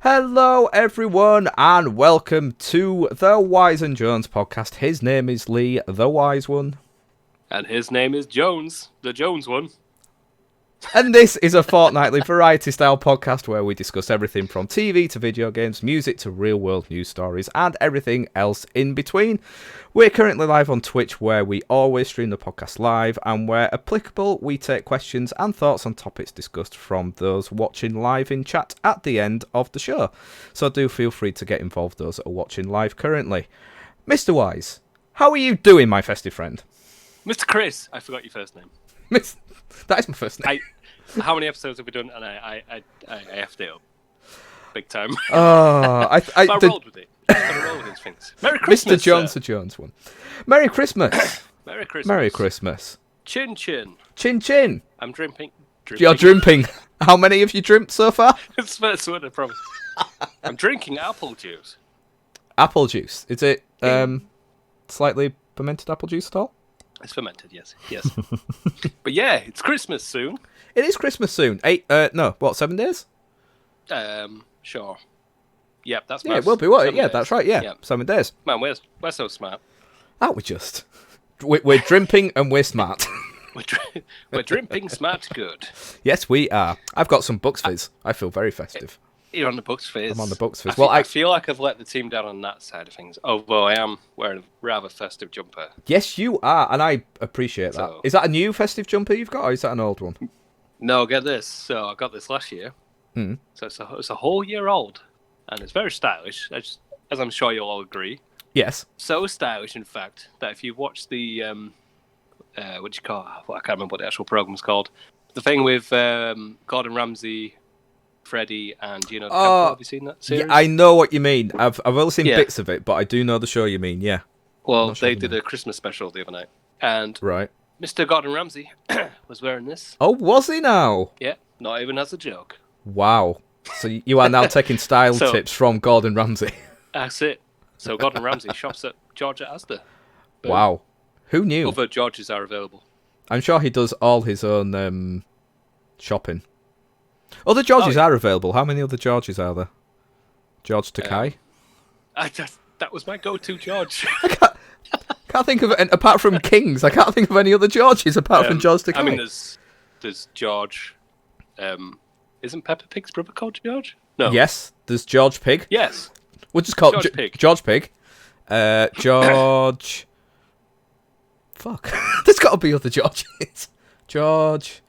Hello everyone and welcome to the Wise and Jones podcast. His name is Lee, the Wise One. And his name is Jones, the Jones One. And this is a fortnightly variety style podcast where we discuss everything from TV to video games, music to real world news stories and everything else in between. We're currently live on Twitch where we always stream the podcast live, and where applicable we take questions and thoughts on topics discussed from those watching live in chat at the end of the show. So do feel free to get involved, those that are watching live currently. Mr. Wise, how are you doing, my festive friend? Mr. Chris, I forgot your first name. That is my first name. How many episodes have we done? And I effed it up big time. Oh, But I rolled with it. I gotta roll with these things. Merry Christmas, Mr. Jones the Jones one. Merry Christmas. Merry Christmas. Merry Christmas. Chin chin. Chin chin. I'm drimping. You're drimping. How many have you drimped so far? It's the first one, I promise. I'm drinking apple juice. Apple juice. Is it slightly fermented apple juice at all? It's fermented, yes. But yeah, it's Christmas soon. It is Christmas soon. 7 days? Sure. Yep, that's Yeah, it will be, what? 7 Yeah, days. that's right, yeah. Yep. 7 days. Man, we're so smart. Aren't we just? We're drimping and we're smart. We're drimping smart good. Yes, we are. I've got some Bucks Fizz. I feel very festive. You're on the Bucks Fizz. I'm on the Bucks Fizz. I feel like I've let the team down on that side of things, although I am wearing a rather festive jumper. Yes, you are, and I appreciate that. Is that a new festive jumper you've got, or is that an old one? No, get this. So I got this last year. So it's a whole year old, and it's very stylish, as I'm sure you'll all agree. Yes. So stylish, in fact, that if you watch the what do you call it? Well, I can't remember what the actual program's called. The thing with Gordon Ramsay, Freddie, and Gino D'Acampo. Have you seen that series? Yeah, I know what you mean. I've only seen bits of it, but I do know the show you mean. Yeah. Well, they did a Christmas special the other night, and right. Mr. Gordon Ramsay was wearing this. Oh, was he now? Yeah, not even as a joke. Wow. So you are now taking style tips from Gordon Ramsay. That's it. So Gordon Ramsay shops at George at Asda. Boom. Wow. Who knew? Other Georges are available. I'm sure he does all his own shopping. Other Georges are available. How many other Georges are there? George Takei? That was my go-to George. Can't think of it, apart from Kings. I can't think of any other Georges apart from George Takei. I mean, there's George. Isn't Peppa Pig's brother called George? No. Yes, there's George Pig. Yes. We'll just call George Pig. George Pig. George. Fuck. There's got to be other Georges. George.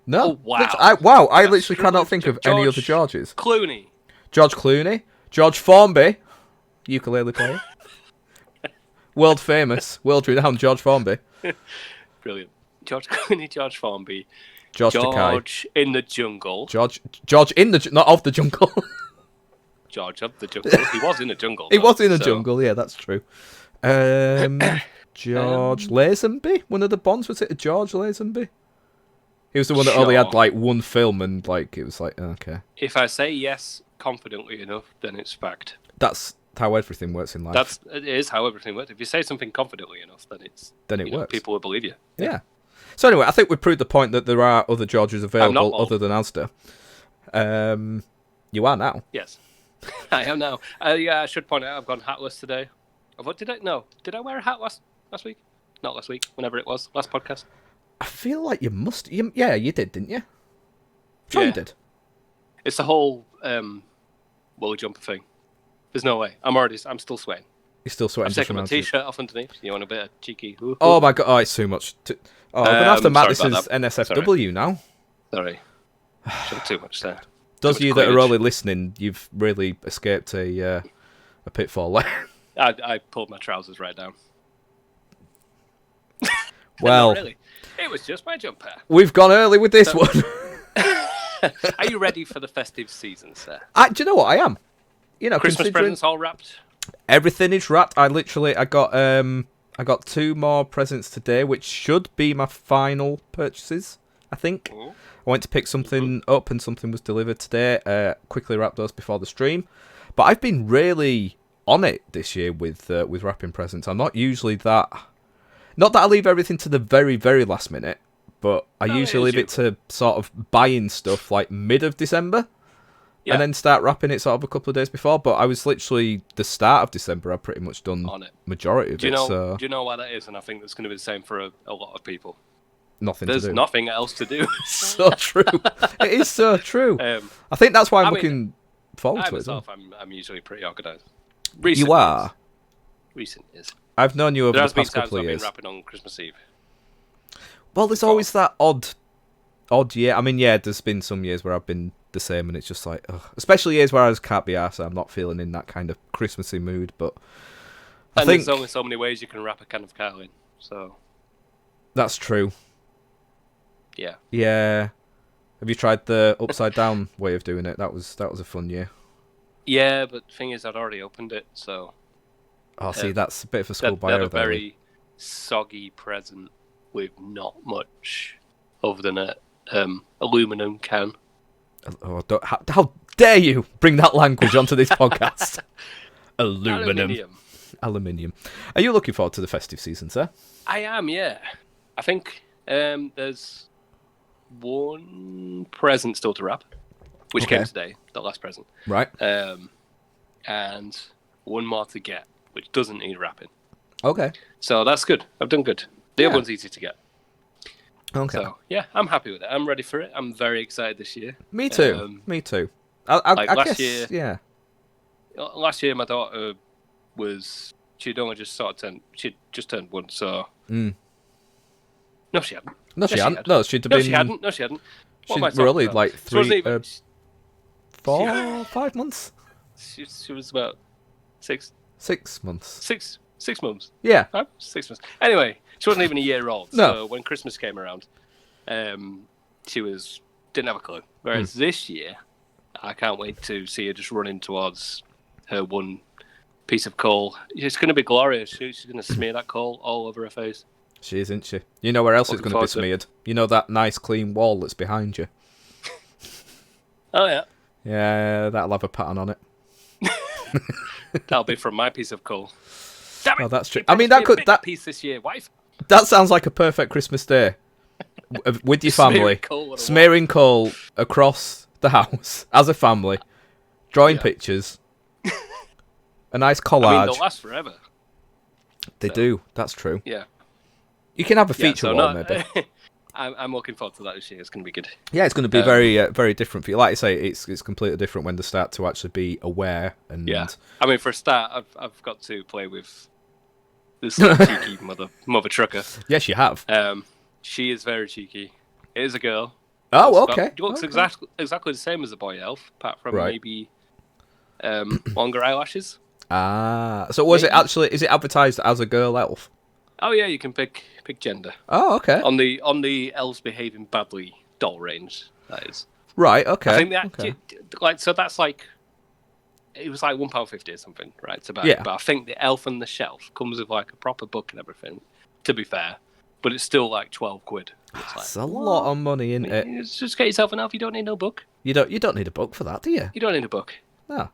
No. Oh, wow. I literally cannot think of any other Georges. Clooney. George Clooney. George Formby. Ukulele player. World famous, world renowned George Formby. Brilliant. George Clooney, George Formby. George Takei. In the Jungle. George in the not of the jungle. George of the Jungle. He was in the jungle. He was in the jungle. Yeah, that's true. George Lazenby, one of the Bonds. Was it George Lazenby? He was the one that only had like one film, and like it was like okay. If I say yes confidently enough, then it's fact. That's how everything works in life. It is how everything works. If you say something confidently enough, then it works. People will believe you. Yeah. So anyway, I think we proved the point that there are other Georges available other than Asda. You are now. Yes, I am now. Yeah, I should point out I've gone hatless today. What did I? No, did I wear a hat last week? Not last week. Whenever it was, last podcast. I feel like you must. Yeah, you did, didn't you? Sure, you did. It's the whole woolly jumper thing. There's no way. I'm still sweating. You're still sweating. I've taken my t-shirt off underneath. You want a bit of cheeky? Ooh. Oh my god! Oh, it's too much. I'm gonna have to match this as NSFW now. Sorry, too much there. Those of you that are only listening, you've really escaped a pitfall there. I pulled my trousers right down. Well, no, really, it was just my jumper. We've gone early with this one. Are you ready for the festive season, sir? Do you know what I am? You know, Christmas presents all wrapped. Everything is wrapped. I got 2 more presents today, which should be my final purchases. I think. I went to pick something up, and something was delivered today. Quickly wrapped those before the stream, but I've been really on it this year with wrapping presents. I'm not usually that. Not that I leave everything to the very, very last minute, but I usually leave it to sort of buying stuff like mid of December, and then start wrapping it sort of a couple of days before. But I was literally the start of December. I've pretty much done on it. Majority of it. Do you know why that is? And I think that's going to be the same for a lot of people. There's nothing else to do. So true. It is so true. I think that's why I'm looking forward to it. Myself, I'm usually pretty organised. You are? Recent is. I've known you over the past couple of years. I've been wrapping on Christmas Eve. Well, there's always that odd year. I mean, yeah, there's been some years where I've been the same, and it's just like, ugh. Especially years where I just can't be arsed. I'm not feeling in that kind of Christmassy mood. But I think there's only so many ways you can wrap a can of cow in. So that's true. Yeah. Yeah. Have you tried the upside down way of doing it? That was a fun year. Yeah, but the thing is, I'd already opened it, so... Oh, see, that's a bit of a school They had bio a there. very soggy present with not much other than a aluminum can. Oh, how dare you bring that language onto this podcast? Aluminium. Are you looking forward to the festive season, sir? I am, yeah. I think there's one present still to wrap, which came today, the last present. Right. And one more to get, which doesn't need wrapping. Okay. So that's good. I've done good. The other one's easy to get. Okay. So, yeah, I'm happy with it. I'm ready for it. I'm very excited this year. Me too. Me too. Like I last guess, year, yeah. Last year, my daughter she'd only just she'd just turned one, so... No, she hadn't. No, she hadn't. No, she'd have No, been... she hadn't. No, she hadn't. What am I She'd really, talking like, about? 4, 5 months? She was about 6 months. 6 months. Yeah. 6 months. Anyway, she wasn't even a year old. No. So when Christmas came around, she didn't have a clue. Whereas this year, I can't wait to see her just running towards her one piece of coal. It's going to be glorious. She's going to smear that coal all over her face. She is, isn't she? You know where else it's going to be smeared? You know that nice clean wall that's behind you? Oh, yeah. Yeah, that'll have a pattern on it. That'll be from my piece of coal. Damn it! Oh, that's true. I mean, that piece this year, wife. That sounds like a perfect Christmas day with your family, smearing coal across the house as a family, drawing pictures, a nice collage. I mean, they'll last forever. They do. That's true. Yeah. You can have a feature wall, maybe. I'm looking forward to that this year. It's going to be good. Yeah, it's going to be very different for you. Like I say, it's completely different when they start to actually be aware. And yeah, I mean, for a start, I've got to play with this cheeky mother trucker. Yes, you have. She is very cheeky. It is a girl. Oh, okay. She looks exactly the same as a boy elf, apart from maybe longer eyelashes. Ah, so is it advertised as a girl elf? Oh yeah, you can pick gender. Oh, okay. On the elves behaving badly doll range, that is. Right. Okay. I think that's like it was like £1.50 or something, right? To buy. Yeah. But I think the Elf on the Shelf comes with like a proper book and everything. To be fair, but it's still like £12. That's a lot of money, isn't it? Just get yourself an elf. You don't need no book. You don't need a book for that, do you? You don't need a book. No.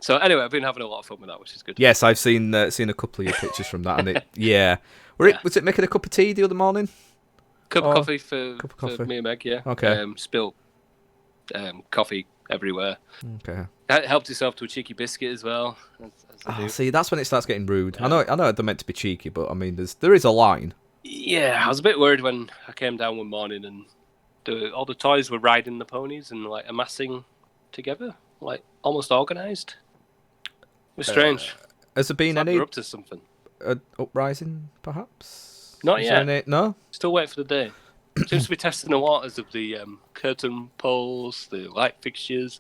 So anyway, I've been having a lot of fun with that, which is good. Yes, I've seen a couple of your pictures from that, and was it making a cup of tea the other morning? Cup of coffee for me and Meg, yeah. Okay. Spilled coffee everywhere. Okay. Helped yourself to a cheeky biscuit as well. See, that's when it starts getting rude. Yeah. I know they're meant to be cheeky, but I mean, there is a line. Yeah, I was a bit worried when I came down one morning and all the toys were riding the ponies and like amassing together, like almost organised. It was strange. Has there been like any they're up to something? Uprising, perhaps? Not yet. No? Still waiting for the day. Seems to be testing the waters of the curtain poles, the light fixtures,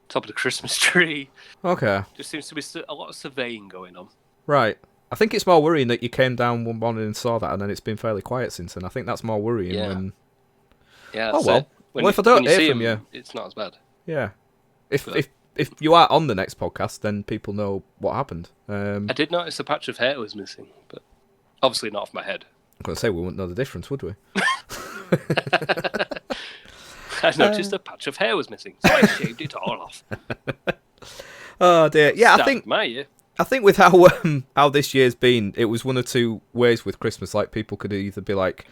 top of the Christmas tree. Okay. Just seems to be a lot of surveying going on. Right. I think it's more worrying that you came down one morning and saw that, and then it's been fairly quiet since then. I think that's more worrying when... Yeah, oh, well. If I don't hear from you... It's not as bad. Yeah. If you are on the next podcast, then people know what happened. I did notice a patch of hair was missing, but obviously not off my head. I'm going to say we wouldn't know the difference, would we? I noticed a patch of hair was missing, so I shaved it all off. Oh dear. Yeah, I think with how this year's been, it was one or two ways with Christmas. Like people could either be like,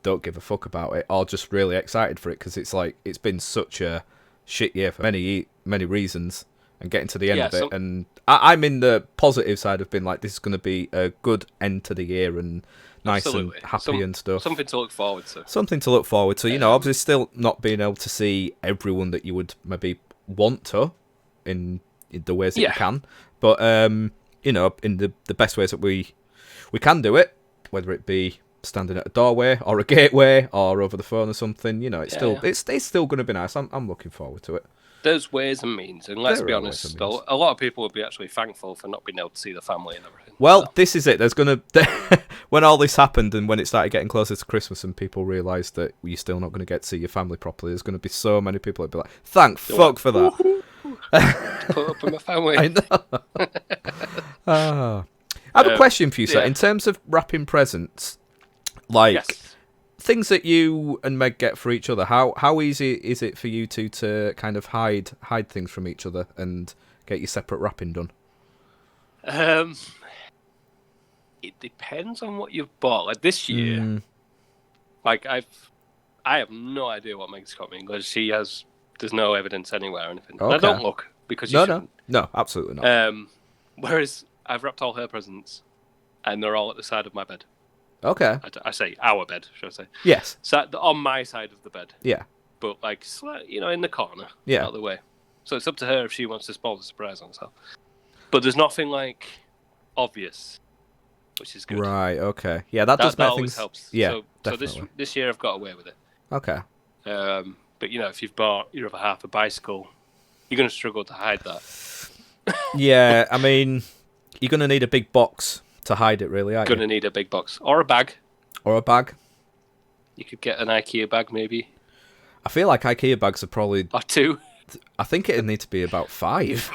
don't give a fuck about it, or just really excited for it because it's like it's been such a shit year for many reasons, and getting to the end of it. And I'm in the positive side of being like, this is going to be a good end to the year and nice and happy and stuff. Something to look forward to. Something to look forward to. You know, obviously still not being able to see everyone that you would maybe want to in the ways that you can. But, you know, in the best ways that we can do it, whether it be standing at a doorway or a gateway or over the phone or something, you know, it's still going to be nice. I'm looking forward to it. There's ways and means, and let's There be are honest, ways and means. a lot of people would be actually thankful for not being able to see the family and everything. Well, so. this is it. There's gonna when all this happened and when it started getting closer to Christmas and people realised that you're still not going to get to see your family properly, there's going to be so many people that'd be like, "Thank fuck for that." Put up with my family. I know. I have a question for you, sir. Yeah. In terms of wrapping presents, like Yes. things that you and Meg get for each other, how easy is it for you two to kind of hide things from each other and get your separate wrapping done? It depends on what you've bought. Like this year, like I have no idea what Meg's got me because there's no evidence anywhere or anything. Okay. And I don't look because you shouldn't. No, absolutely not. Whereas I've wrapped all her presents, and they're all at the side of my bed. Okay. I say our bed, should I say? Yes. So on my side of the bed, Yeah. but like in the corner, Yeah. out of the way. So it's up to her if she wants to spoil the surprise on herself. But there's nothing like obvious, which is good. Right. Okay. Yeah, that does make always things. helps. Yeah. So definitely. this year I've got away with it. Okay. But if you've bought your other half a bicycle, you're going to struggle to hide that. Yeah, I mean, you're gonna need a big box to hide it, really, aren't Going to you? need a big box or a bag. Or a bag. You could get an IKEA bag maybe, I feel like IKEA bags are probably. or two. I think it'd need to be about 5.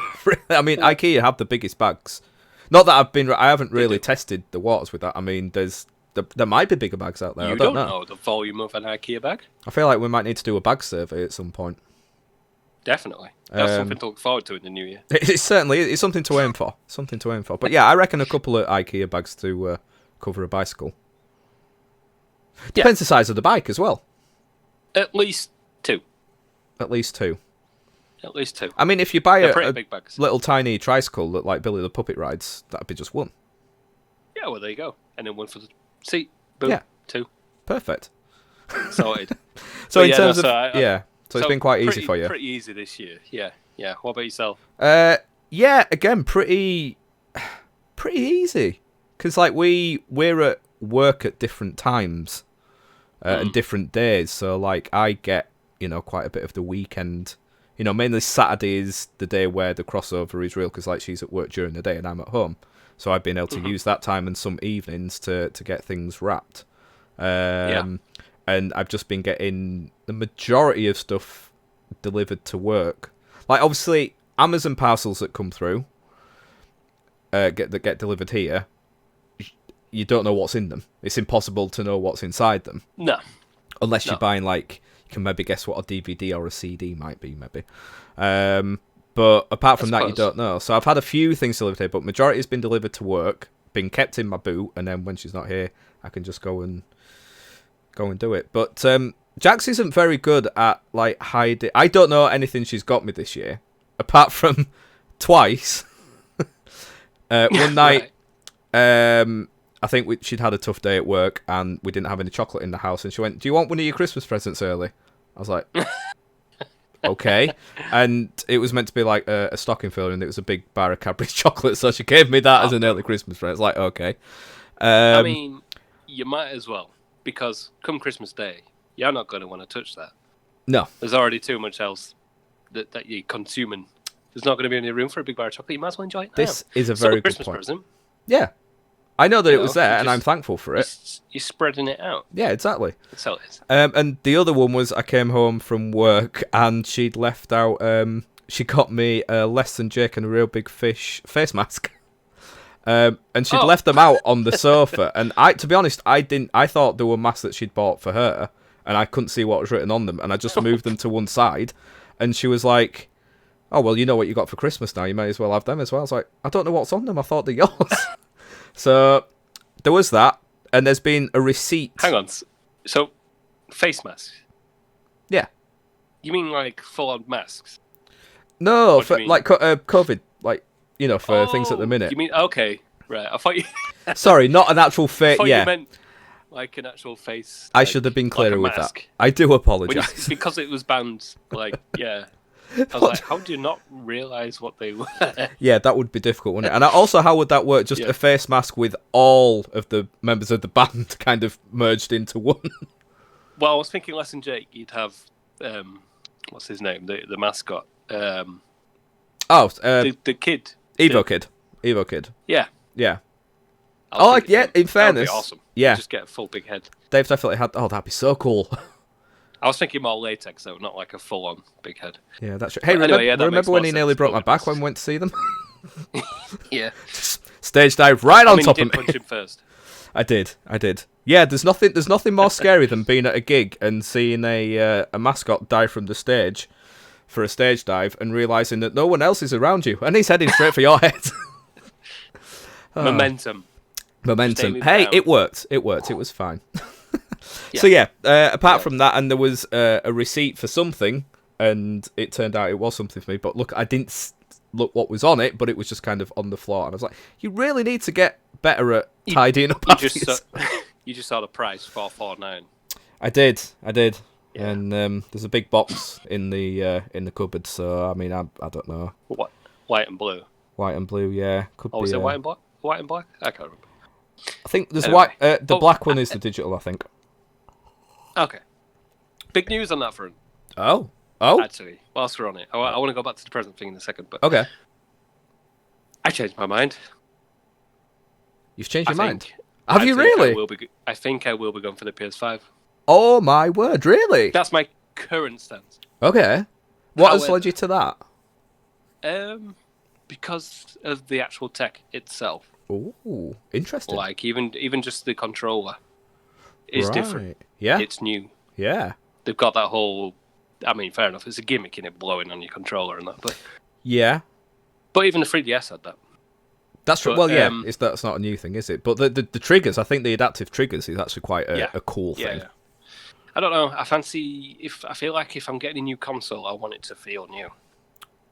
I mean, IKEA have the biggest bags. Not that I haven't really tested the waters with that. I mean, there might be bigger bags out there. You I don't don't know. know the volume of an IKEA bag. I feel like we might need to do a bag survey at some point. Definitely. That's something to look forward to in the new year. It's certainly it's something to aim for. Something to aim for. But yeah, I reckon a couple of IKEA bags to cover a bicycle. Depends the size of the bike as well. At least two. At least 2. At least 2. I mean, if you buy They're a pretty big bags. little tiny tricycle that like Billy the Puppet rides, that'd be just 1. Yeah, well, there you go. And then 1 for the seat. Boom. Yeah. 2. Perfect. Sorted. So But in terms of I- so it's been quite easy for you. Pretty easy this year. Yeah. Yeah. What about yourself? Yeah, again, pretty easy. Because like we're at work at different times and different days. So like I get quite a bit of the weekend. Mainly Saturday is the day where the crossover is real because like she's at work during the day and I'm at home. So I've been able to use that time and some evenings to get things wrapped. And I've just been getting the majority of stuff delivered to work. Like obviously Amazon parcels that come through get delivered here. You don't know what's in them. It's impossible to know what's inside them. No. Unless you're buying like you can maybe guess what a DVD or a CD might be maybe. But apart from that you don't know. So I've had a few things delivered here, but majority has been delivered to work, been kept in my boot, and then when she's not here I can just go and do it. But Jax isn't very good at like hiding. I don't know anything she's got me this year, apart from twice. One night, I think she'd had a tough day at work, and we didn't have any chocolate in the house. And she went, "Do you want one of your Christmas presents early?" I was like, "Okay." And it was meant to be like a stocking filler, and it was a big bar of Cadbury's chocolate. So she gave me that as an early Christmas present. It's like, okay. I mean, you might as well. Because come Christmas Day, you're not going to want to touch that. No. There's already too much else that you're consuming. There's not going to be any room for a big bar of chocolate. You might as well enjoy it now. This is a very good Christmas point. present. Yeah. I know that it was there, and I'm just- thankful for it. You're spreading it out. Yeah, exactly. That's how it is. And the other one was I came home from work, and she'd left out... she got me a Less Than Jake and a Real Big Fish face mask. And she'd left them out on the sofa, and to be honest, I thought they were masks that she'd bought for her, and I couldn't see what was written on them, and I just moved them to one side, and she was like, "Oh well, you know what you got for Christmas now. You may as well have them as well." I was like, "I don't know what's on them. I thought they're yours." So there was that, and there's been a receipt. Hang on. So, face masks? Yeah. You mean like full-on masks? No, What do you mean? like COVID, like for things at the minute. You mean okay? Right. I thought you. Sorry, not an actual face. thought Yeah, you meant like an actual face. I like- should have been like clearer a with that. mask. I do When apologise. because it was banned. Like yeah. I was like, how do you not realise what they were? Yeah, that would be difficult, wouldn't it? And also, how would that work? Just Yeah. a face mask with all of the members of the band kind of merged into one. Well, I was thinking Less Than Jake. You'd have what's his name? The mascot. The kid. Evo Kid. Evo Kid. Yeah. Yeah. I was yeah, thinking, in fairness. that would be awesome. Yeah. Just get a full big head. They've definitely had... Oh, that'd be so cool. I was thinking more latex, though, not like a full-on big head. Yeah, that's true. Hey, But anyway, remember when he nearly broke my back when we went to see them? Yeah. Stage dive right on top you of did me. punch him first. I did. Yeah, there's nothing more scary than being at a gig and seeing a mascot dive from the stage for a stage dive and realising that no one else is around you and he's heading straight for your head. Momentum. Hey, it worked. It was fine. Yeah. So yeah, apart from that, and there was a receipt for something, and it turned out it was something for me. But look, I didn't look what was on it, but it was just kind of on the floor, and I was like, you really need to get better at tidying up. You just saw the price, $449. I did, Yeah. and there's a big box in the cupboard. So I mean, I don't know. What? White and blue. White and blue, yeah. Could be. Is it white and black? White and black? I can't remember. I think there's Anyway. white. The black one is the digital, I think. Okay. Big news on that front. Oh. Actually, whilst we're on it, I want to go back to the present thing in a second. But Okay. I changed my mind. You've changed your mind. think- Have I you think really? I think I will be going for the PS5. Oh my word! Really? That's my current stance. Okay. What has However- led you to that? Because of the actual tech itself. Ooh, interesting. Like even just the controller is different. Yeah. It's new. Yeah. They've got that whole. I mean, fair enough. It's a gimmick in it blowing on your controller and that, Yeah. but even the 3DS had that. That's true. But, Well, yeah. That's not a new thing, is it? But the triggers, I think the adaptive triggers is actually quite a cool thing. Yeah. I don't know. I feel like if I'm getting a new console, I want it to feel new.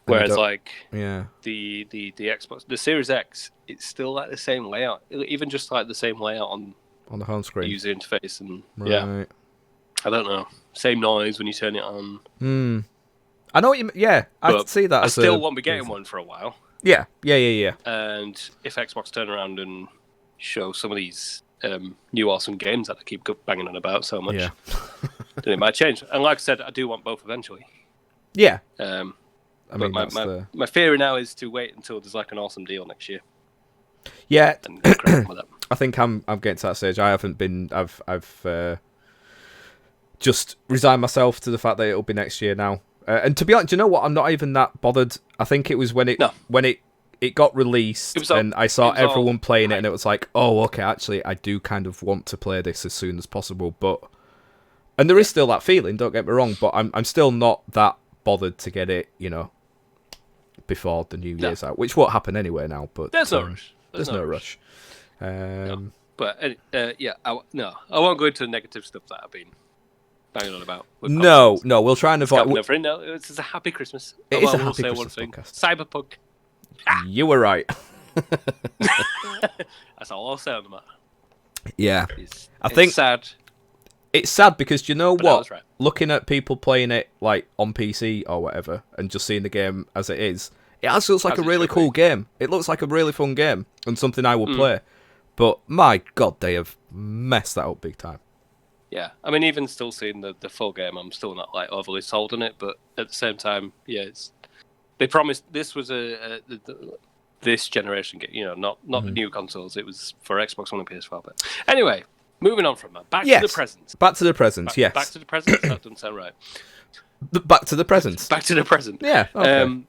Whereas like Yeah. the Xbox, the Series X, it's still like the same layout, even just like the same layout on On the home the screen. user interface, and Right. yeah, I don't know, same noise when you turn it on. I know what you. Yeah, I But see that. I as still won't be getting one for a while. Yeah. And if Xbox turn around and show some of these new awesome games that I keep banging on about so much, Yeah. then it might change. And like I said, I do want both eventually. Yeah. But I mean, my theory now is to wait until there's like an awesome deal next year. Yeah. And crack on with that. I think I'm getting to that stage. I haven't been. I've just resigned myself to the fact that it'll be next year now. And to be honest, do you know what? I'm not even that bothered. I think it was when it got released and I saw everyone playing it, and it was like, oh, okay, actually, I do kind of want to play this as soon as possible. And there is still that feeling. Don't get me wrong, but I'm still not that bothered to get it, before the New Year's out, which won't happen anyway now. But there's no rush. There's no rush. But yeah, I won't go into the negative stuff that I've been banging on about. No, we'll try and avoid. No, it's a happy Christmas. It is a happy Christmas podcast. Cyberpunk. You were right. That's all I'll say on the matter. Yeah, It's sad. It's sad because you know what? Right. Looking at people playing it like on PC or whatever, and just seeing the game as it is, it actually looks like a really cool game. It looks like a really fun game and something I will play. But my God, they have messed that up big time. Yeah, I mean, even still seeing the full game, I'm still not like overly sold on it. But at the same time, yeah, they promised this was this generation game, not the new consoles. It was for Xbox One and PS4. But anyway, moving on from that, back to the present. Back to the present. Yes. Back to the present. That doesn't sound right. Back to the present. Back to the present. Yeah. Okay.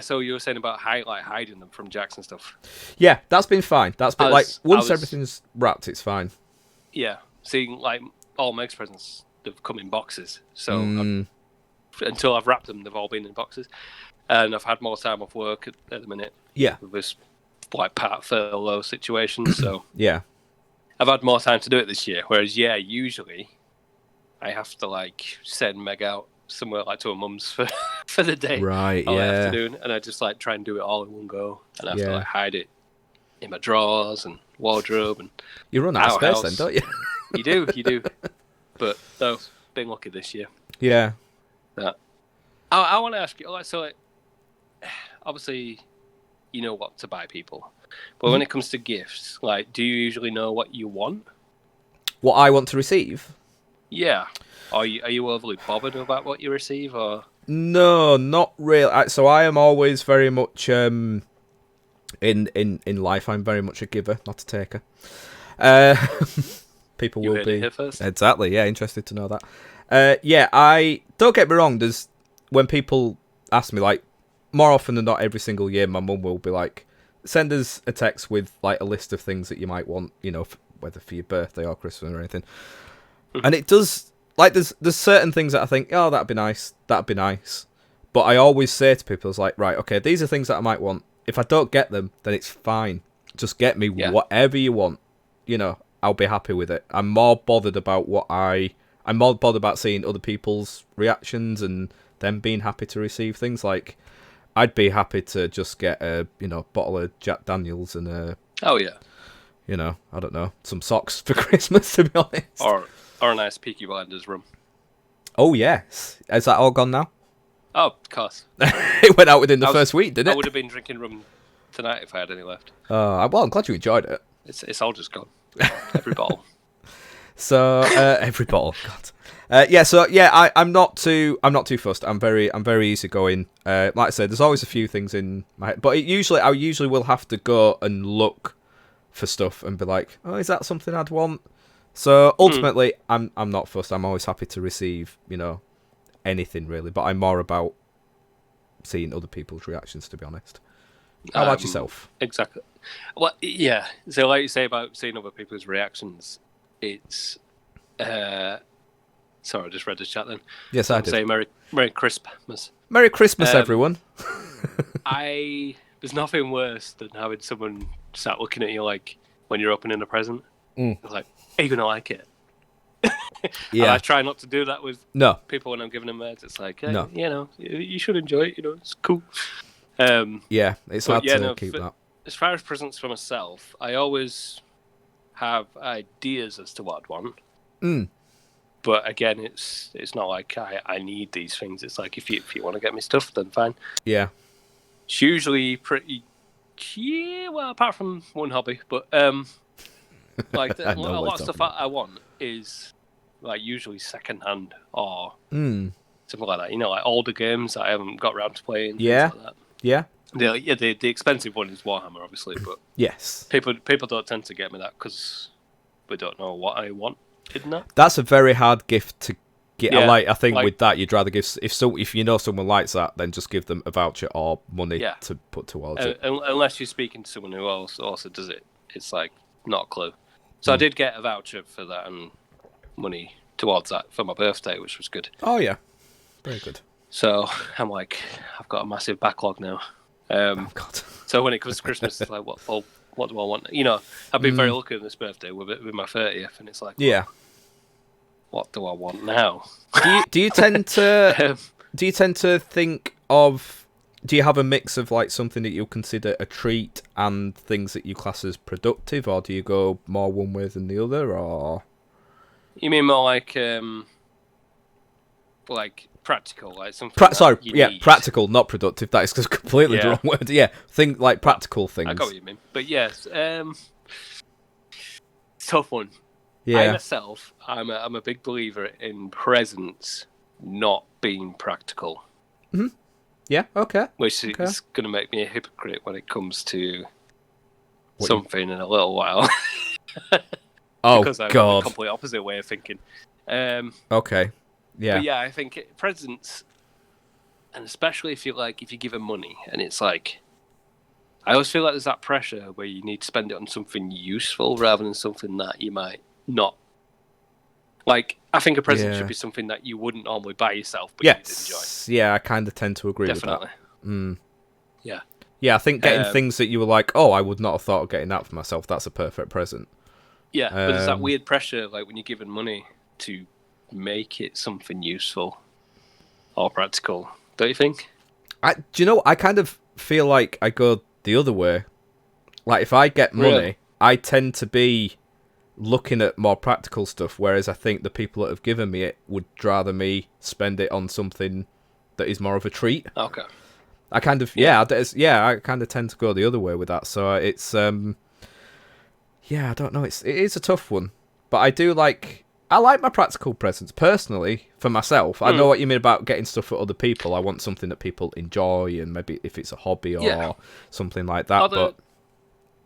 So you were saying about hiding them from Jax and stuff. Yeah, that's been fine. That's been once everything's wrapped, it's fine. Yeah, seeing like all Meg's presents, they've come in boxes. So until I've wrapped them, they've all been in boxes, and I've had more time off work at the minute. Yeah, with this like part furlough situation. So yeah, I've had more time to do it this year. Whereas usually I have to like send Meg out somewhere like to her mum's for the day, right? All afternoon, and I just like try and do it all in one go, and I have to like hide it in my drawers and wardrobe, and you run out of space then, don't you? You do. But no, been lucky this year. Yeah. That I want to ask you, obviously, you know what to buy people, but when it comes to gifts, like, do you usually know what you want? What I want to receive? Yeah. Are you overly bothered about what you receive, or? No, not really. So I am always very much in life. I'm very much a giver, not a taker. Uh, people You will heard it be here first. exactly, yeah, interested to know that. Yeah, I don't get me wrong. There's when people ask me, like, more often than not, every single year, my mum will be like, send us a text with like a list of things that you might want, whether for your birthday or Christmas or anything. And it does, like, there's certain things that I think, oh, that'd be nice. But I always say to people, it's like, right, okay, these are things that I might want. If I don't get them, then it's fine. Just get me whatever you want. I'll be happy with it. I'm more bothered about I'm more bothered about seeing other people's reactions and them being happy to receive things. Like, I'd be happy to just get a bottle of Jack Daniels and Oh yeah. I don't know, some socks for Christmas, to be honest. Or a nice Peaky Blinders rum. Oh yes, is that all gone now? Oh, of course. It went out within the first week, didn't it? I would have been drinking rum tonight if I had any left. Well, I'm glad you enjoyed it. It's all just gone. Every bottle. So every bottle, God. I'm not too fussed. I'm very easygoing. Like I said, there's always a few things in my head, but I usually will have to go and look for stuff and be like, oh, is that something I'd want? So ultimately, I'm not fussed. I'm always happy to receive, anything really. But I'm more about seeing other people's reactions, to be honest. How about yourself? Exactly. Well, yeah. So, like you say about seeing other people's reactions, it's. Sorry, I just read this chat then. Yes, I did. Say Merry Christmas. Merry Christmas, everyone. There's nothing worse than having someone start looking at you like when you're opening a present. It's like, are you gonna like it? Yeah. And I try not to do that with people when I'm giving them meds. It's like, hey, you should enjoy it. It's cool. Yeah, it's hard to keep that. As far as presents for myself, I always have ideas as to what I'd want. But again, it's not like I need these things. It's like if you want to get me stuff, then fine. Yeah. It's usually pretty. Yeah, well, apart from one hobby, but like a lot of stuff I want is like usually secondhand or something like that. Like older games that I haven't got around to playing. Yeah. Things like that. Yeah. The expensive one is Warhammer, obviously, but yes, people don't tend to get me that because we don't know what I want in that. That's a very hard gift to get. Yeah, I think with that you'd rather give if someone likes that, then just give them a voucher or money to put towards it. Unless you're speaking to someone who also does it, it's like not a clue. So I did get a voucher for that and money towards that for my birthday, which was good. Oh yeah, very good. So I'm like, I've got a massive backlog now. Oh God. So when it comes to Christmas, it's like, what do I want? I've been very lucky on this birthday with my 30th, and it's like, what do I want now? Do you tend to think of? Do you have a mix of like something that you'll consider a treat and things that you class as productive, or do you go more one way than the other, or? You mean more like practical, like something. Need. Practical, not productive. That is completely the wrong word. Yeah, think like practical things. I got what you mean, but yes, tough one. Yeah, I myself, I'm a big believer in presents not being practical. Mm-hmm. Yeah, okay. Which is going to make me a hypocrite when it comes to something in a little while. Because I'm the complete opposite way of thinking. Okay. Yeah. But yeah, I think presents, and especially if you give them money, and it's like, I always feel like there's that pressure where you need to spend it on something useful rather than something that you might not. Like, I think a present should be something that you wouldn't normally buy yourself, but you'd enjoy. Yeah, I kind of tend to agree with that. Definitely. Yeah. Yeah, I think getting things that you were like, oh, I would not have thought of getting that for myself, that's a perfect present. Yeah, but there's that weird pressure, like when you're given money to make it something useful or practical, don't you think? Do you know, I kind of feel like I go the other way. Like, if I get money, I tend to be looking at more practical stuff, whereas I think the people that have given me it would rather me spend it on something that is more of a treat. Okay. I kind of I kind of tend to go the other way with that. So it's I don't know. It is a tough one, but I do like I like my practical presents personally for myself. I know what you mean about getting stuff for other people. I want something that people enjoy, and maybe if it's a hobby or something like that. Although,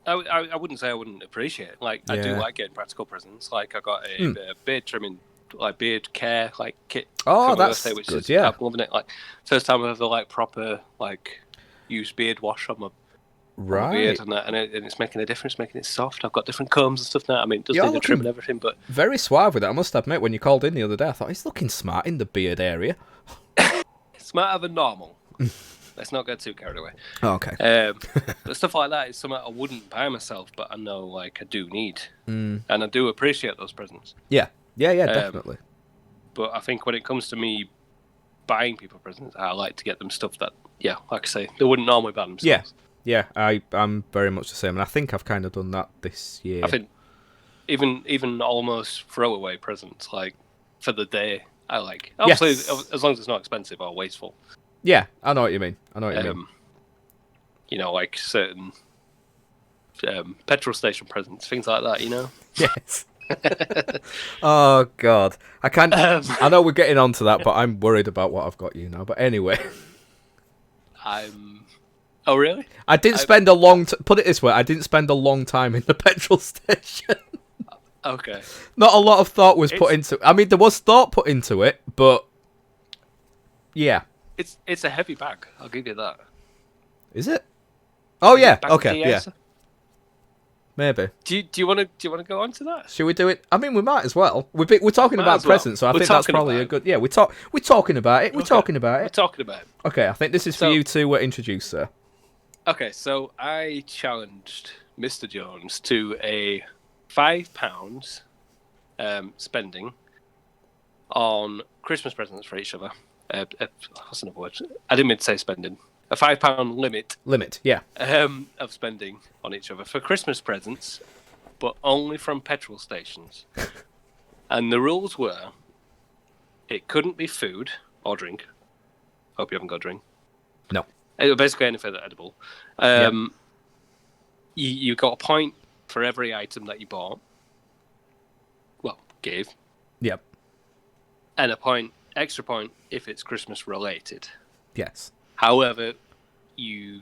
but I wouldn't say I wouldn't appreciate it. Like, I do like getting practical presents. Like, I got a beard trimming, like beard care, like kit. Oh, for my that's birthday, which good. is, Yeah, I'm loving it. Like, first time I've ever like proper like used beard wash on my beard and that, and it's making a difference, making it soft. I've got different combs and stuff now. I mean, it does need a trim and everything, but very suave with it. I must admit, when you called in the other day, I thought he's looking smart in the beard area. smarter than normal. Let's not get too carried away. Oh, okay. But stuff like that is something I wouldn't buy myself, but I know like I do need, and I do appreciate those presents. Yeah, definitely. But I think when it comes to me buying people presents, I like to get them stuff that, like I say, they wouldn't normally buy themselves. Yeah, I'm very much the same, and I think I've kind of done that this year. I think even almost throwaway presents, like for the day, I like. Obviously, as long as it's not expensive or wasteful. Yeah, I know what you mean. You know, like certain petrol station presents, things like that. You know. Yes. Oh God, I can't. I know we're getting onto that, but I'm worried about what I've got you now. But anyway, Oh really? I didn't spend a long. Put it this way, I didn't spend a long time in the petrol station. Okay. Not a lot of thought was put into. I mean, there was thought put into it, but yeah. It's a heavy bag. I'll give you that. Is it? Oh yeah. Okay. Yeah. Maybe. Do you want to go on to that? Should we do it? I mean, we might as well. We're talking about presents, so I think that's probably a good. Yeah, we're talking about it. We're talking about it. We're talking about it. Okay, I think this is for you to introduce, sir. Okay, so I challenged Mr. Jones to a £5 spending on Christmas presents for each other. What's another word? I didn't mean to say spending. A £5 limit. Limit, yeah. Of spending on each other for Christmas presents, but only from petrol stations. And the rules were, it couldn't be food or drink. Hope you haven't got a drink. No. Basically anything that's edible. You got a point for every item that you bought. Well, gave. Yep. And extra point if it's Christmas related. Yes. However, you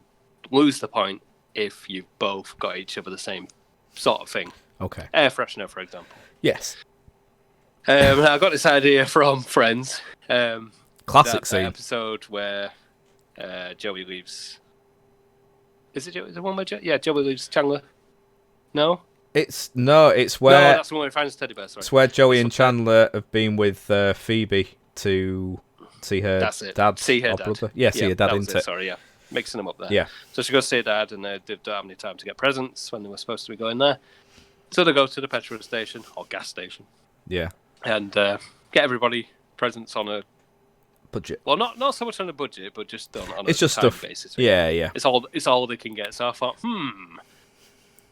lose the point if you've both got each other the same sort of thing. Okay. Air freshener, for example. Yes. I got this idea from Friends. Classic scene. Episode where Joey leaves. Is it the one where Joey leaves Chandler? No? It's where... No, that's the one where he finds teddy bear, sorry. It's where Joey and Chandler have been with Phoebe to see her dad. See her dad. Brother. Yeah, see her dad, isn't it? Sorry, yeah. Mixing them up there. Yeah. So she goes to see her dad, and they don't have any time to get presents when they were supposed to be going there. So they go to the petrol station, or gas station. Yeah. And get everybody presents on a... budget. Well, not so much on a budget, but just on it's a just time stuff. basis. Yeah. It's all they can get. So I thought,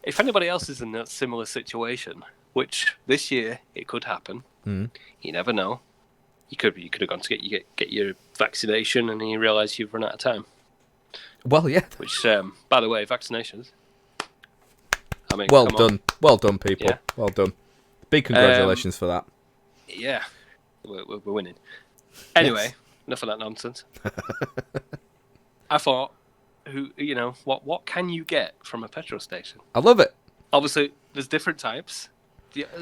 if anybody else is in a similar situation, which this year it could happen, you never know. You could have gone to get your vaccination, and then you realise you've run out of time. Well, yeah. Which, by the way, vaccinations. I mean, well done, people. Yeah. Well done. Big congratulations for that. Yeah, we're winning. Anyway, enough of that nonsense. I thought, what can you get from a petrol station? I love it. Obviously, there's different types.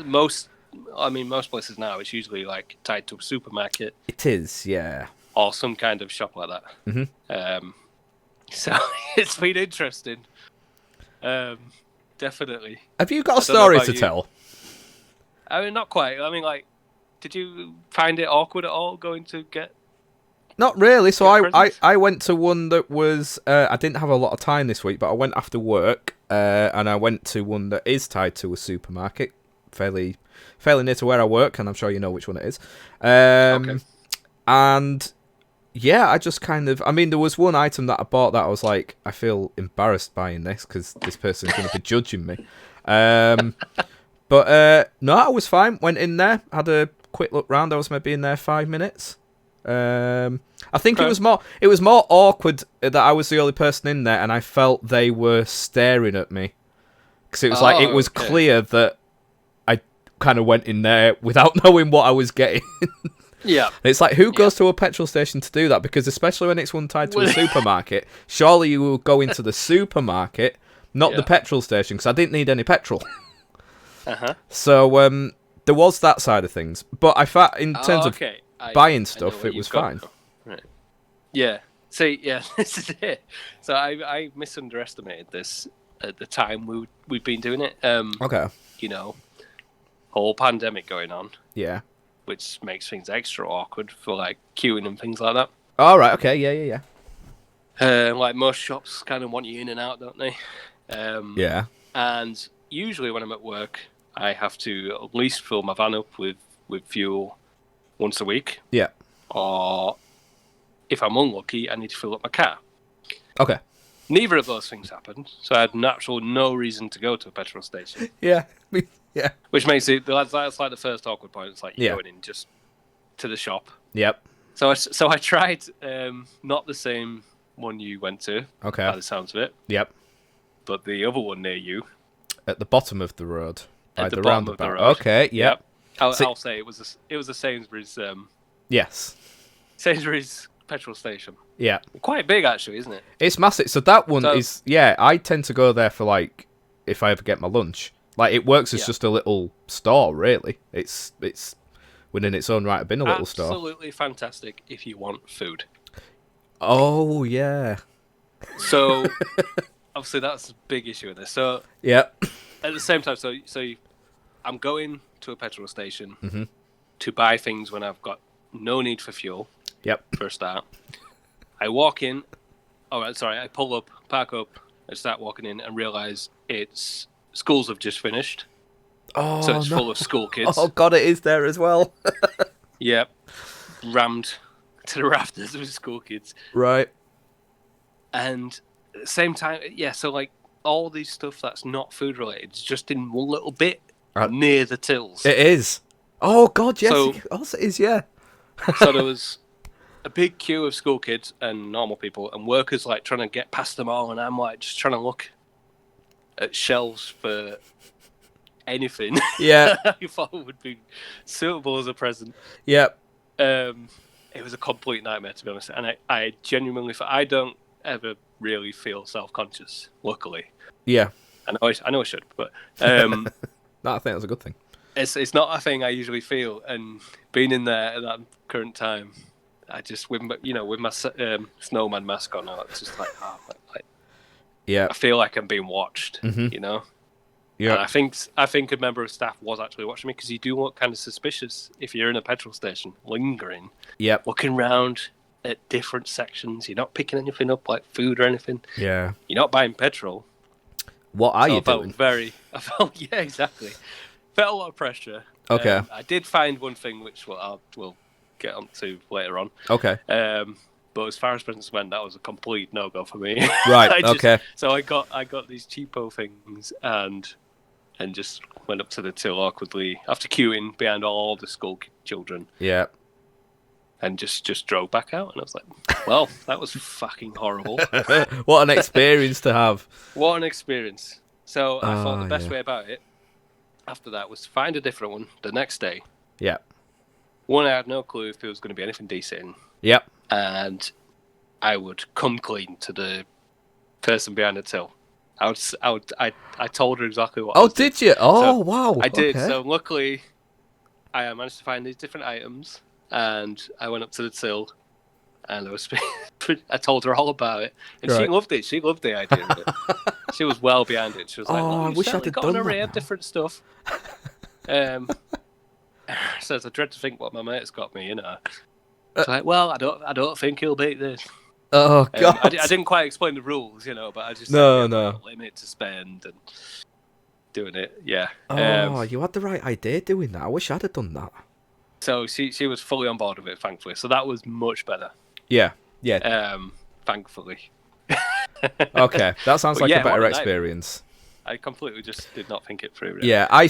Most places now, it's usually like tied to a supermarket. It is, yeah. Or some kind of shop like that. Mm-hmm. So it's been interesting. Definitely. Have you got a story to tell? I mean, not quite. I mean, like, did you find it awkward at all going to get... Not really. So I went to one that was... I didn't have a lot of time this week, but I went after work, and I went to one that is tied to a supermarket, fairly near to where I work, and I'm sure you know which one it is. Okay. And... yeah, I just kind of... I mean, there was one item that I bought that I was like, I feel embarrassed buying this because this person's going to be judging me. But no, I was fine. Went in there, had a quick look round. I was maybe in there 5 minutes. I think it was more awkward that I was the only person in there, and I felt they were staring at me because it was it was clear that kind of went in there without knowing what I was getting. Yeah. And it's like, who goes to a petrol station to do that? Because especially when it's one tied to a supermarket, surely you will go into the supermarket, not the petrol station, because I didn't need any petrol. So there was that side of things. But in terms of buying stuff, it was fine. Right. Yeah. See, yeah, this is it. So I misunderestimated this at the time we'd been doing it. Okay. You know, whole pandemic going on. Yeah. Which makes things extra awkward for like queuing and things like that. All right. Okay. Yeah. Like most shops kind of want you in and out, don't they? Yeah. And usually when I'm at work, I have to at least fill my van up with fuel once a week. Yeah. Or if I'm unlucky, I need to fill up my car. Okay. Neither of those things happened, so I had no reason to go to a petrol station. Yeah. Yeah. Which makes it that's like the first awkward point. It's like you're going in just to the shop. Yep. So I tried not the same one you went to. Okay. By the sounds of it. Yep. But the other one near you. At the bottom of the road. At the bottom of the road. Okay. Yep. I'll say it was a Sainsbury's. Yes. Sainsbury's petrol station. Yeah. Quite big actually, isn't it? It's massive. So that one is I tend to go there for like if I ever get my lunch. Like it works as just a little store, really. It's within its own right been a little store. Absolutely fantastic if you want food. Oh yeah. So obviously that's a big issue with this. So at the same time, so I'm going to a petrol station to buy things when I've got no need for fuel. Yep. For a start, I walk in. I pull up, park up, and start walking in, and realize schools have just finished. Oh, so it's full of school kids. Oh god, it is there as well. Yep, rammed to the rafters with school kids. Right. And at the same time, so like all these stuff that's not food related is just in one little bit near the tills. It is. Oh god, yes. So, it is, yeah. So there was a big queue of school kids and normal people and workers like trying to get past them all, and I'm like just trying to look at shelves for anything. Yeah. I thought would be suitable as a present. Yep. It was a complete nightmare, to be honest, and I genuinely I don't ever really feel self-conscious, luckily. Yeah. I know I should, but no, I think that's a good thing. It's not a thing I usually feel, and being in there at that current time, I just with my snowman mask on, it's just like I feel like I'm being watched, Yeah. And I think a member of staff was actually watching me, because you do look kind of suspicious if you're in a petrol station, lingering, looking around at different sections. You're not picking anything up like food or anything. Yeah. You're not buying petrol. What are you doing? I felt exactly. Felt a lot of pressure. Okay. I did find one thing which we'll get onto later on. Okay. But as far as presents went, that was a complete no-go for me. Right. Okay. So I got these cheapo things and just went up to the till awkwardly after queuing behind all the school children. Yeah. And just drove back out, and I was like, well, that was fucking horrible. What an experience to have. What an experience. So I thought the best way about it after that was to find a different one the next day. Yeah. One, I had no clue if there was going to be anything decent in. Yep. And I would come clean to the person behind the till. I told her exactly what. Oh, did you? Oh, so wow. I did. Okay. So luckily, I managed to find these different items, and I went up to the till, and I told her all about it, and she loved it. She loved the idea of it. She was well behind it. She was like, I wish I'd got done an array that of different stuff. Says I dread to think what my mate's got me, It's like, well, I don't think he'll beat this. Oh god! I didn't quite explain the rules, but I just no. Limit to spend and doing it. Yeah. Oh, you had the right idea doing that. I wish I'd have done that. So she was fully on board with it, thankfully. So that was much better. Yeah. Thankfully. Okay, that sounds like a better experience. I completely just did not think it through. Really. Yeah, I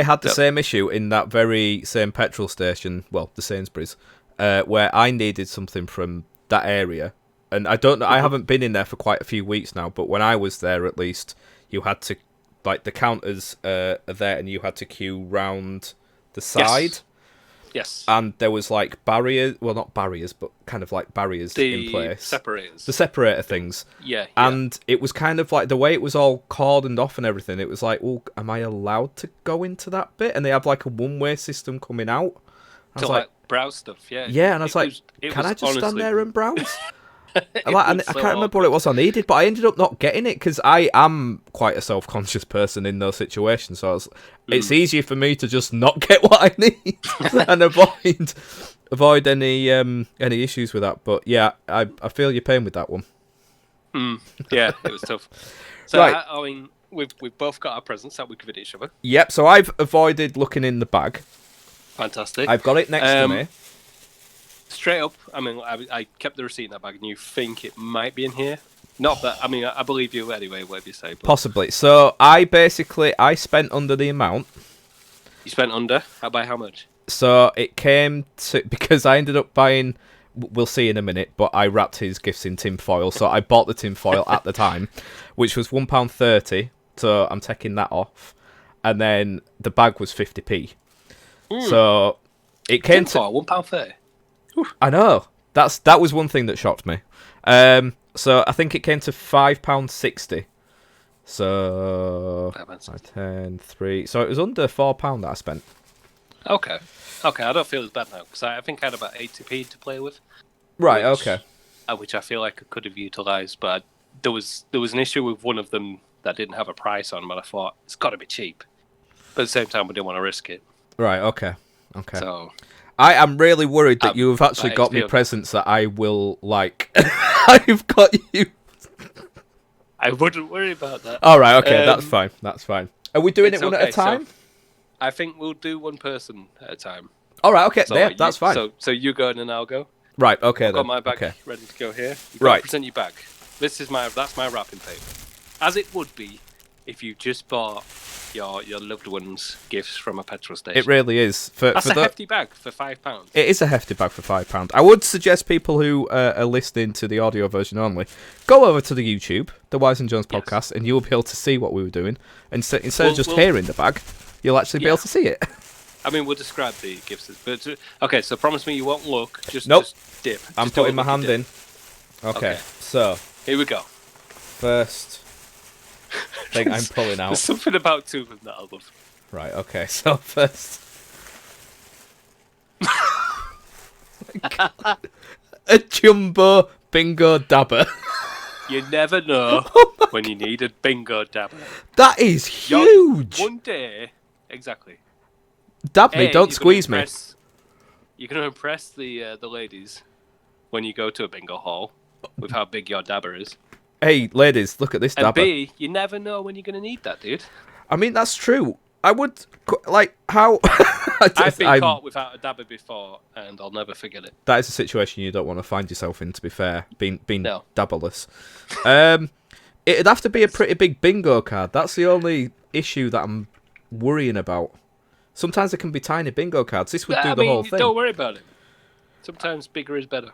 had the same issue in that very same petrol station, well, the Sainsbury's, where I needed something from that area. And I don't know, I haven't been in there for quite a few weeks now, but when I was there, at least, you had to like the counters are there, and you had to queue round the side. Yes. And there was like barriers, well, not barriers, but kind of like barriers in place. Separators. The separator things. Yeah. And it was kind of like the way it was all cordoned off and everything. It was like, well, am I allowed to go into that bit? And they have like a one-way system coming out. I was like browse stuff, yeah. Yeah, and I was like, can I just honestly... stand there and browse? I can't remember what it was I needed, but I ended up not getting it because I am quite a self-conscious person in those situations. So it's easier for me to just not get what I need and avoid any issues with that. But yeah, I feel your pain with that one. Yeah, it was tough. So right. I mean, we've both got our presents that we give each other. Yep. So I've avoided looking in the bag. Fantastic. I've got it next to me. Straight up, I mean, I kept the receipt in that bag, and you think it might be in here. Not that, I mean, I believe you anyway, whatever you say. But... Possibly. So I spent under the amount. You spent under? By how much? So it came to, because I ended up buying, we'll see in a minute, but I wrapped his gifts in tin foil. So I bought the tin foil at the time, which was £1.30. So I'm taking that off. And then the bag was 50p. So it came to £1.30. I know. That was one thing that shocked me. So I think it came to £5.60. So 10, 3. So it was under £4 that I spent. Okay. I don't feel as bad now because I think I had about 80p to play with. Right. Okay. Which I feel like I could have utilised, but there was an issue with one of them that didn't have a price on, but I thought it's got to be cheap. But at the same time, we didn't want to risk it. Right. Okay. So. I am really worried that you have actually got me presents that I will like. I've got you. I wouldn't worry about that. All right, okay, that's fine. That's fine. Are we doing it one at a time? So I think we'll do one person at a time. All right, okay, so that's fine. So you go and then I'll go. Right, okay. I've got my bag ready to go here. Right. Present your bag. That's my wrapping paper. As it would be if you just bought your loved ones gifts from a petrol station. It really is. That's a hefty bag for £5. It is a hefty bag for £5. I would suggest people who are listening to the audio version only go over to the YouTube, the Wise and Jones podcast, and you'll be able to see what we were doing. And instead of just hearing the bag, you'll actually be able to see it. I mean, we'll describe the gifts. But okay, so promise me you won't look. Just dip. I'm putting my hand in. Okay, so here we go. First thing I'm pulling out. There's something about two of them that I love. Right, okay, so first. A jumbo bingo dabber. You never know when you need a bingo dabber. That is huge. One day, exactly. Dab me, don't squeeze me. You're going to impress the ladies when you go to a bingo hall with how big your dabber is. Hey, ladies, look at this dabber. And B, you never know when you're going to need that, dude. I mean, that's true. I would, like, how... I've been caught without a dabber before, and I'll never forget it. That is a situation you don't want to find yourself in, to be fair, being dabberless. It'd have to be a pretty big bingo card. That's the only issue that I'm worrying about. Sometimes it can be tiny bingo cards. This would do the whole thing. Don't worry about it. Sometimes bigger is better.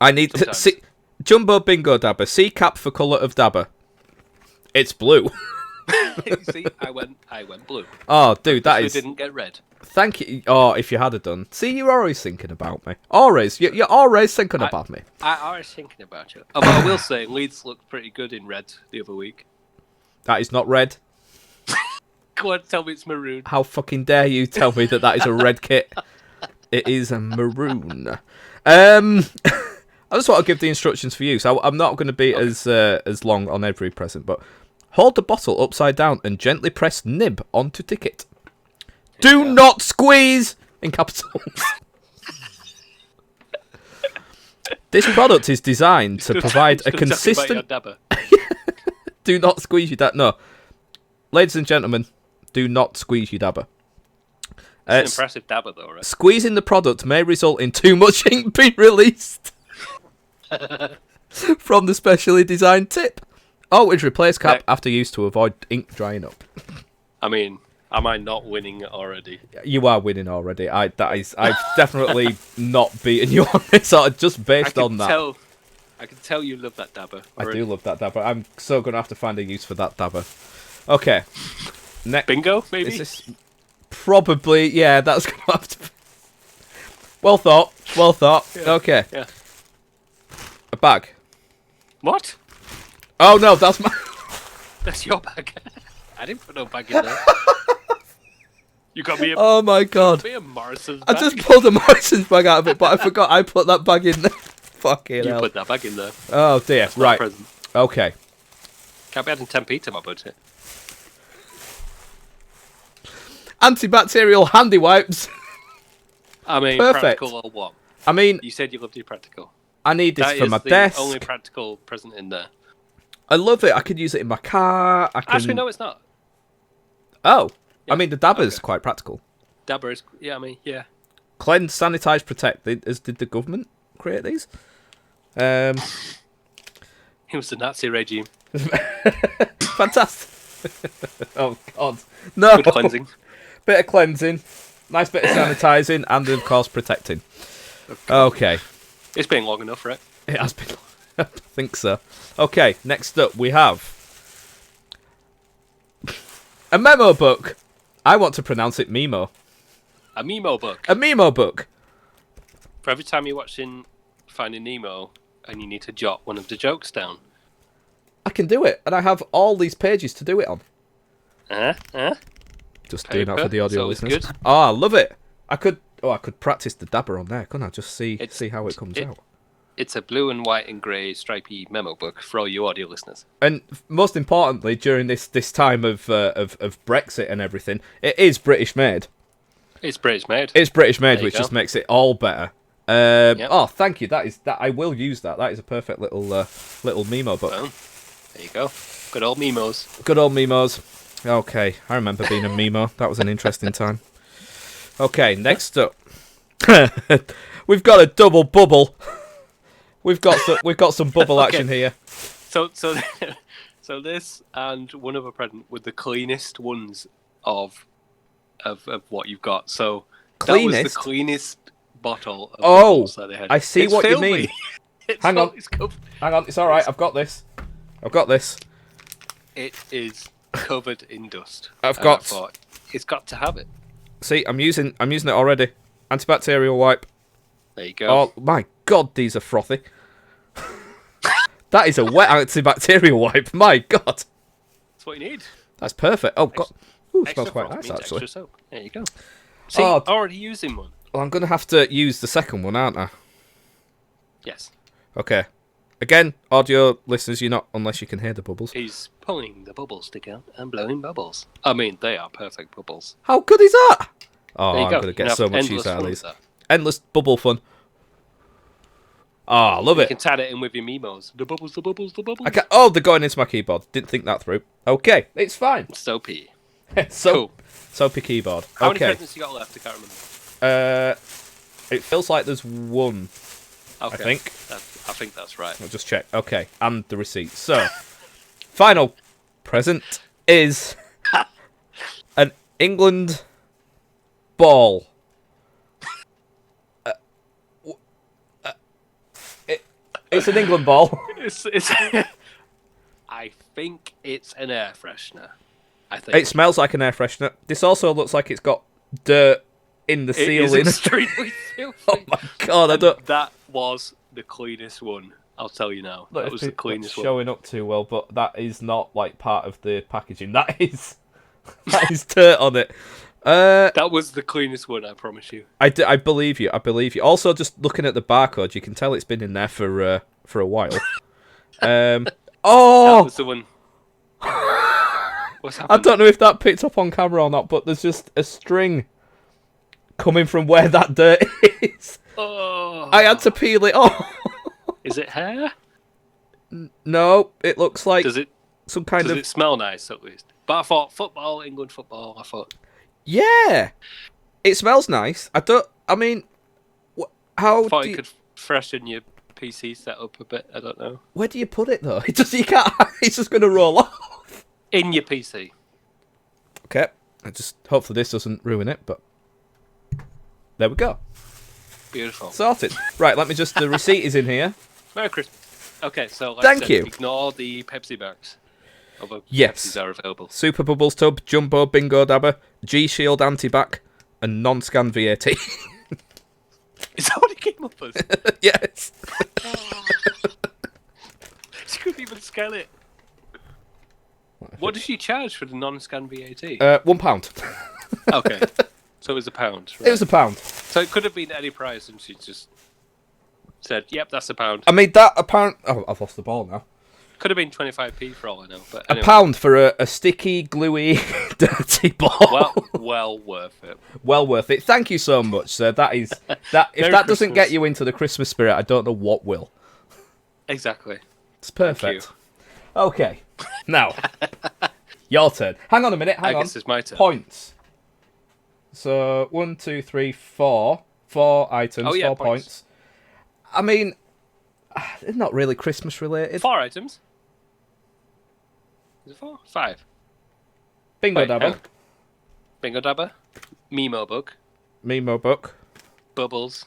I need... Jumbo bingo dabber. C cap for colour of dabber. It's blue. See, I went blue. Oh, dude, that is... didn't get red. Thank you. Oh, if you had done. See, you're always thinking about me. Always. You're always thinking about me. I'm always thinking about you. Oh, but I will say, Leeds looked pretty good in red the other week. That is not red. Go on, tell me it's maroon. How fucking dare you tell me that is a red kit? It is a maroon. I just want to give the instructions for you. So I'm not going to be as long on every present, but hold the bottle upside down and gently press nib onto ticket. Do not squeeze in capitals. This product is designed to provide a consistent... Do not squeeze your dabber. No. Ladies and gentlemen, do not squeeze your dabber. It's an impressive dabber, though, right? Squeezing the product may result in too much ink being released from the specially designed tip. Always replace cap after use to avoid ink drying up. I mean, am I not winning already? You are winning already. I've definitely not beaten you on this. Just based on that. I can tell you love that dabber already. I do love that dabber. I'm so going to have to find a use for that dabber. Okay. Bingo, maybe? Is this probably? Yeah, that's gonna have to. Be... Well thought. Well thought. Yeah. Okay. Yeah. A bag. What? Oh no, that's my. That's your bag. I didn't put no bag in there. You got me a, Oh my god. me a Morrison's I bag. just pulled a Morrison's bag out of it, but I forgot I put that bag in there. Fucking You hell. put that bag in there. Oh dear. It's not a Right. present. Okay. Can't be adding 10p to my budget. Antibacterial handy wipes. I mean, Perfect. practical or what? I mean, You said you loved your practical. I need this That for is my the desk. only practical present in there. I love it. I could use it in my car. I can... Actually, no, it's not. Oh. Yeah. I mean, the dabber's Okay. quite practical. Dabber is, yeah, I mean, yeah. Cleanse, sanitize, protect. Did the government create these? It was the Nazi regime. Fantastic. Oh god. No. Good cleansing. Bit of cleansing. Nice bit of sanitizing, and of course protecting. Okay. It's been long enough, right? It has been. I think so. Okay. Next up, we have a memo book. I want to pronounce it Memo. A Memo book. A Memo book. For every time you're watching Finding Nemo and you need to jot one of the jokes down. I can do it, and I have all these pages to do it on. Just doing that for the audio It's listeners. good. Oh, I love it. I could practice the dabber on there, couldn't I? Just see how it comes out. It's a blue and white and grey stripy memo book for all you audio listeners. And most importantly, during this time of Brexit and everything, it is British made. It's British made. It's British made, There you which go. just makes it all better. Yep. Oh, thank you. That I will use that. That is a perfect little Memo book. Well, there you go. Good old Memos. Good old Memos. Okay, I remember being a Memo. That was an interesting time. Okay, next up, we've got a double bubble. We've got some bubble action here. So this and one other present were the cleanest ones of what you've got. So that was Cleanest? the cleanest bottle of Oh, bubbles that they had. I see It's what you filmy. mean. It's Hang on. It's covered. Hang on, it's all right. I've got this. It is covered in dust. I've And got- I thought, it's got to have it. See, I'm using it already. Antibacterial wipe. There you go. Oh my god, these are frothy. That is a wet antibacterial wipe. My god, That's what you need. that's perfect. Oh god, ooh, it Extra smells quite froth nice means actually. extra soap. There you go. See, Oh. already using one. Well, I'm gonna have to use the second one, aren't I? Yes. Okay. Again, audio listeners, you're not unless you can hear the bubbles. He's pulling the bubble stick out and blowing bubbles. I mean, they are perfect bubbles. How good is that? Oh, There you I'm go. gonna You can get so have much endless use out of fun these. with that. Endless bubble fun. Oh, I love You it. can tie it in with your Memos. The bubbles, the bubbles, the bubbles. Oh, they're going into my keyboard. Didn't think that through. Okay, it's fine. Soapy. So, Cool. soapy keyboard. How many Okay. presents you got left? I can't remember. It feels like there's one. Okay. think. I think that's right. I'll just check. Okay, and the receipt. So, final present is an England ball. It's an England ball. It's I think it's an air freshener. I think It smells like an air freshener. This also looks like it's got dirt in the it is ceiling. extremely filthy. Oh my god! I don't. That was the cleanest one. I'll tell you now. That was the cleanest one. Showing up too well, but that is not like part of the packaging. That is dirt on it. That was the cleanest one. I promise you. I believe you. I believe you. Also, just looking at the barcode, you can tell it's been in there for a while. That Oh, was the one. What's I happened? don't know if that picked up on camera or not, but there's just a string coming from where that dirt is. Oh. I had to peel it off. Is it hair? No, it looks like Does it? some kind Does of it smell nice at least? But I thought football, England football. I thought yeah. It smells nice. I mean, how thought do it you, could freshen your PC setup a bit. I don't know. where do you put it though? You can't. It's just going to roll off. In your PC. Okay. Hopefully this doesn't ruin it, but there we go. Beautiful. Sorted. Right, let me just. The receipt is in here. Merry Christmas. Okay, so like Thank I said, you. Ignore the Pepsi bags. other Yes. Pepsis are available. Super Bubbles Tub, Jumbo Bingo Dabber, G-Shield Antibac, and non-scan VAT. Is that what it came up as? Yes. She couldn't even scan it. What does she charge for the non-scan VAT? £1. Okay. So it was £1. Right. It was £1. So it could have been any price, and she just said, "Yep, that's £1." I mean, that apparent. Oh, I've lost the ball now. Could have been 25p for all I know. But A anyway. £1 for a sticky, gluey, dirty ball. Well worth it. Well worth it. Thank you so much, sir. That is that. If Merry that doesn't get Christmas. you into the Christmas spirit, I don't know what will. Exactly. It's perfect. Okay, now your turn. Hang on a minute. Hang I on. guess it's my turn. Points. So 1, 2, 3, 4. 4 items. Oh, yeah, 4 points. points. I mean, it's not really Christmas related. 4 items. Is it 4? 5. Bingo Wait, Dabber. hang on. Bingo Dabber. Memo Book. Memo book. Bubbles.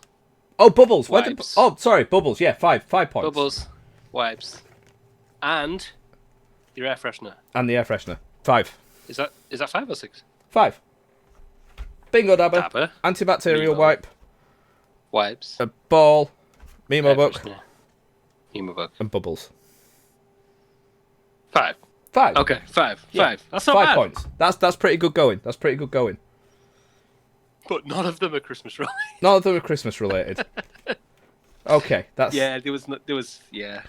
Oh, Bubbles. Where did, Wipes. oh, sorry, Bubbles. Yeah, 5 points. Bubbles. Wipes. And your air freshener. And the air freshener. 5. Is that 5 or 6? 5. Bingo Dabber. Dabber. Antibacterial Memo. wipe. Wipes. A ball. Memo Air book. freshener. Memo Book. And Bubbles. 5. 5. Okay, 5. Yeah. 5. That's not 5 bad. points. That's pretty good going. That's pretty good going. But none of them are Christmas related. None of them are Christmas related. Okay, that's... Yeah, there was. Yeah.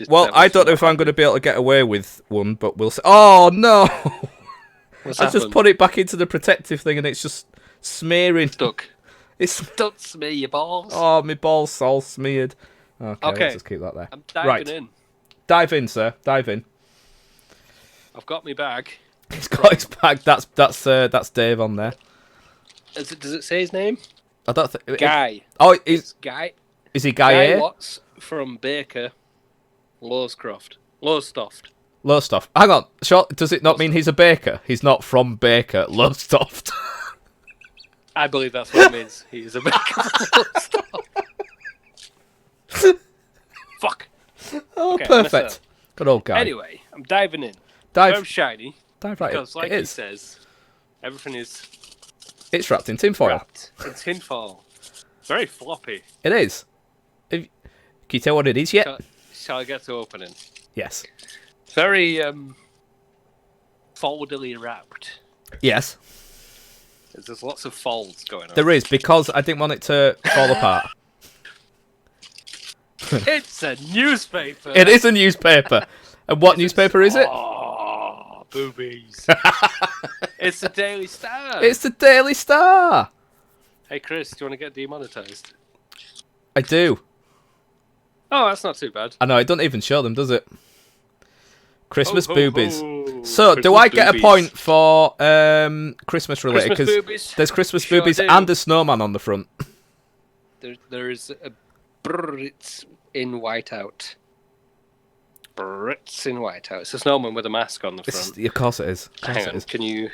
Well, I don't know if I'm going to be able to get away with one, but we'll see. Oh, no! What's I just happened? put it back into the protective thing and it's just smearing. Stuck. It's... Don't smear your balls. Oh, my ball's all smeared. Okay, Okay. let's just keep that there. I'm diving Right. in. Dive in, sir. Dive in. I've got my bag. He's got his bag. That's Dave on there. Does it say his name? I don't think... Guy. Oh, It's Guy. is he Guy A? Watts from Baker, Lowscroft. Lowstoft. Lowestoft. Hang on. Does it not mean he's a baker? He's not from Baker. Lowestoft. I believe that's what it means. He's a Baker. Lowstoft. Fuck. Oh, Okay, perfect. Good old guy. Anyway, I'm diving in. Dive Very shiny. right in. Because, like It he is. says, everything is It's wrapped in tinfoil. wrapped in tinfoil. Very floppy. It is. Can you tell what it is yet? Shall I get to opening? Yes. Very foldily wrapped. Yes. There's lots of folds going on. There is, because I didn't want it to fall apart. It's a newspaper. It is a newspaper. And what newspaper is it? Oh, boobies. It's the Daily Star. It's the Daily Star. Hey, Chris, do you want to get demonetised? I do. Oh, that's not too bad. I know, it doesn't even show them, does it? Christmas Ho, ho, boobies. ho. So, do Christmas I get boobies. a point for Christmas related? Christmas Because boobies? there's Christmas Sure boobies do. and a snowman on the front. There is a Brits in whiteout. Brits in whiteout. It's a snowman with a mask on the front. Of course it is. Of course Hang it on, is. can you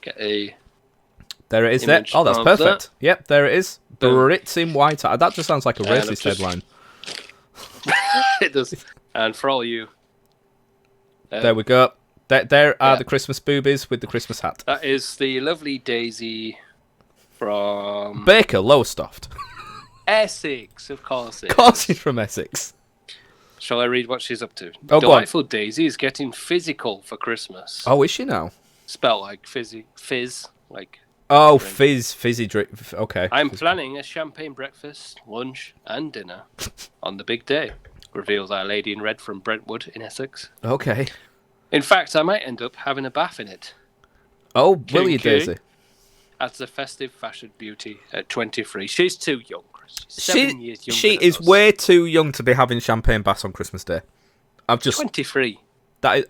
get a... There it is there. image Oh, that's of perfect. Yep, there it is. Boom. Brits in white. That just sounds like a And I've racist just- headline. It does. And for all you... There we go. There are yeah. the Christmas boobies with the Christmas hat. That is the lovely Daisy from Baker Lowestoft. Essex, of course. Of course he's from Essex. Shall I read what she's up to? Oh, go on. Delightful Daisy is getting physical for Christmas. Oh, is she now? Spelled like fizz, like... Oh, drink. fizzy drink. Okay. I'm planning a champagne breakfast, lunch, and dinner on the big day, reveals Our Lady in Red from Brentwood in Essex. Okay. In fact, I might end up having a bath in it. Oh, will you, Kinky. Daisy? As the festive fashion beauty at 23. She's too young, Chris. She's 7 years younger She than is us. way too young to be having champagne baths on Christmas Day. I've just 23.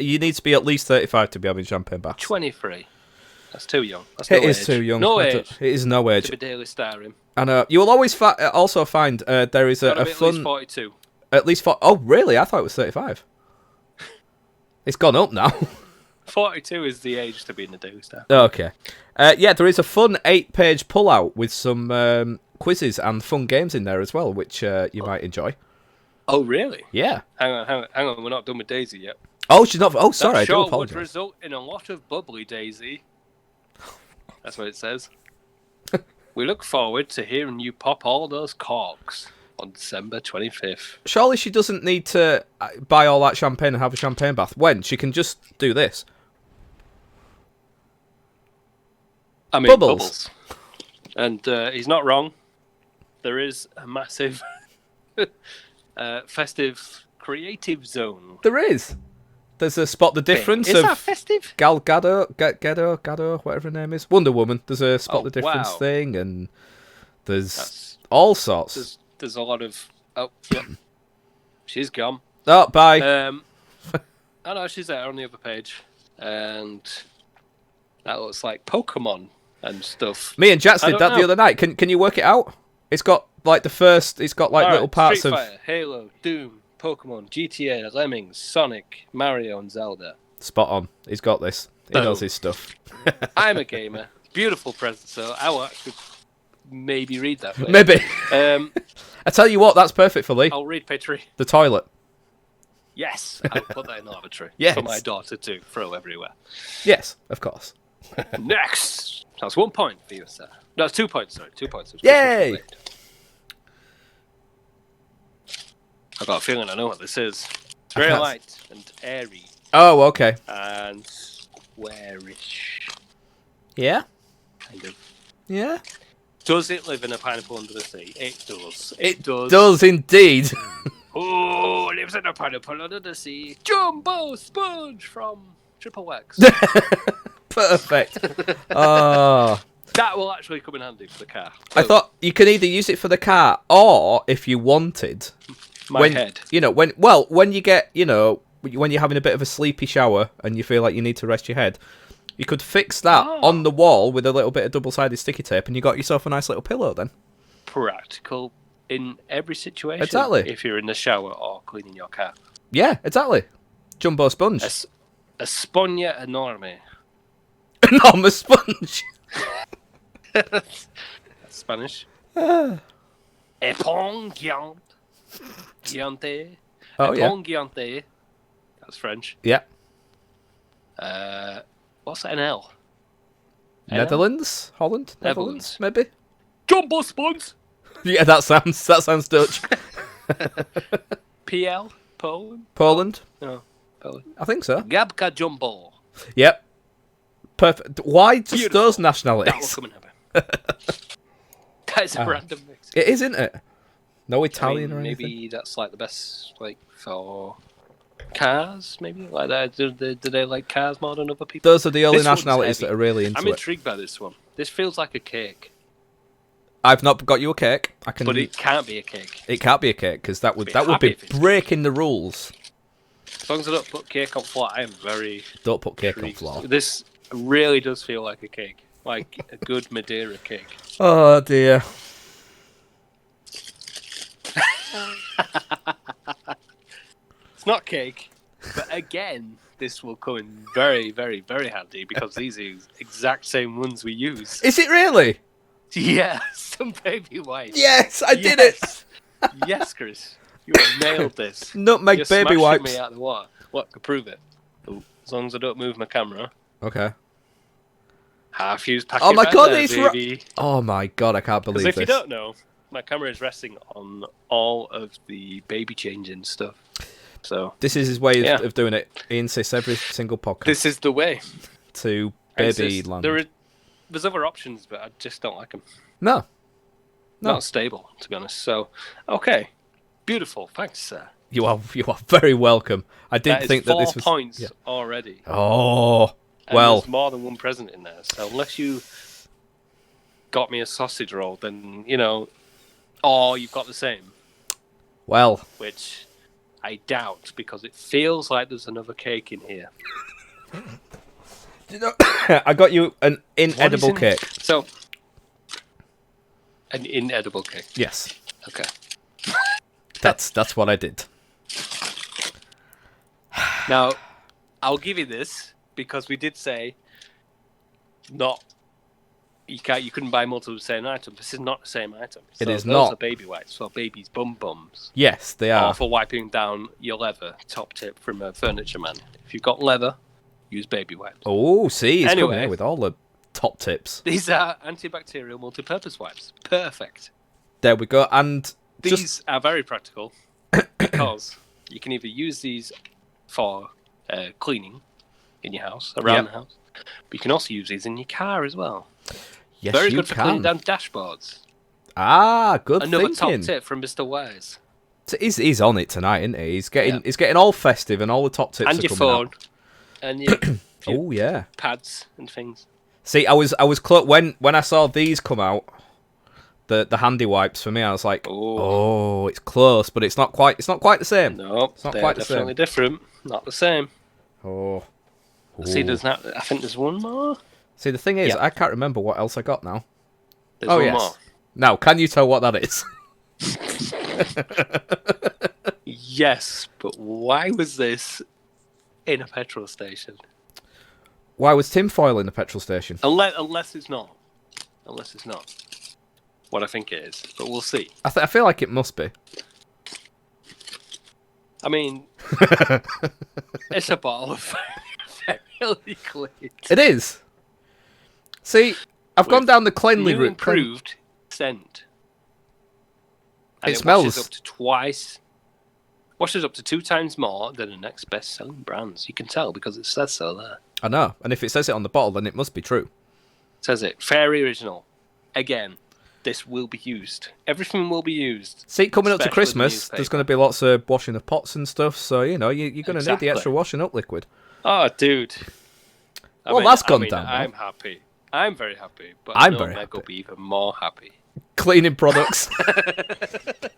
you need to be at least 35 to be having champagne baths. 23. That's too young. That's It no is age. too young. No I age don't- It is no age. to be daily starring. And you will always also find there is a Gotta be at least fun 42. at least for. Oh, really? I thought it was 35. It's gone up now. 42 is the age to be in the daily star. Okay. Yeah, there is a fun 8-page pullout with some quizzes and fun games in there as well, which you might enjoy. Oh, really? Yeah. Hang on. We're not done with Daisy yet. Oh, she's not. Oh, sorry, That I do show would apologise. result in a lot of bubbly, Daisy. That's what it says. We look forward to hearing you pop all those corks on December 25th. Surely she doesn't need to buy all that champagne and have a champagne bath. When she can just do this. I mean, Bubbles. And he's not wrong. There is a massive festive creative zone. There is. There's a spot the difference Is of that festive? Gal Gadot, whatever her name is, Wonder Woman. There's a spot the difference wow. thing, and there's all sorts. There's a lot of. Oh, yep. She's gone. Oh, bye. Oh no, she's there on the other page, and that looks like Pokemon and stuff. Me and Jats I did don't that the know. other night. Can you work it out? It's got like the first. It's got like All little right, parts Street of Fighter, Halo, Doom, Pokemon, GTA, Lemmings, Sonic, Mario, and Zelda. spot on. He's got this. He Boom. knows his stuff. I'm a gamer. Beautiful present, so I will actually maybe read that. Later. Maybe. I tell you what, that's perfect for Lee. I'll read Petrie. The toilet. Yes, I'll put that in the lavatory Yes. for my daughter to throw everywhere. Yes, of course. Next, that's 1 point for you, sir. No, it's 2 points. Sorry, 2 points. Yay! I've got a feeling I know what this is. It's very can't- light and airy Oh, okay. and squarish, Yeah? kind of. Yeah? Does it live in a pineapple under the sea? It does. It does. Does indeed. Oh, lives in a pineapple under the sea. Jumbo sponge from Triple X. Perfect. Oh. That will actually come in handy for the car. I thought you could either use it for the car or, if you wanted, My head. You know, when you get, you know, when you're having a bit of a sleepy shower and you feel like you need to rest your head, you could fix that on the wall with a little bit of double-sided sticky tape, and you got yourself a nice little pillow then. Practical in every situation. Exactly. If you're in the shower or cleaning your car. Yeah, exactly. Jumbo sponge. A spogna enorme. Enormous sponge. That's Spanish. Epongiante. Giante. Oh, yeah. Epongiante. That's French. Yeah. What's an L? Netherlands? Holland? Netherlands. Maybe? Jumbo sponge. Yeah, that sounds Dutch. PL? Poland? Poland? No, Poland. I think so. Gabka Jumbo. Yep. Perfect. Why just Beautiful. those That will nationalities? come in handy. That is a random mix. It is, isn't it? No I Italian mean, or anything? maybe that's like the best, like, for cars, maybe? Like that. Do they like cars more than other people? Those are the only This one's nationalities heavy. that are really into I'm it. intrigued by this one. This feels like a cake, I've not got you a cake. I can. but it can't be a cake. It can't be a cake because that would Be be happy if it's breaking the rules. As long as I don't put cake on flat, I am very Don't put cake on intrigued. floor. This really does feel like a cake, like a good Madeira cake. Oh dear. It's not cake, but again, this will come in very, very, very handy because these are exact same ones we use. Is it really? Yeah, some baby wipes. Yes, I did it. Yes, Chris, you have nailed this. Nutmeg You're baby smashing wipes. me out of the water. What to prove it? Oh, as long as I don't move my camera. Okay. Half-used packet. Oh my right god, there, it's baby. Oh my god, I can't Because believe if this. you don't know, my camera is resting on all of the baby changing stuff. So This is his way Yeah. of doing it. He insists every single podcast this is the way. to I baby insist. land. There's other options, but I just don't like them. No. No. Not stable, to be honest. So, okay. Beautiful. Thanks, sir. You are very welcome. I didn't That is think that 4 this was points Yeah. already. Oh. And Well, there's more than one present in there. So unless you got me a sausage roll, then, you know, or you've got the same, well. which I doubt because it feels like there's another cake in here. You know, I got you an What is inedible in it? cake. So, an inedible cake. Yes. Okay. That's what I did. Now, I'll give you this because we did say not You couldn't buy multiple of the same item. This is not the same item. So It is those not. are baby wipes for babies' bums. Yes, they are. Or for wiping down your leather. Top tip from a furniture man. If you've got leather, use baby wipes. Oh, see, he's coming Anyway. here with all the top tips. These are antibacterial multi-purpose wipes. Perfect. There we go. And These are very practical because you can either use these for cleaning in your house, around the house, but you can also use these in your car as well. yes, Very you good for can. cleaning down dashboards. Ah, good Another thinking. top tip from Mr. Wise. He's on it tonight, isn't he? He's getting all festive, and all the top tips And are your coming phone. out. And your Oh yeah. pads and things. See, I was when I saw these come out, the handy wipes for me, I was like, oh, it's close, but it's not quite the same. No, It's not they're quite the definitely same. different. Not the same. Oh. See, Ooh. I think there's one more. See, the thing is, Yeah. I can't remember what else I got now. There's Oh one yes. more. Now, can you tell what that is? Yes, but why was this in a petrol station? Why was tinfoil in the petrol station? Unless it's not. Unless it's not. What I think it is. But we'll see. I feel like it must be. I mean, it's a bottle of very liquid. It is. See, I've gone down the cleanly New route. improved scent. And It it smells. washes up to twice. Washes up to 2 times more than the next best-selling brands. You can tell because it says so there. I know, and if it says it on the bottle, then it must be true. It says it. Very original. Again, this will be used. Everything will be used. See, coming up to Especially the Christmas, newspaper. there's going to be lots of washing of pots and stuff, so, you're going to need the Exactly. extra washing up liquid. Oh, dude. That's gone down now. I'm happy. I'm very happy. But I'm I know very Meg will happy. be even more happy. Cleaning products.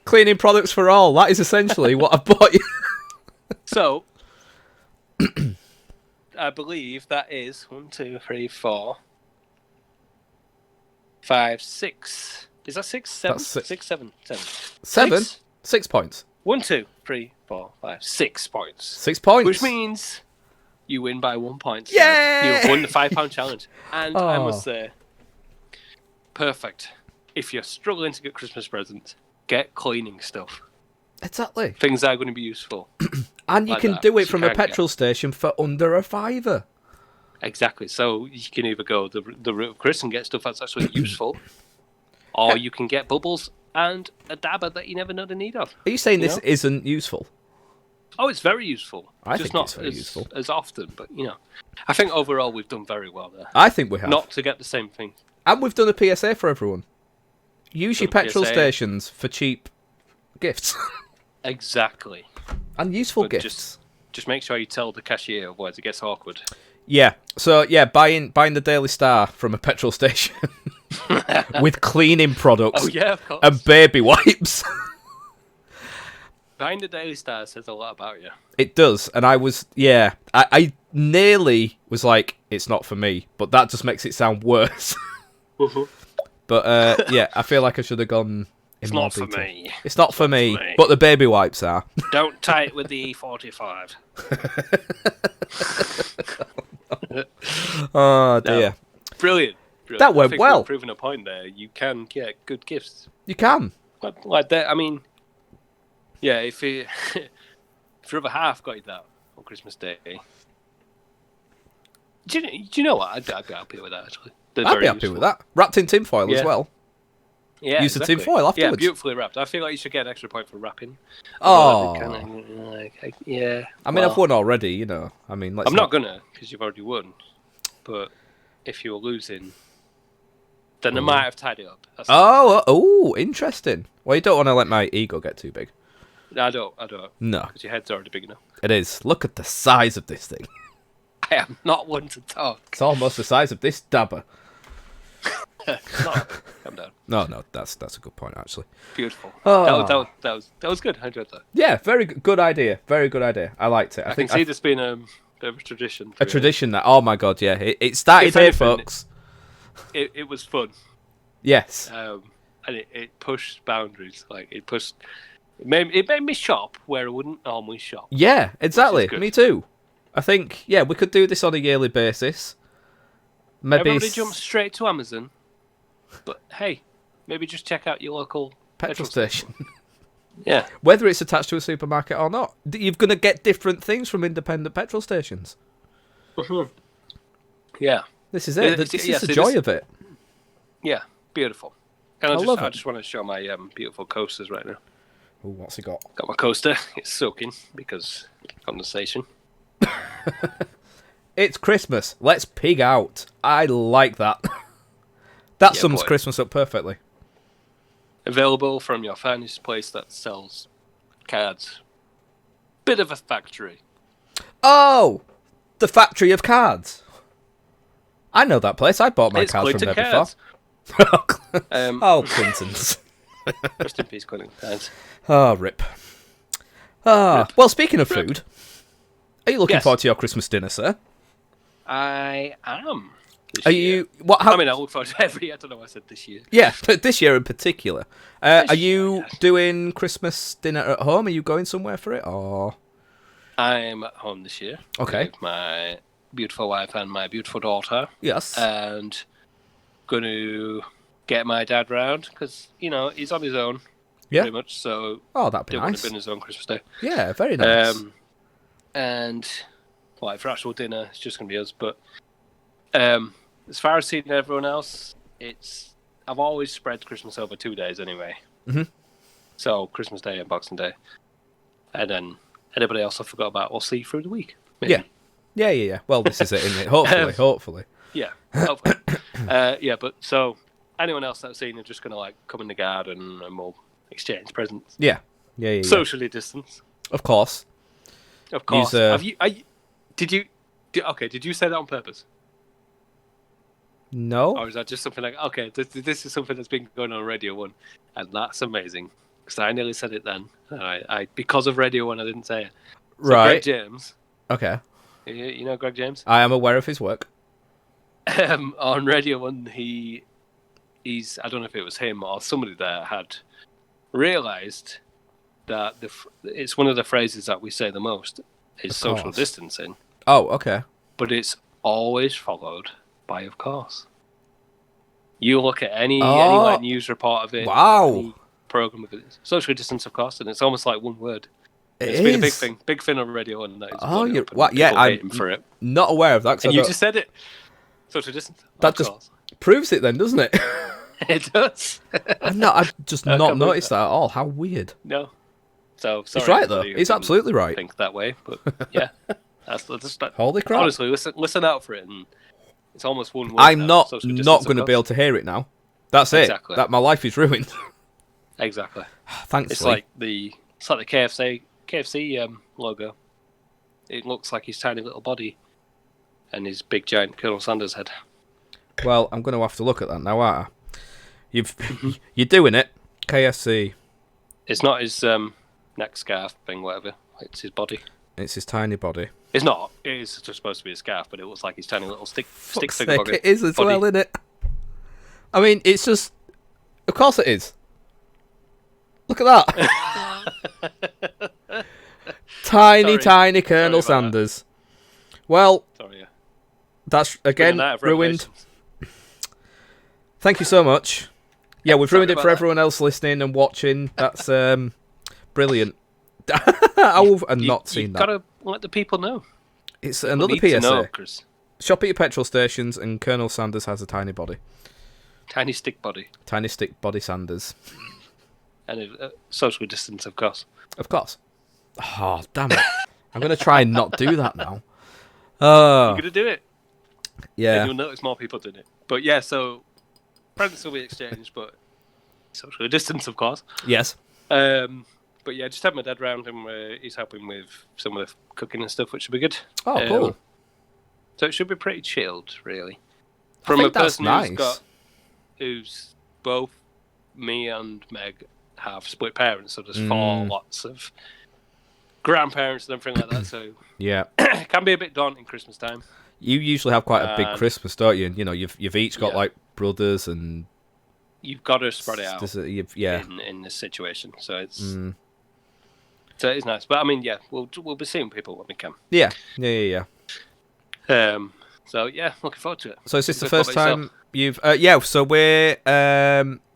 Cleaning products for all. That is essentially what I've bought you. So, I believe that is 1, 2, 3, 4, 5, 6. Is that 6, 7? That's six. 6, 7, 7. 7? 6? 6 points. 1, 2, 3, 4, 5, 6 points. 6 points. Which means you win by 1 point. So Yay! you've won the £5 challenge. And I Oh. must say, perfect. If you're struggling to get Christmas presents, get cleaning stuff. Exactly. Things that are going to be useful. And you Like can that, do it so from you a can get- petrol station for under a £5. Exactly. So you can either go the route of Chris and get stuff that's actually useful, or you can get bubbles and a dabber that you never know the need of. Are you saying You this know? isn't useful? Oh, it's very useful. I Just think not it's very useful. as often, but I think overall we've done very well there. I think we have. Not to get the same thing. And we've done a PSA for everyone. Use your Done a petrol PSA. stations for cheap gifts. Exactly. And useful But gifts. just make sure you tell the cashier, otherwise it gets awkward. Yeah. So buying the Daily Star from a petrol station with cleaning products Oh yeah, of course. and baby wipes. Buying the Daily Star says a lot about you. It does, and I nearly was like, it's not for me, but that just makes it sound worse. But I feel like I should have gone. It's more not for detail. me. It's not for me, me. but the baby wipes are. Don't tie it with the E45. Oh dear, Brilliant. That went I think well. We've proven a point there. You can get good gifts. you can. Like that. I mean, yeah. If your other half got you that on Christmas Day, do you know what? I'd be happy with that actually. They're I'd very be happy useful. with that. Wrapped in tinfoil as Yeah. well. Yeah, Use the exactly. tin foil Yeah, afterwards. beautifully wrapped. I feel like you should get an extra point for wrapping. Oh. Yeah. I mean, I've won already. I mean, let's I'm not gonna because you've already won. But if you were losing, then I might have tied it up. That's Oh, interesting. Well, you don't want to let my ego get too big. I don't. No, Because your head's already big enough. it is. Look at the size of this thing. I am not one to talk. It's almost the size of this dabber. Calm down. No, that's a good point actually. Beautiful. Oh. That was good. I enjoyed that. Yeah, very good idea. Very good idea. I liked it. I think can see this being a bit of a tradition. a tradition that. Oh my god, yeah. It started If here, anything, folks. It was fun. Yes. And it pushed boundaries. Like it made me shop where I wouldn't normally shop. Yeah, exactly. good. Me too. I think we could do this on a yearly basis. Maybe Everybody jumps straight to Amazon But hey, maybe just check out your local Petrol station. Yeah. Whether it's attached to a supermarket or not, you're going to get different things from independent petrol stations. Yeah. This is it. This is the joy of it. Yeah, beautiful. And I love it. I just want to show my beautiful coasters right now. Ooh, what's he got? Got my coaster. It's soaking because condensation. It's Christmas. Let's pig out. I like that. That Yeah, sums boy. Christmas up perfectly. Available from your finest place that sells cards. Bit of a factory. Oh! The factory of cards. I know that place. I bought my It's cards from Clinton there Cards. before. Oh, Clintons. Rest in peace, Clinton Cards. Oh, rip. Well, speaking of food, are you looking Yes. forward to your Christmas dinner, sir? I am. Are you? What? How, I mean, I look forward to every year. I don't know why I said this year. yeah, this year in particular. Are This you year, yes. doing Christmas dinner at home? Are you going somewhere for it, or? I'm at home this year. Okay. With my beautiful wife and my beautiful daughter. Yes. And going to get my dad round because, he's on his own. Yeah. Pretty much. So, Oh, that'd be didn't want nice. to be on his own Christmas Day. Yeah, very nice. And like for actual dinner, it's just gonna be us. But as far as seeing everyone else, I've always spread Christmas over 2 days anyway. Mhm. So Christmas Day and Boxing Day, and then anybody else I forgot about, we'll see through the week. Maybe. Yeah. Well, this is it, isn't it? Hopefully. Yeah. Hopefully. Yeah. But so anyone else that I've seen are just gonna like come in the garden and we'll exchange presents. Yeah. Socially distance. Of course. Of course. Use, Did you say that on purpose? No. Or is that just something like, okay, this is something that's been going on Radio 1, and that's amazing. Because I nearly said it then. And I because of Radio 1, I didn't say it. So Right. Greg James. Okay. You know Greg James? I am aware of his work. On Radio 1, he's I don't know if it was him or somebody there had realised that it's one of the phrases that we say the most is Of social course. distancing. Oh, okay. But it's always followed by of course. You look at any Oh. like news report of it, Wow. any program of it, social distance of course, and it's almost like one word. It's It been a is. big thing on radio, and that is Oh, blown you're up and what? Yeah, people hate I'm him for it. not aware of that. 'Cause And I you don't- just said it. Social distance. That Of just- course. proves it, then, doesn't it? It does. I've just I not can't believe noticed that at all. How weird. No. So sorry. He's right though. everybody who He's didn't absolutely right. Think that way, but yeah, that's Holy crap! honestly listen out for it, and it's almost one word. I'm now, not social distance, not of going to be course. able to hear it now. That's it. Exactly. That my life is ruined. Exactly. Thanks. It's Lee. like the KFC logo. It looks like his tiny little body and his big giant Colonel Sanders head. Well, I'm going to have to look at that now, aren't I? You're doing it. KFC. It's not his neck scarf thing, whatever. It's his body. It's his tiny body. It's not. It is just supposed to be a scarf, but it looks like his tiny little stick Fuck's figure sake, body. it is as well, isn't it? I mean, it's just. Of course it is. Look at that. Tiny Colonel Sorry about Sanders. Well, Sorry, yeah. that's again Bringing that of ruined. revelations. Thank you so much. Yeah, we've Sorry ruined it about for that. everyone else listening and watching. That's brilliant. I've not seen You've that. got to let the people know. It's People another need to know, PSA. 'cause Shop at your petrol stations, and Colonel Sanders has a tiny body. tiny stick body Tiny stick body Sanders. and social distance, of course. Of course. Oh, damn it. I'm going to try and not do that now. Oh, You're gonna do it. yeah. And you'll notice more people doing it. But yeah, so presents will be exchanged, but social distance, of course. Yes. But yeah, just have my dad round, and he's helping with some of the cooking and stuff, which should be good. Oh, cool. So it should be pretty chilled, really. I From think a that's person nice. who's both me and Meg have split parents, so there's 4 lots of grandparents and everything like that. So Yeah. it can be a bit daunting Christmas time. You usually have quite a big And- Christmas, don't you? And, you know, you've each got Yeah. like brothers and You've got to spread it out yeah. in this situation. So it's Mm. so it's nice. But I mean, yeah, we'll be seeing people when we can. Yeah. Yeah. So yeah, looking forward to it. So is this the Talk about first time? yourself. you've so we're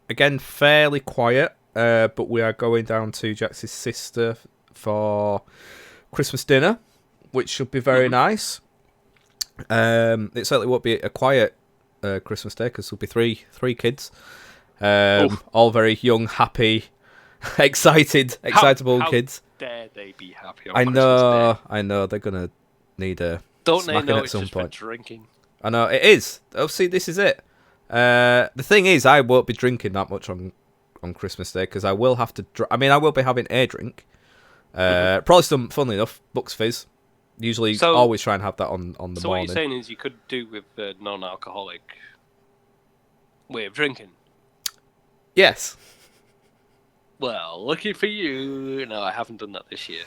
again fairly quiet, but we are going down to Jax's sister for Christmas dinner, which should be very nice. It certainly won't be a quiet Christmas day because there'll be three kids, all very young, happy, excitable kids. Dare they be happy on Christmas Day? I know they're gonna need a Don't they know at it's some just point. for drinking? I know it is. Oh, see, this is it. The thing is, I won't be drinking that much on Christmas Day because I will have to. I will be having a drink. Probably some, funnily enough, Bucks Fizz. Usually, always try and have that on the morning. So what you're saying is you could do with the non-alcoholic way of drinking? Yes. Well, lucky for you. No, I haven't done that this year.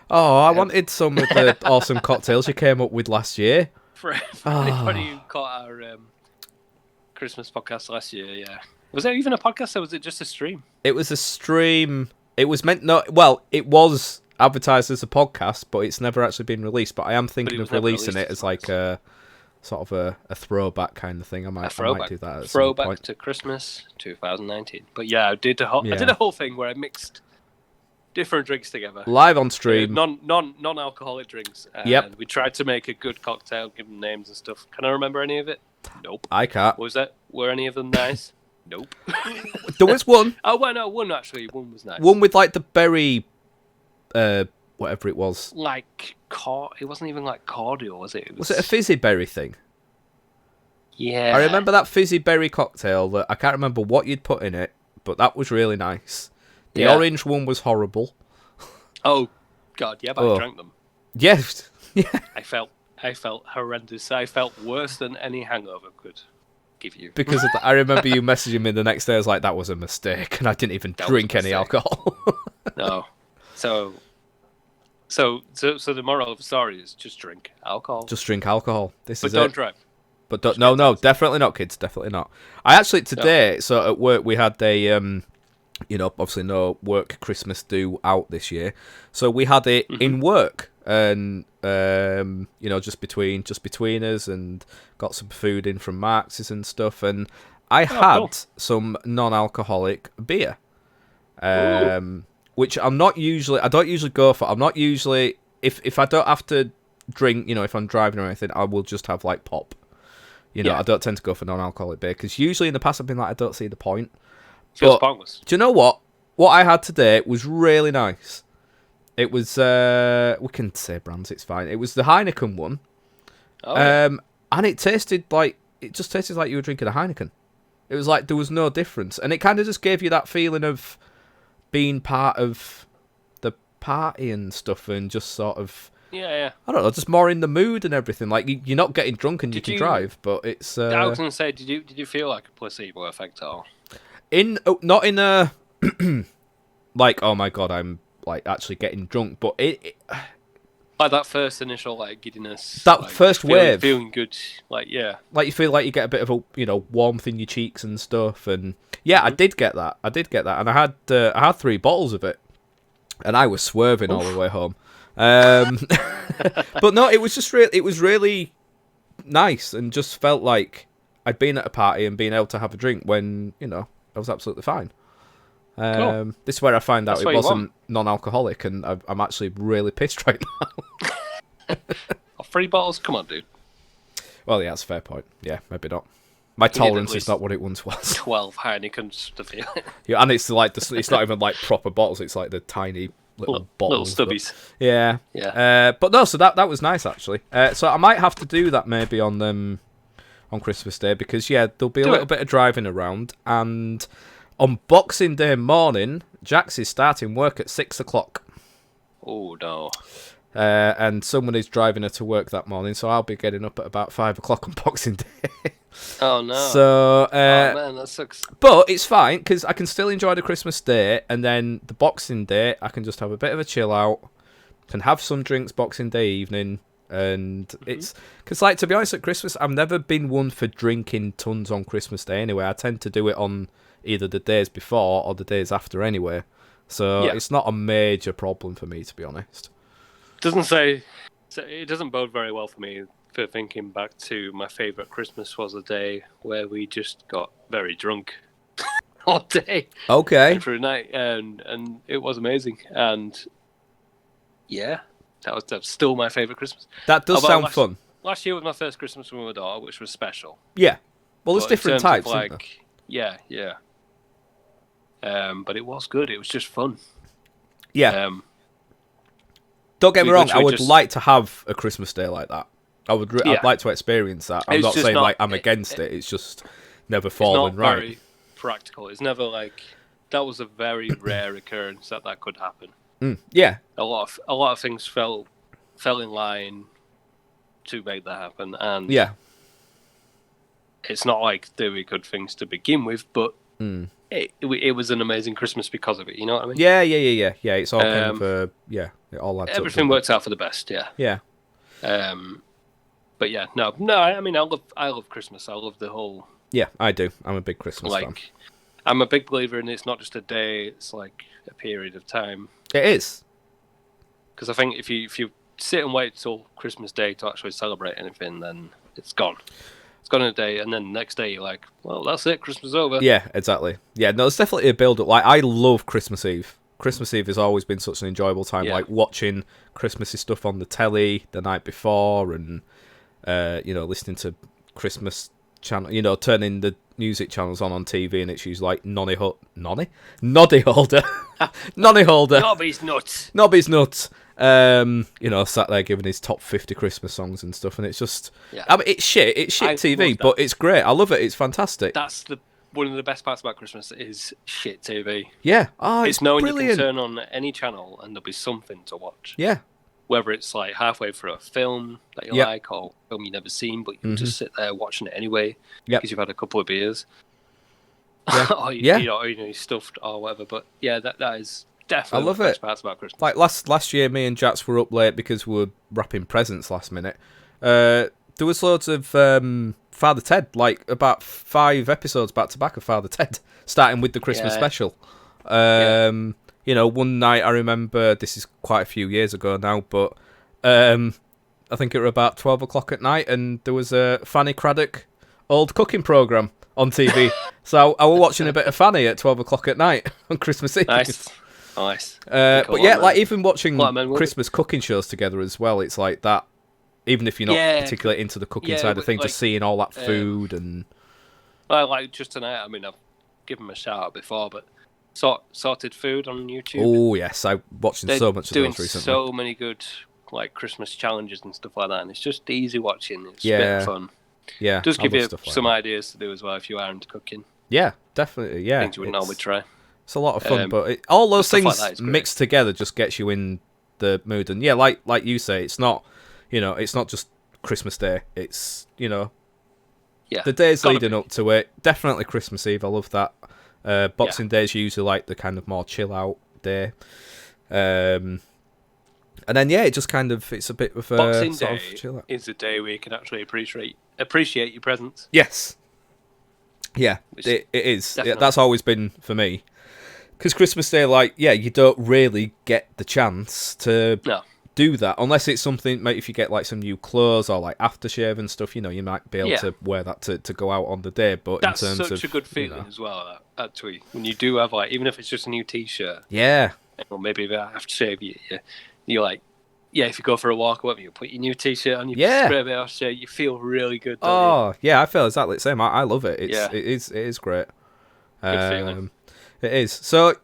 Oh, I wanted some of the awesome cocktails you came up with last year. For anybody who caught our Christmas podcast last year, yeah. Was there even a podcast or was it just a stream? It was a stream. It was meant it was advertised as a podcast, but it's never actually been released. But I am thinking of releasing it as like a sort of a throwback kind of thing. I might do that at some point. To Christmas 2019. But yeah, I did a whole thing where I mixed different drinks together. Live on stream. Non-alcoholic drinks. And we tried to make a good cocktail, give them names and stuff. Can I remember any of it? Nope. I can't. What was that? Were any of them nice? Nope. There was one. Oh, well, no, one actually. One was nice. One with like the berry, whatever it was. Like, it wasn't even like cordial, was it? Was it a fizzy berry thing? Yeah. I remember that fizzy berry cocktail that I can't remember what you'd put in it, but that was really nice. The orange one was horrible. Oh, God, yeah, but I drank them. Yes. Yeah. I felt horrendous. I felt worse than any hangover could give you. Because of I remember you messaging me the next day. I was like, that was a mistake, and I didn't even drink any alcohol. No. So the moral of the story is just drink alcohol. Just drink alcohol. But don't drive. But don't, no, definitely not, kids. Definitely not. I actually today, so at work we had a obviously no work Christmas do out this year, so we had it in work, and just between us, and got some food in from Marx's and stuff, and I had some non-alcoholic beer, which I don't usually go for. I'm not usually if I don't have to drink, if I'm driving or anything, I will just have like pop. I don't tend to go for non-alcoholic beer because usually in the past I've been like, I don't see the point. Feels pointless. Do you know what? What I had today was really nice. It was, we can say brands, it's fine. It was the Heineken one. Oh. And it tasted like you were drinking a Heineken. It was like there was no difference. And it kind of just gave you that feeling of being part of the party and stuff, and just sort of... Yeah. I don't know, just more in the mood and everything. Like, you're not getting drunk and you can drive, but it's... I was going to say, did you feel like a placebo effect at all? Not in a... like, oh my god, I'm like actually getting drunk, but it like that first initial like giddiness, that first wave, feeling good, like you feel like you get a bit of a warmth in your cheeks and stuff, and I did get that, and I had 3 bottles of it, and I was swerving all the way home. But no, it was really nice, and just felt like I'd been at a party and been able to have a drink when I was absolutely fine. Cool. This is where I find out it wasn't non-alcoholic, and I'm actually really pissed right now. 3 bottles? Come on, dude. Well, yeah, that's a fair point. Yeah, maybe not. My tolerance is not what it once was. 12 Heinekens to feel it. Yeah, and it's like it's not even like proper bottles. It's like the tiny little bottles. Little stubbies. Yeah. But no, so that was nice actually. So I might have to do that maybe on Christmas Day, because there'll be a little bit of driving around, and on Boxing Day morning, Jax is starting work at 6:00. Oh no. And someone is driving her to work that morning, so I'll be getting up at about 5:00 on Boxing Day. Oh no. So man, that sucks. But it's fine, because I can still enjoy the Christmas Day, and then the Boxing Day I can just have a bit of a chill out, can have some drinks Boxing Day evening. And it's because, like, to be honest, at Christmas I've never been one for drinking tons on Christmas Day anyway. I tend to do it on either the days before or the days after anyway, so it's not a major problem for me, to be honest. It doesn't bode very well for me for thinking back to my favourite Christmas was a day where we just got very drunk all day Okay. and through the night, and it was amazing. And yeah, that's still my favourite Christmas. That does sound fun. Last year was my first Christmas with my daughter, which was special. Yeah. Well, there's But different in terms types, of, isn't there? like, yeah. But it was good. It was just fun. Yeah. Don't get me wrong. I literally would just- like to have a Christmas day like that. I'd Yeah. like to experience that. I'm It's not just saying not- like I'm against it. It's just never It's fallen not right. very practical. It's never like that was a very rare occurrence that could happen. Yeah. A lot of things fell in line to make that happen, and Yeah. it's not like they were good things to begin with, but it was an amazing Christmas because of it. You know what I mean? Yeah. It's all kind of it all adds Everything up. works out for the best. Yeah. Yeah. But yeah, no. I mean, I love Christmas. I love the whole Yeah, I do. I'm a big Christmas fan. like. I'm a big believer in it's not just a day; it's like a period of time. It is. Because I think if you sit and wait till Christmas Day to actually celebrate anything, then it's gone. It's gone in a day, and then the next day you're like, well, that's it, Christmas is over. Yeah, exactly. Yeah, no, it's definitely a build-up. Like, I love Christmas Eve. Christmas Eve has always been such an enjoyable time. Yeah. Like, watching Christmassy stuff on the telly the night before and, listening to Christmas channel, turning the music channels on TV, and it's usually like Noddy Holder. Noddy Holder. Nobby's nuts. Nobby's nuts. Sat there giving his top 50 Christmas songs and stuff, and it's just, Yeah. I mean, it's shit I TV, love but that. it's great. I love it. It's fantastic. That's one of the best parts about Christmas is shit TV. Yeah. Oh, It's knowing brilliant. you can turn on any channel and there'll be something to watch. Yeah. Whether it's like halfway through a film that you Yep. like, or a film you've never seen, but you can just sit there watching it anyway Yep. because you've had a couple of beers. Yeah. or Yeah. you're stuffed or whatever. But yeah, that is definitely I love one of the best it. parts about Christmas. Like last year, me and Jats were up late because we were wrapping presents last minute. There was loads of Father Ted, like about 5 episodes back to back of Father Ted, starting with the Christmas Yeah. special. One night I remember, this is quite a few years ago now, but I think it was about 12 o'clock at night, and there was a Fanny Craddock old cooking programme on TV. So I was watching a bit of Fanny at 12 o'clock at night on Christmas Eve. Nice. But yeah, like even watching Lot of men would. Christmas cooking shows together as well, it's like that. Even if you're not Yeah, particularly into the cooking yeah, side of but things, like, just seeing all that food and Well, like just tonight, I mean, I've given them a shout out before, but sorted food on YouTube. oh yes, I'm watching They're so much of doing those recently. so many good like Christmas challenges and stuff like that, and it's just easy watching. It's a bit Yeah. of fun. Yeah, It does I give love you stuff like some that. ideas to do as well if you are into cooking. Yeah, definitely. Yeah, Things you wouldn't normally try. it's a lot of fun, Um, but all those stuff like things that is great. mixed together just gets you in the mood. And yeah, like you say, it's not it's not just Christmas Day. It's Yeah. the days Gotta leading be. up to it. Definitely Christmas Eve. I love that. Boxing Day is usually like the kind of more chill out day. And then yeah, it just kind of it's a bit of a Boxing sort Day of chill out. is a day where you can actually appreciate your presents. Yes. Yeah, Which it is. Yeah, definitely- that's always been for me. Because Christmas Day, like, yeah, you don't really get the chance to No. do that unless it's something. Maybe if you get like some new clothes or like aftershave and stuff, you might be able Yeah. to wear that to go out on the day. But That's in terms such of a good feeling as well. That actually, when you do have like, even if it's just a new T-shirt, yeah, or maybe if I have to shave you're like, yeah, if you go for a walk or whatever, you put your new T-shirt on, you Yeah. spray a bit aftershave, you feel really good. Don't oh yeah, I feel exactly the same. I love it. Yeah. It is great. Good feeling. It is. So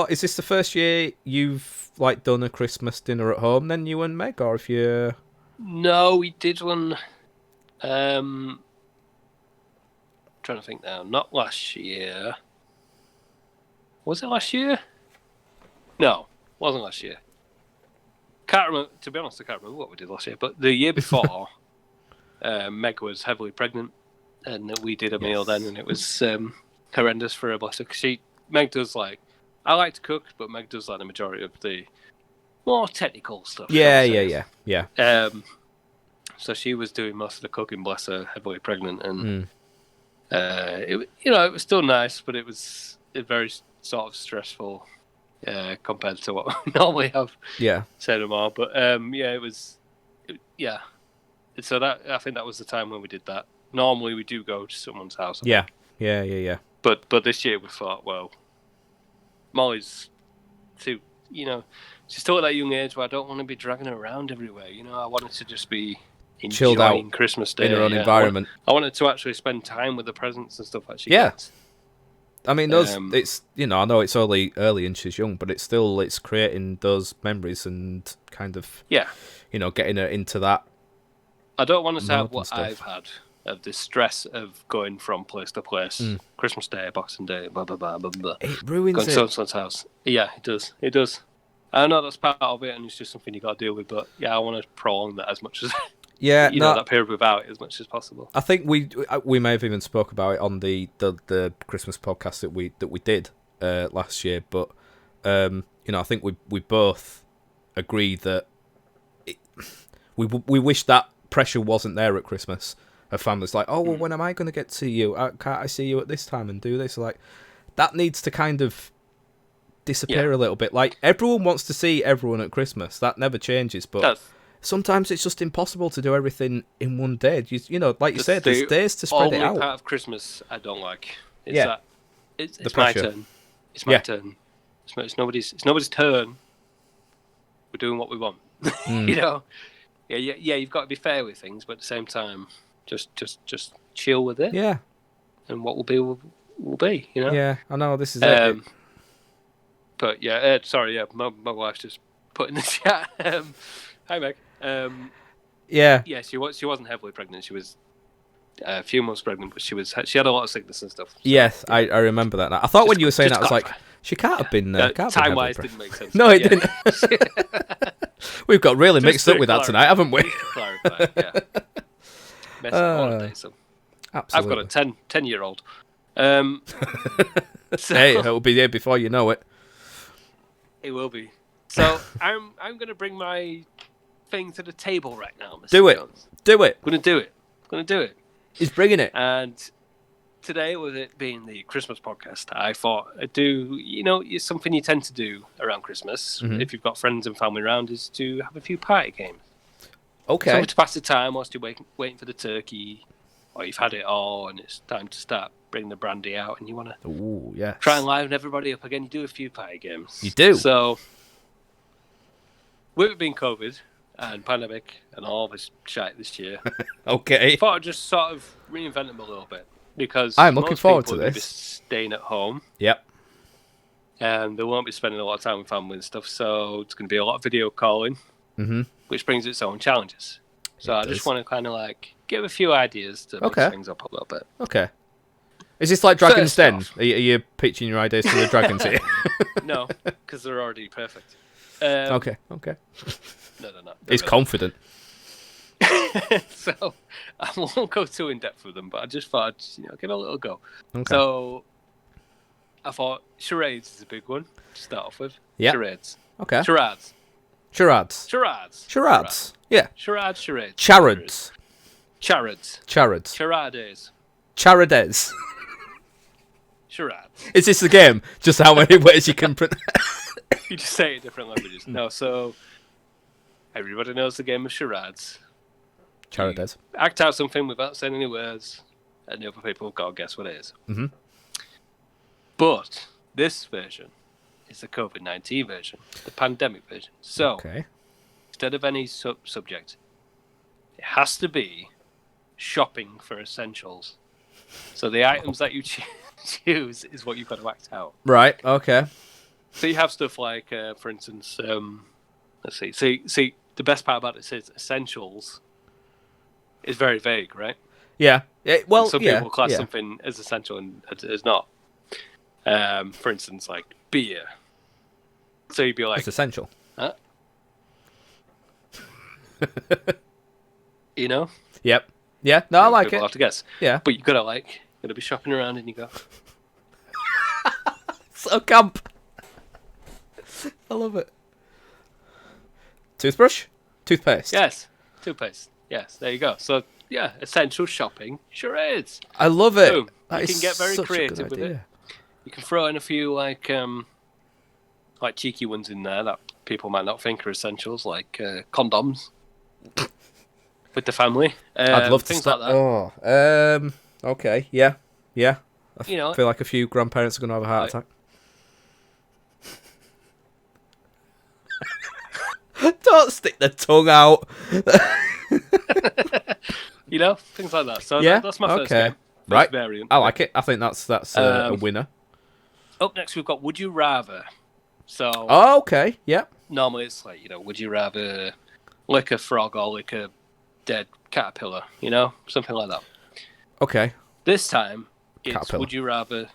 is this the first year you've like done a Christmas dinner at home? Then you and Meg, or if you you? No, we did one. Trying to think now. Not last year. Was it last year? No, wasn't last year. Can't remember. To be honest, I can't remember what we did last year. But the year before, Meg was heavily pregnant, and we did a meal then, and it was horrendous for her. Bless her. Meg does like. I like to cook, but Meg does like the majority of the more technical stuff. yeah. So she was doing most of the cooking. Bless her, heavily pregnant, and it was still nice, but it was very sort of stressful compared to what we normally have. Yeah. Say no more, but it was So that I think that was the time when we did that. Normally we do go to someone's house. Yeah. But this year we thought, well, Molly's too, she's still at that young age where I don't want to be dragging her around everywhere. I wanted to just be Chilled out enjoying Christmas Day in her own environment. I wanted to actually spend time with the presents and stuff that she Yeah. gets. I mean, it's I know it's only early and she's young, but it's creating those memories and kind of getting her into that. I don't want to have what I've had of the stress of going from place to place, Christmas Day, Boxing Day, blah blah blah blah blah. It ruins going to someone's house. Yeah, it does. It does. I know that's part of it, and it's just something you got to deal with. But yeah, I want to prolong that as much as that period without as much as possible. I think we may have even spoke about it on the Christmas podcast that we did last year, but I think we both agreed that we wish that pressure wasn't there at Christmas. Her family's like, oh well, when am I going to get to see you? Can't I see you at this time and do this? Like, that needs to kind of disappear a little bit. Like, everyone wants to see everyone at Christmas. That never changes, but sometimes it's just impossible to do everything in one day. Like you said, there's days to spread it out. The part of Christmas I don't like. It's the my pressure. turn. It's my turn. It's nobody's turn. We're doing what we want. Yeah, you've got to be fair with things, but at the same time, just chill with it. Yeah. And what will be will be. Yeah, I know this is it. But yeah, my wife's just put in the chat. Hi, Meg. Yeah, she wasn't heavily pregnant. She was a few months pregnant, but she had a lot of sickness and stuff. So, yes, I remember that now. I thought when you were saying that, I was like, she can't have been. Time-wise, didn't make sense. No, it didn't. We've got really mixed up with that tonight, haven't we? Clarify, yeah. Mess up holiday, so. Absolutely. I've got a 10-year-old. Hey, it'll be there before you know it. It will be. So I'm going to bring my thing to the table right now, Mr. Do it. Jones. Do it. I'm going to do it. He's bringing it. And today, with it being the Christmas podcast, I thought I'd do, it's something you tend to do around Christmas, if you've got friends and family around, is to have a few party games. Okay. Something to pass the time whilst you're waiting for the turkey, or you've had it all and it's time to start bringing the brandy out and you want to try and liven everybody up again. You do a few party games. You do. So, with it being COVID and pandemic and all this shite this year, okay, I thought I'd just sort of reinvent them a little bit, because I'm looking forward to this. Be staying at home. Yep. And they won't be spending a lot of time with family and stuff, so it's going to be a lot of video calling, which brings its own challenges. So I just want to kind of give a few ideas to mix things up a little bit. Okay. Is this like Dragon's Den? Are you pitching your ideas to the dragons here? No, because they're already perfect. Okay. No. He's confident. So I won't go too in depth with them, but I just thought I'd give it a little go. Okay. So I thought charades is a big one to start off with. Yeah. Charades. Okay. Charades. Yeah. Charades. Charades. Charades. Charades. Charades. Is this a game? Just how many ways you can pronounce? You just say it in different languages. No, so everybody knows the game of charades. Charades. You act out something without saying any words, and the other people have got to guess what it is. Mm-hmm. But this version is the COVID-19 version, the pandemic version. So instead of any subject, it has to be shopping for essentials. So the items that you choose is what you've got to act out. Right. Okay. So you have stuff like, for instance, let's see. See, the best part about it is essentials is very vague, right? Yeah. Well, and some people class something as essential and as not. For instance, like beer. So you'd be like, it's essential. Huh? Yep. Yeah. No, I like it. People have to guess. Yeah. But you gotta be shopping around and you go. So camp. I love it. Toothbrush? Toothpaste? Yes. Toothpaste. Yes. There you go. So, yeah, essential shopping charades. I love it. Boom. You can get very creative with it. You can throw in a few, like cheeky ones in there that people might not think are essentials, like condoms. with the family. I'd love to things start. like that. Okay, yeah. I You know, feel like a few grandparents are going to have a heart attack. Don't stick the tongue out. you know, things like that. So Yeah, that's my first okay. game. First Right, variant. I like it. I think that's a winner. Up next, we've got Would You Rather. So Oh, okay, yeah. normally it's like, would you rather lick a frog or lick a dead caterpillar? Something like that. Okay. This time, it's Caterpillar. would you rather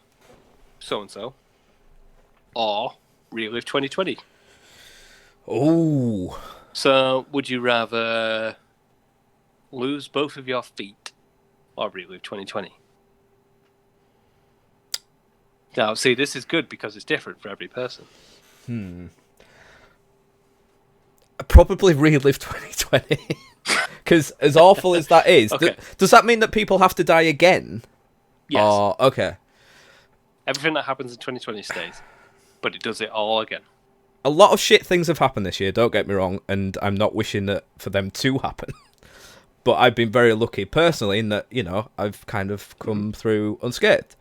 so-and-so or relive 2020? Oh. So, would you rather lose both of your feet or relive 2020? Now, see, this is good because it's different for every person. Probably relive 2020. Because as awful as that is, Okay. does that mean that people have to die again? Yes. Oh, okay. Everything that happens in 2020 stays, but it does it all again. A lot of shit things have happened this year, don't get me wrong, and I'm not wishing that for them to happen. But I've been very lucky personally in that, I've kind of come through unscathed.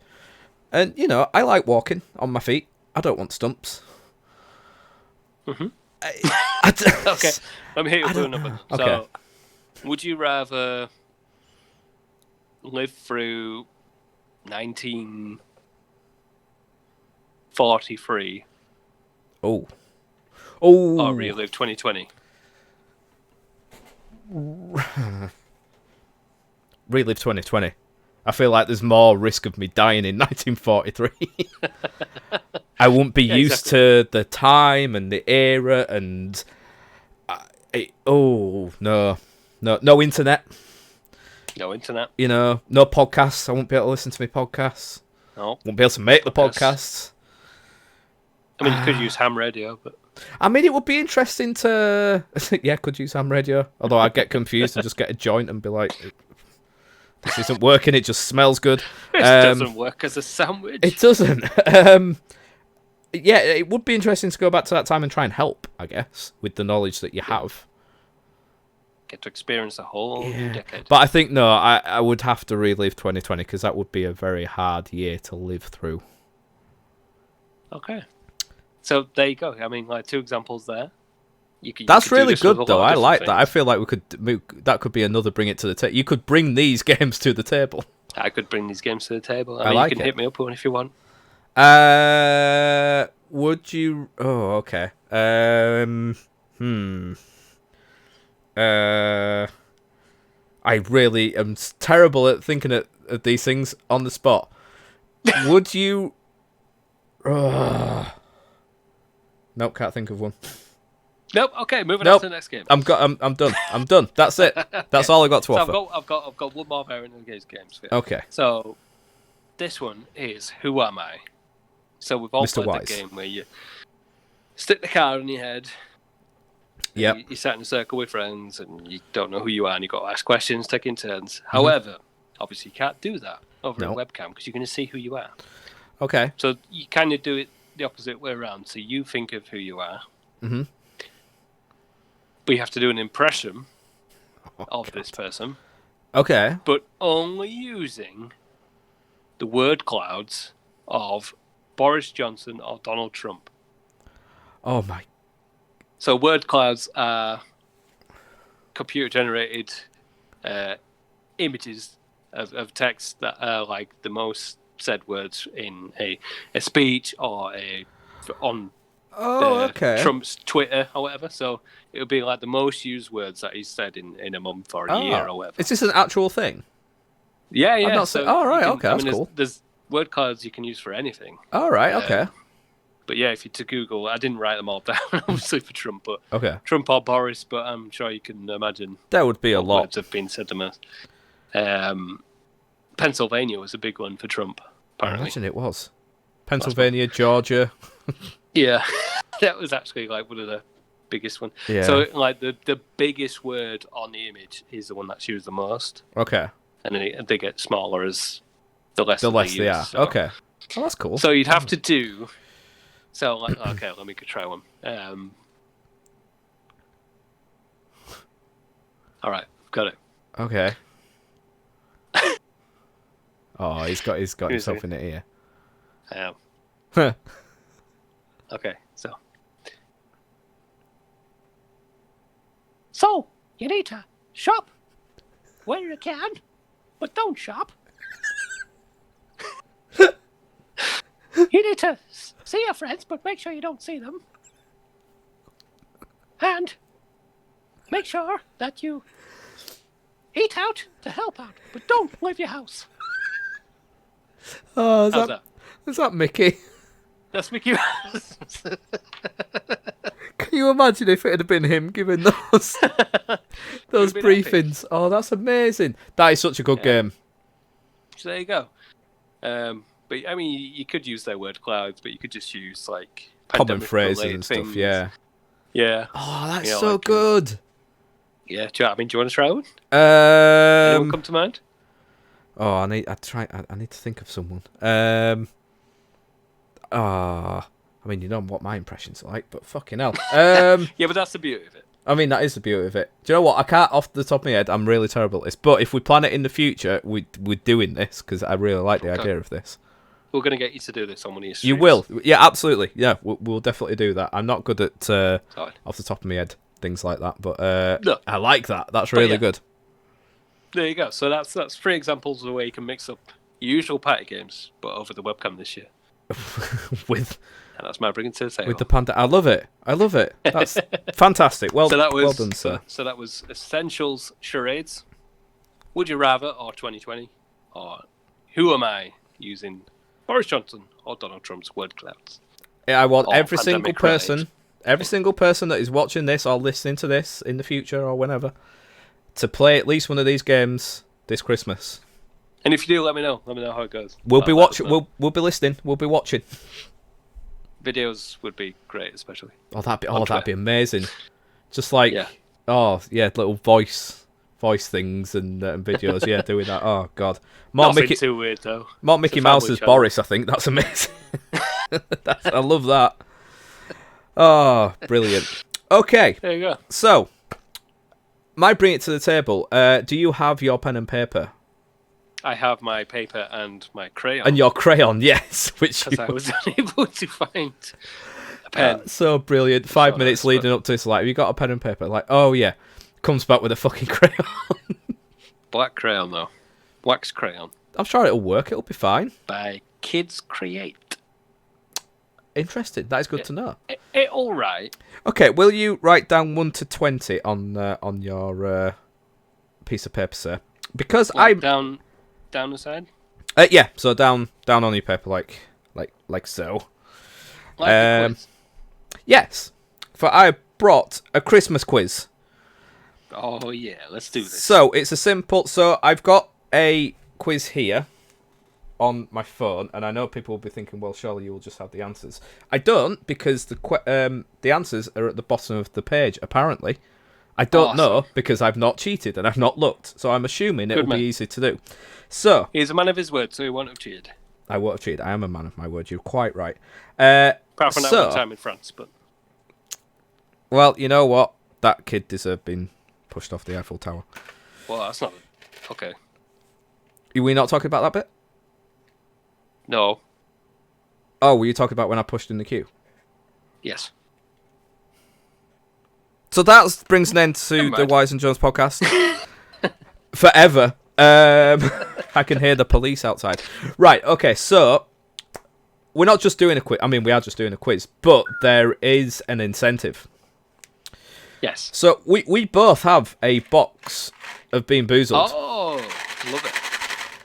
And, I like walking on my feet. I don't want stumps. Mm-hmm. I Okay, let me hit you with another. Okay. So, would you rather live through 1943 Oh. or relive 2020? Relive 2020. I feel like there's more risk of me dying in 1943. I won't be used to the time and the era and... no internet. No internet. No podcasts. I won't be able to listen to my podcasts. No. Won't be able to make the podcasts. I mean, you could use ham radio, but... I mean, it would be interesting to... yeah, could use ham radio. Although I'd get confused and just get a joint and be like... This isn't working, it just smells good. It doesn't work as a sandwich. It doesn't. Yeah, it would be interesting to go back to that time and try and help, I guess, with the knowledge that you have. Get to experience a whole new decade. But I think, no, I would have to relive 2020 because that would be a very hard year to live through. Okay. So there you go. I mean, like 2 examples there. That's really good, though. I like that. I feel like that could be another bring it to the table. You could bring these games to the table. I could bring these games to the table. I mean, like you can hit me up one if you want. Would you... Oh, okay. I really am terrible at thinking of these things on the spot. Would you... Nope, can't think of one. Nope. Okay, moving on to the next game. I'm done. I'm done. That's it. That's all I got to offer. I've got one more variant of these games for you. Okay. So this one is Who Am I? So we've all Mr. played Wise. the game where you stick the card on your head. Yep. You sat in a circle with friends and you don't know who you are and you've got to ask questions, taking turns. However, obviously you can't do that over a webcam because you're going to see who you are. Okay. So you kind of do it the opposite way around. So you think of who you are. Mm-hmm. But you have to do an impression of this person. Okay. But only using the word clouds of Boris Johnson or Donald Trump. Oh my. So word clouds are computer-generated images of text that are like the most said words in a speech or on Trump's Twitter or whatever. So it would be like the most used words that he's said in a month or a year or whatever. Is this an actual thing? Yeah. Right, okay, that's cool. There's word clouds you can use for anything. All right, okay. But yeah, if you to Google, I didn't write them all down, obviously for Trump, but Trump or Boris, but I'm sure you can imagine. There would be a lot. Words have been said the most. Pennsylvania was a big one for Trump, apparently. I imagine it was. Pennsylvania, Georgia. Yeah, that was actually like one of the biggest ones. Yeah. So like the biggest word on the image is the one that's used the most. Okay. And then they get smaller as the less they are. So. Okay. Oh, that's cool. So you'd have to do. So like, okay, let me try one. All right, got it. Okay. Oh, he's got himself in the ear. I am. Okay, so. So, you need to shop where you can, but don't shop. You need to see your friends, but make sure you don't see them. And make sure that you eat out to help out, but don't leave your house. Oh, How's that? Is that Mickey? That's Mickey Mouse. Can you imagine if it had been him giving those briefings? Epic. Oh, that's amazing. That is such a good game. So there you go. But I mean, you could use their word clouds, but you could just use like common phrases and things. Stuff. Yeah. Yeah. Oh, that's so like, good. Yeah. Do you want to try one? Anyone come to mind? Oh, I need to think of someone. I mean, you know what my impressions are like, but fucking hell. Yeah, but that's the beauty of it. I mean, that is the beauty of it. Do you know what? I can't off the top of my head. I'm really terrible at this. But if we plan it in the future, we're doing this because I really like the idea of this. We're going to get you to do this on one of your streams. You will. Yeah, absolutely. Yeah, we'll definitely do that. I'm not good at, off the top of my head, things like that. But no. I like that. That's really good. There you go. So that's 3 examples of the way you can mix up usual party games, but over the webcam this year. And that's my bringing to the table. With the panda. I love it. That's fantastic. Well done, sir. So that was Essentials Charades. Would you rather, or 2020, or who am I using Boris Johnson or Donald Trump's word clouds? Yeah, I want every single person that is watching this or listening to this in the future or whenever to play at least one of these games this Christmas. And if you do, let me know. Let me know how it goes. We'll be watching. We'll be listening. We'll be watching. Videos would be great, especially. That'd be amazing. Just like little voice things and videos. Yeah, doing that. Oh god, Nothing too weird though. More Mickey Mouse as Boris. I think that's amazing. I love that. Oh, brilliant. Okay, there you go. So, might bring it to the table. Do you have your pen and paper? I have my paper and my crayon. And your crayon, yes. Because I was unable to find a pen. So brilliant. 5 minutes leading up to this, like, have you got a pen and paper? Like, oh yeah. Comes back with a fucking crayon. Black crayon, though. Wax crayon. I'm sure it'll work. It'll be fine. By Kids Create. Interesting. That is good to know. All right. Okay, will you write down 1 to 20 on your piece of paper, sir? Because Down the side? Yeah, so down on your paper, like so. Quiz. Yes. For I brought a Christmas quiz. Oh yeah, let's do this. So it's a simple. So I've got a quiz here on my phone, and I know people will be thinking, well, surely you will just have the answers. I don't, because the answers are at the bottom of the page. Apparently, I don't know because I've not cheated and I've not looked. So I'm assuming it will be easy to do. So he's a man of his word, so he won't have cheated. I won't have cheated. I am a man of my word. You're quite right. Apart from that one time in France, but well, you know what? That kid deserved being pushed off the Eiffel Tower. Well, that's not okay. Are we not talking about that bit? No. Oh, were you talking about when I pushed in the queue? Yes. So that brings an end to the Wise and Jones podcast. Forever. I can hear the police outside. Right, okay, so we're not just doing a quiz. I mean, we are just doing a quiz, but there is an incentive. Yes. So we both have a box of Beanboozled. Oh, love it.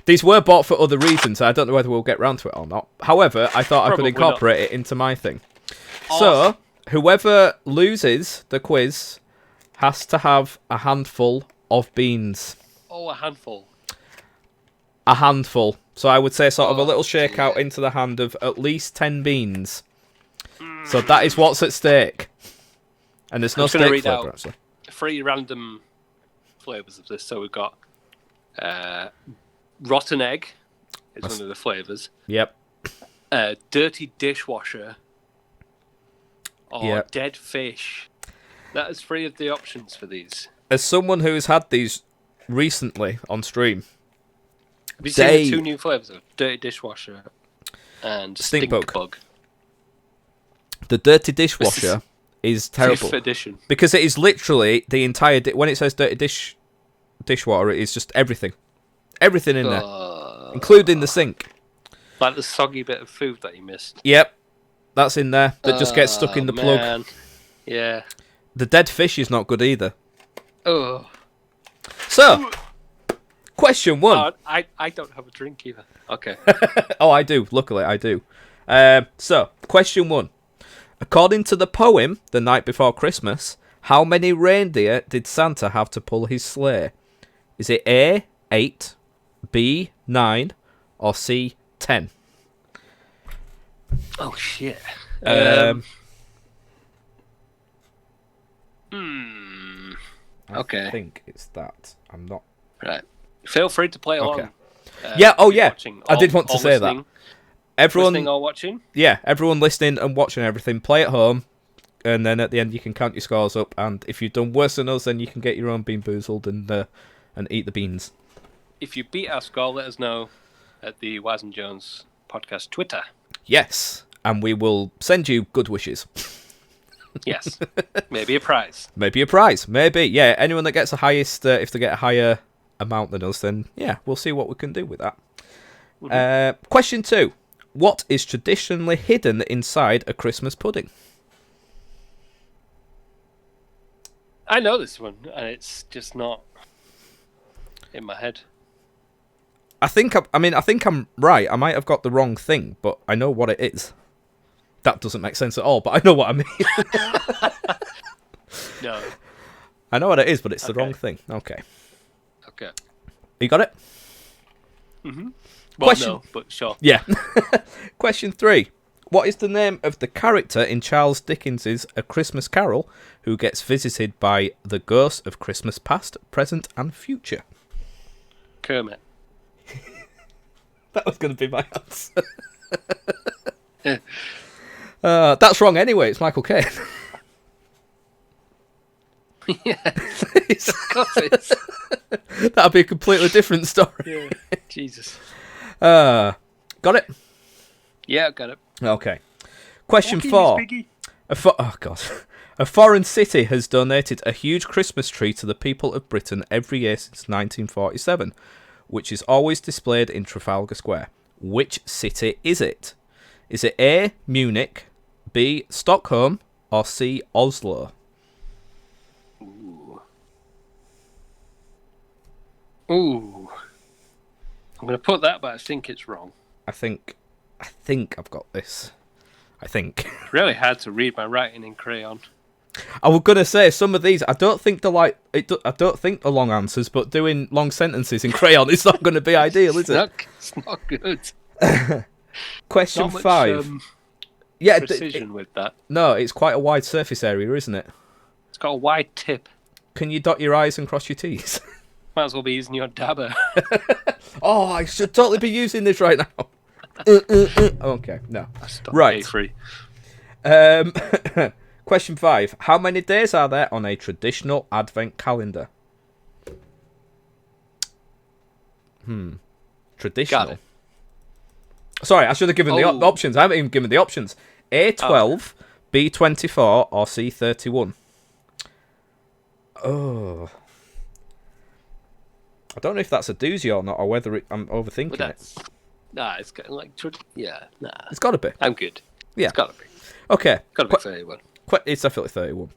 These were bought for other reasons. I don't know whether we'll get round to it or not. However, I thought I could incorporate it into my thing. Awesome. So, whoever loses the quiz has to have a handful of beans. Oh, a handful. A handful. So I would say sort of a little shake out into the hand of at least 10 beans. So that is what's at stake. And there's no steak flavour, actually. 3 random flavours of this. So we've got rotten egg is one of the flavours. Yep. Dirty dishwasher. Or dead fish. That is 3 of the options for these. As someone who has had these recently on stream. Have you seen the 2 new flavours of Dirty Dishwasher and Stink Bug? The Dirty Dishwasher is terrible. 5th edition. Because it is literally the entire... when it says Dirty Dishwater, it is just everything. Everything in there. Including the sink. Like the soggy bit of food that you missed. Yep. That's in there. That just gets stuck in the plug. Yeah. The dead fish is not good either. Oh. So, question 1. I don't have a drink either. Okay. Oh, I do. Luckily, I do. So, question 1. According to the poem, The Night Before Christmas, how many reindeer did Santa have to pull his sleigh? Is it A, 8, B, 9, or C, 10? Oh, shit. Okay. I think it's that. I'm not... Right. Feel free to play along. Okay. I did want to say that. Everyone listening or watching? Yeah, everyone listening and watching everything, play at home, and then at the end you can count your scores up, and if you've done worse than us, then you can get your own Beanboozled and eat the beans. If you beat our score, let us know at the Wise and Jones podcast Twitter. Yes, and we will send you good wishes. Yes, maybe a prize. Maybe a prize, maybe. Yeah, anyone that gets the highest, if they get a higher amount than us, then yeah, we'll see what we can do with that. Mm-hmm. Question 2. What is traditionally hidden inside a Christmas pudding? I know this one, and it's just not in my head. I think I'm right. I might have got the wrong thing, but I know what it is. That doesn't make sense at all, but I know what I mean. No. I know what it is, but it's the wrong thing. Okay. You got it? Mm-hmm. Well, no, but sure. Yeah. Question 3. What is the name of the character in Charles Dickens's A Christmas Carol who gets visited by the ghosts of Christmas past, present, and future? Kermit. That was going to be my answer. That's wrong anyway. It's Michael Caine. Yes. Of course it is. That'd be a completely different story. Yeah. Jesus. Got it? Yeah, got it. Okay. Question 4. Oh, God. A foreign city has donated a huge Christmas tree to the people of Britain every year since 1947, which is always displayed in Trafalgar Square. Which city is it? Is it A, Munich, B, Stockholm, or C, Oslo? Ooh. I'm going to put that, but I think it's wrong. I think I've got this. I think. Really hard to read my writing in crayon. I was gonna say some of these. I don't think they're like. I don't think they're long answers, but doing long sentences in crayon is not going to be ideal, is it? It's not good. Question not much, 5. Precision with that. No, it's quite a wide surface area, isn't it? It's got a wide tip. Can you dot your I's and cross your T's? Might as well be using your dabber. Oh, I should totally be using this right now. Okay, no. Right. A3. Question 5. How many days are there on a traditional advent calendar? Traditional. Got it. Sorry, I should have given the options. I haven't even given the options. A12, B24, or C31. Oh. I don't know if that's a doozy or not, or whether I'm overthinking it. Nah, it's kind of like... nah. It's got to be. I'm good. Yeah. It's got to be. Okay. Got to be 31. It's definitely 31.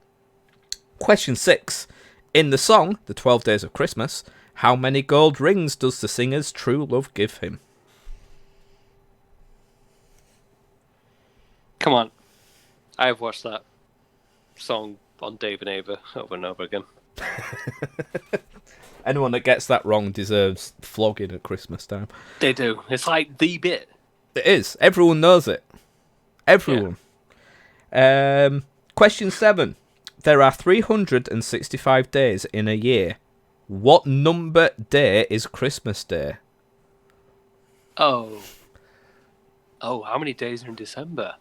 Question 6. In the song, The 12 Days of Christmas, how many gold rings does the singer's true love give him? Come on. I have watched that song on Dave and Ava over and over again. Anyone that gets that wrong deserves flogging at Christmas time. They do. It's like the bit. It is. Everyone knows it. Everyone. Yeah. Question 7. There are 365 days in a year. What number day is Christmas Day? Oh, how many days are in December?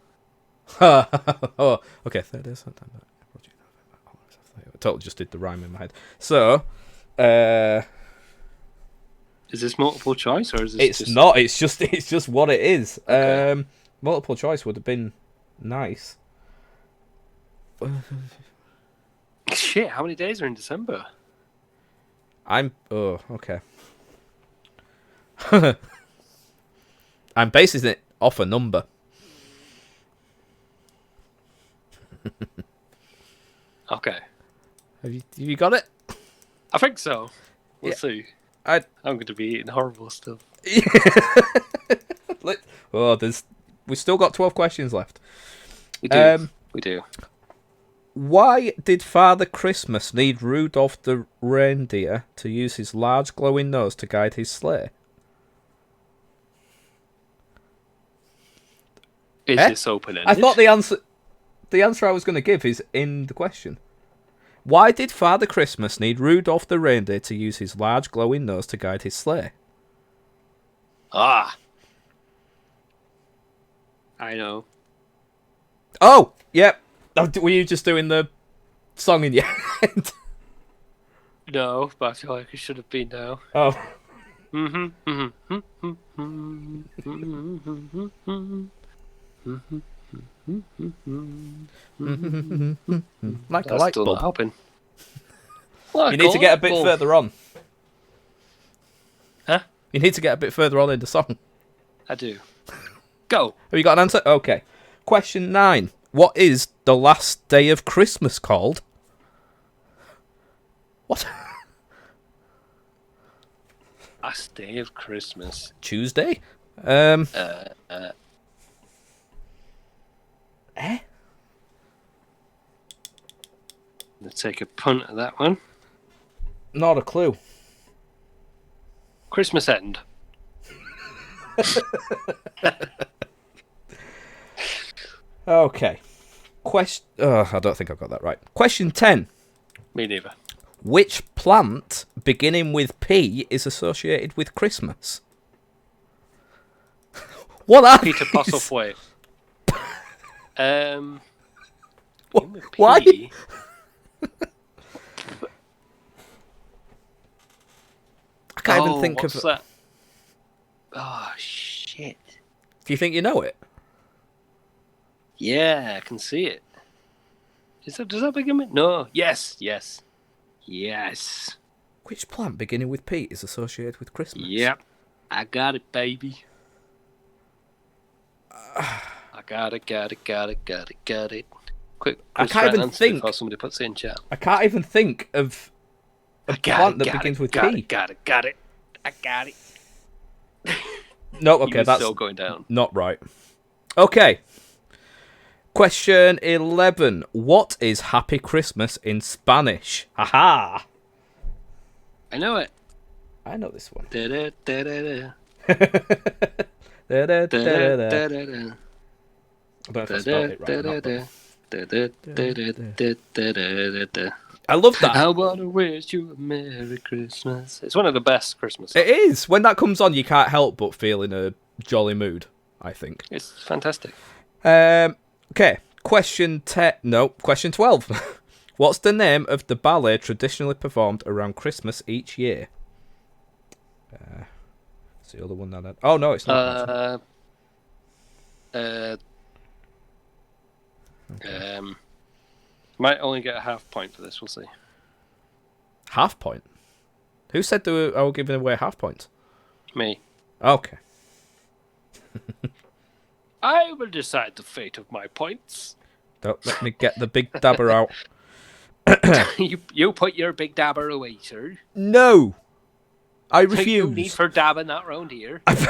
Oh, okay. 3 days. I totally just did the rhyme in my head. So, Is this multiple choice or is this It's not. It's just what it is. Okay. Multiple choice would have been nice. Shit, how many days are in December? Okay. I'm basing it off a number. Okay. Have you got it? I think so. We'll Yeah. see. I I'm going to be eating horrible stuff. we still got 12 questions left. We do. We do. Why did Father Christmas need Rudolph the reindeer to use his large glowing nose to guide his sleigh? Is this open-ended? I thought the answer I was going to give is in the question. Why did Father Christmas need Rudolph the reindeer to use his large glowing nose to guide his sleigh? Ah. I know. Oh, yep. Were you just doing the song in your head? No, but I feel like it should have been now. Oh. Like a That's light still bulb. not helping. You need to get a bit further on. Huh? You need to get a bit further on in the song. I do. Go. Have you got an answer? Okay. Question 9. What is the last day of Christmas called? What? Last day of Christmas. Tuesday? Eh? Let's take a punt at that one. Not a clue. Christmas end. Okay. I don't think I've got that right. Question 10. Me neither. Which plant beginning with P is associated with Christmas? What are Peter these? Postlethwaite. Why? P. I can't even think what's of that? Oh shit! Do you think you know it? Yeah, I can see it. Does that begin with? No. Yes. Which plant beginning with P is associated with Christmas? Yep. I got it, baby. I got it. Quick, I can't even think. before somebody puts it in chat. I can't even think of a plant that begins with P. Got it. I got it. No, okay, that's still going down. Not right. Okay. Question 11. What is Happy Christmas in Spanish? Haha. I know it. I know this one. Da-da-da-da-da. Da-da-da-da-da. Da-da-da-da-da. I don't know if I spelled it right or not, but- Da-da-da-da-da-da-da-da-da. I love that. I want to wish you a Merry Christmas. It's one of the best Christmas It songs. is. When that comes on, you can't help but feel in a jolly mood, I think. It's fantastic. Okay. Question 12. What's the name of the ballet traditionally performed around Christmas each year? It's the other one that oh, no, it's not. Might only get a half point for this. We'll see. Half point? Who said I were giving away half points? Me. Okay. I will decide the fate of my points. Don't let me get the big dabber out. You put your big dabber away, sir. No! I No need refuse. for dabbing that round here. I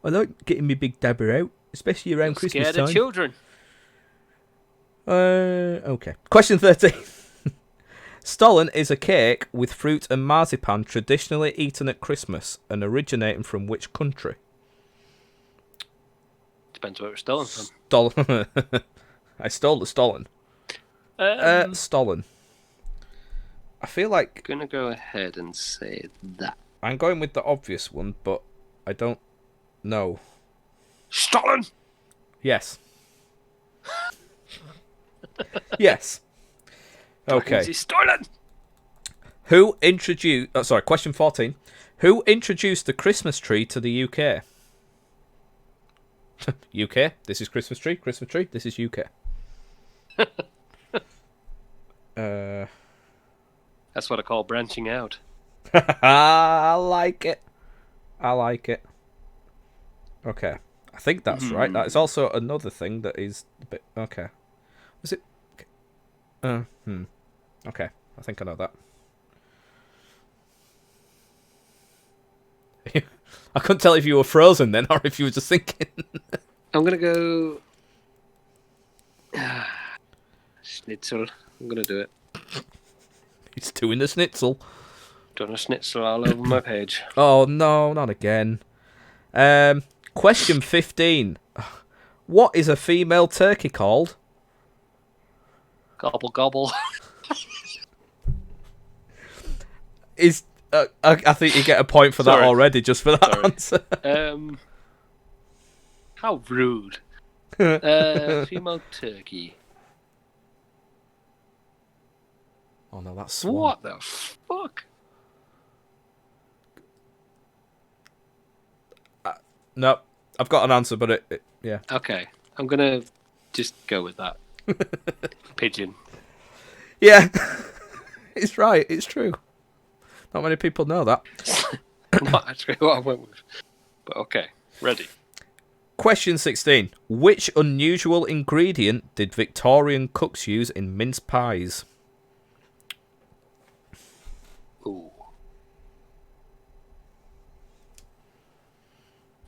like getting my big dabber out, especially around Christmas Scared time. of children. Okay. Question 13. Stollen is a cake with fruit and marzipan traditionally eaten at Christmas and originating from which country? Depends where it's stolen from. Stollen. I stole the Stollen. Stollen. I feel like Gonna go ahead and say that. I'm going with the obvious one, but I don't know. Stolen. Yes. Yes. Okay. Is he stolen? Who introduced... question 14. Who introduced the Christmas tree to the UK? UK, this is Christmas tree. Christmas tree, this is UK. That's what I call branching out. I like it. Okay. I think that's right. That is also another thing that is a bit... Okay. Was it... Okay. I think I know that. I couldn't tell if you were frozen then or if you were just thinking. I'm going to go... Schnitzel. I'm going to do it. He's doing the schnitzel. Done a schnitzel all over my page. Oh, no, not again. Question 15. What is a female turkey called? Gobble, gobble. I think you get a point for that already, just for that answer. How rude. Female turkey. Oh no, that's swan. What the fuck? No, I've got an answer, but yeah. Okay, I'm gonna just go with that. Pigeon. Yeah, it's right. It's true. Not many people know that. Not actually what I went with. But okay, ready. Question 16. Which unusual ingredient did Victorian cooks use in mince pies? Ooh.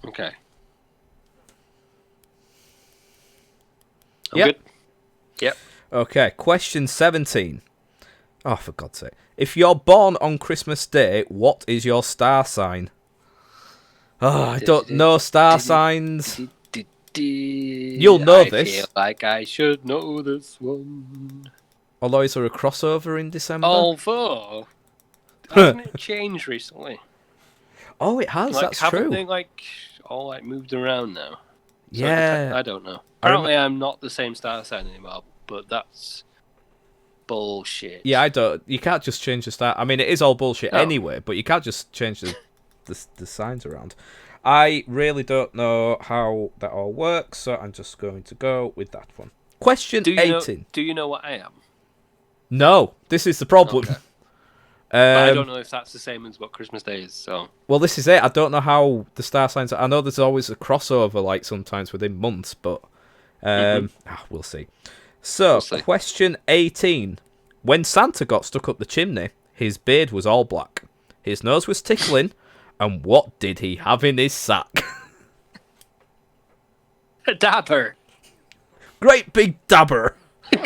Okay. I'm good? Yep. Okay, question 17. Oh, for God's sake. If you're born on Christmas Day, what is your star sign? Oh, I don't know star signs. You'll know this. I feel like I should know this one. Although, is there a crossover in December? Although, hasn't it changed recently? Oh, it has, that's haven't true. They all moved around now? So Yeah. I don't know. Apparently I'm not the same star sign anymore, but that's bullshit. Yeah, I don't. You can't just change the star. I mean, it is all bullshit anyway, but you can't just change the signs around. I really don't know how that all works, so I'm just going to go with that one. Question 18. Do you know what I am? No, this is the problem. Okay. But I don't know if that's the same as what Christmas Day is. So. Well, this is it. I don't know how the star signs are. I know there's always a crossover, sometimes within months, but we'll see. So, question 18. When Santa got stuck up the chimney, his beard was all black. His nose was tickling, and what did he have in his sack? A dabber. Great big dabber.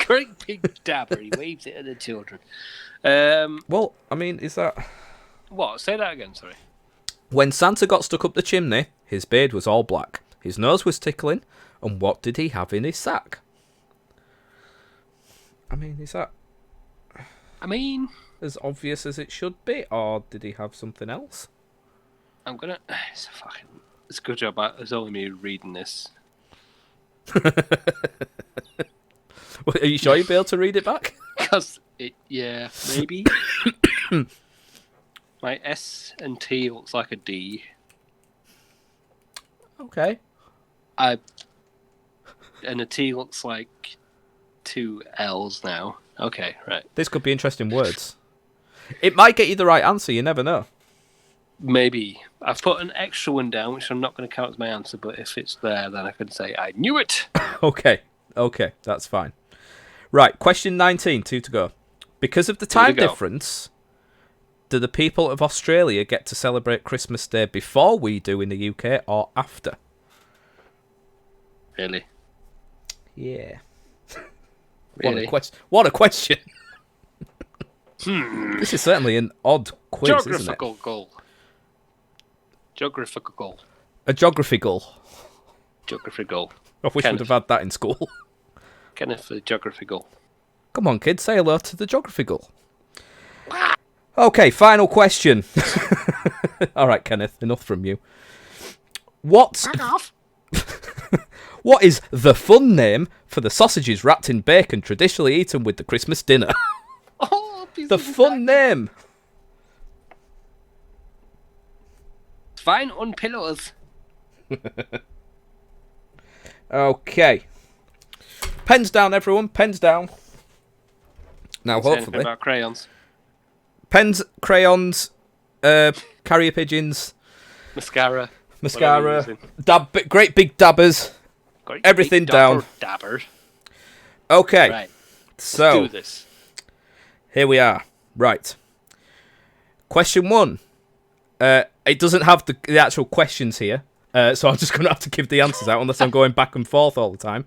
Great big dabber. He waves it at the children. Well, I mean, is that... What? Say that again, sorry. When Santa got stuck up the chimney, his beard was all black. His nose was tickling, and what did he have in his sack? I mean, is that... as obvious as it should be, or did he have something else? I'm gonna... It's a good job. It's only me reading this. Are you sure you'll be able to read it back? Because maybe. My S and T looks like a D. Okay. And a T looks like two L's now. Okay, right. This could be interesting words. It might get you the right answer, you never know. Maybe. I've put an extra one down, which I'm not going to count as my answer, but if it's there, then I can say, I knew it! Okay, that's fine. Right, question 19, 2 to go. Because of the time difference, do the people of Australia get to celebrate Christmas Day before we do in the UK or after? Really? Yeah. Really? What a question! This is certainly an odd quiz, isn't it? Geographical goal. A geography goal. Geography goal. I wish we'd have had that in school. Kenneth, the geography goal. Come on, kids, say hello to the geography goal. Okay, final question. All right, Kenneth, enough from you. Back off. What is the fun name for the sausages wrapped in bacon traditionally eaten with the Christmas dinner? Oh, the fun name. fine on pillows. Okay. Pens down, everyone. Pens down. Now, Say anything hopefully. about crayons. Pens, crayons, carrier pigeons, Mascara. great big dabbers. Great Everything big down. Dabber. Okay. Right. So, Let's do this. here we are. Right. Question 1. It doesn't have the actual questions here, so I'm just going to have to give the answers out unless I'm going back and forth all the time.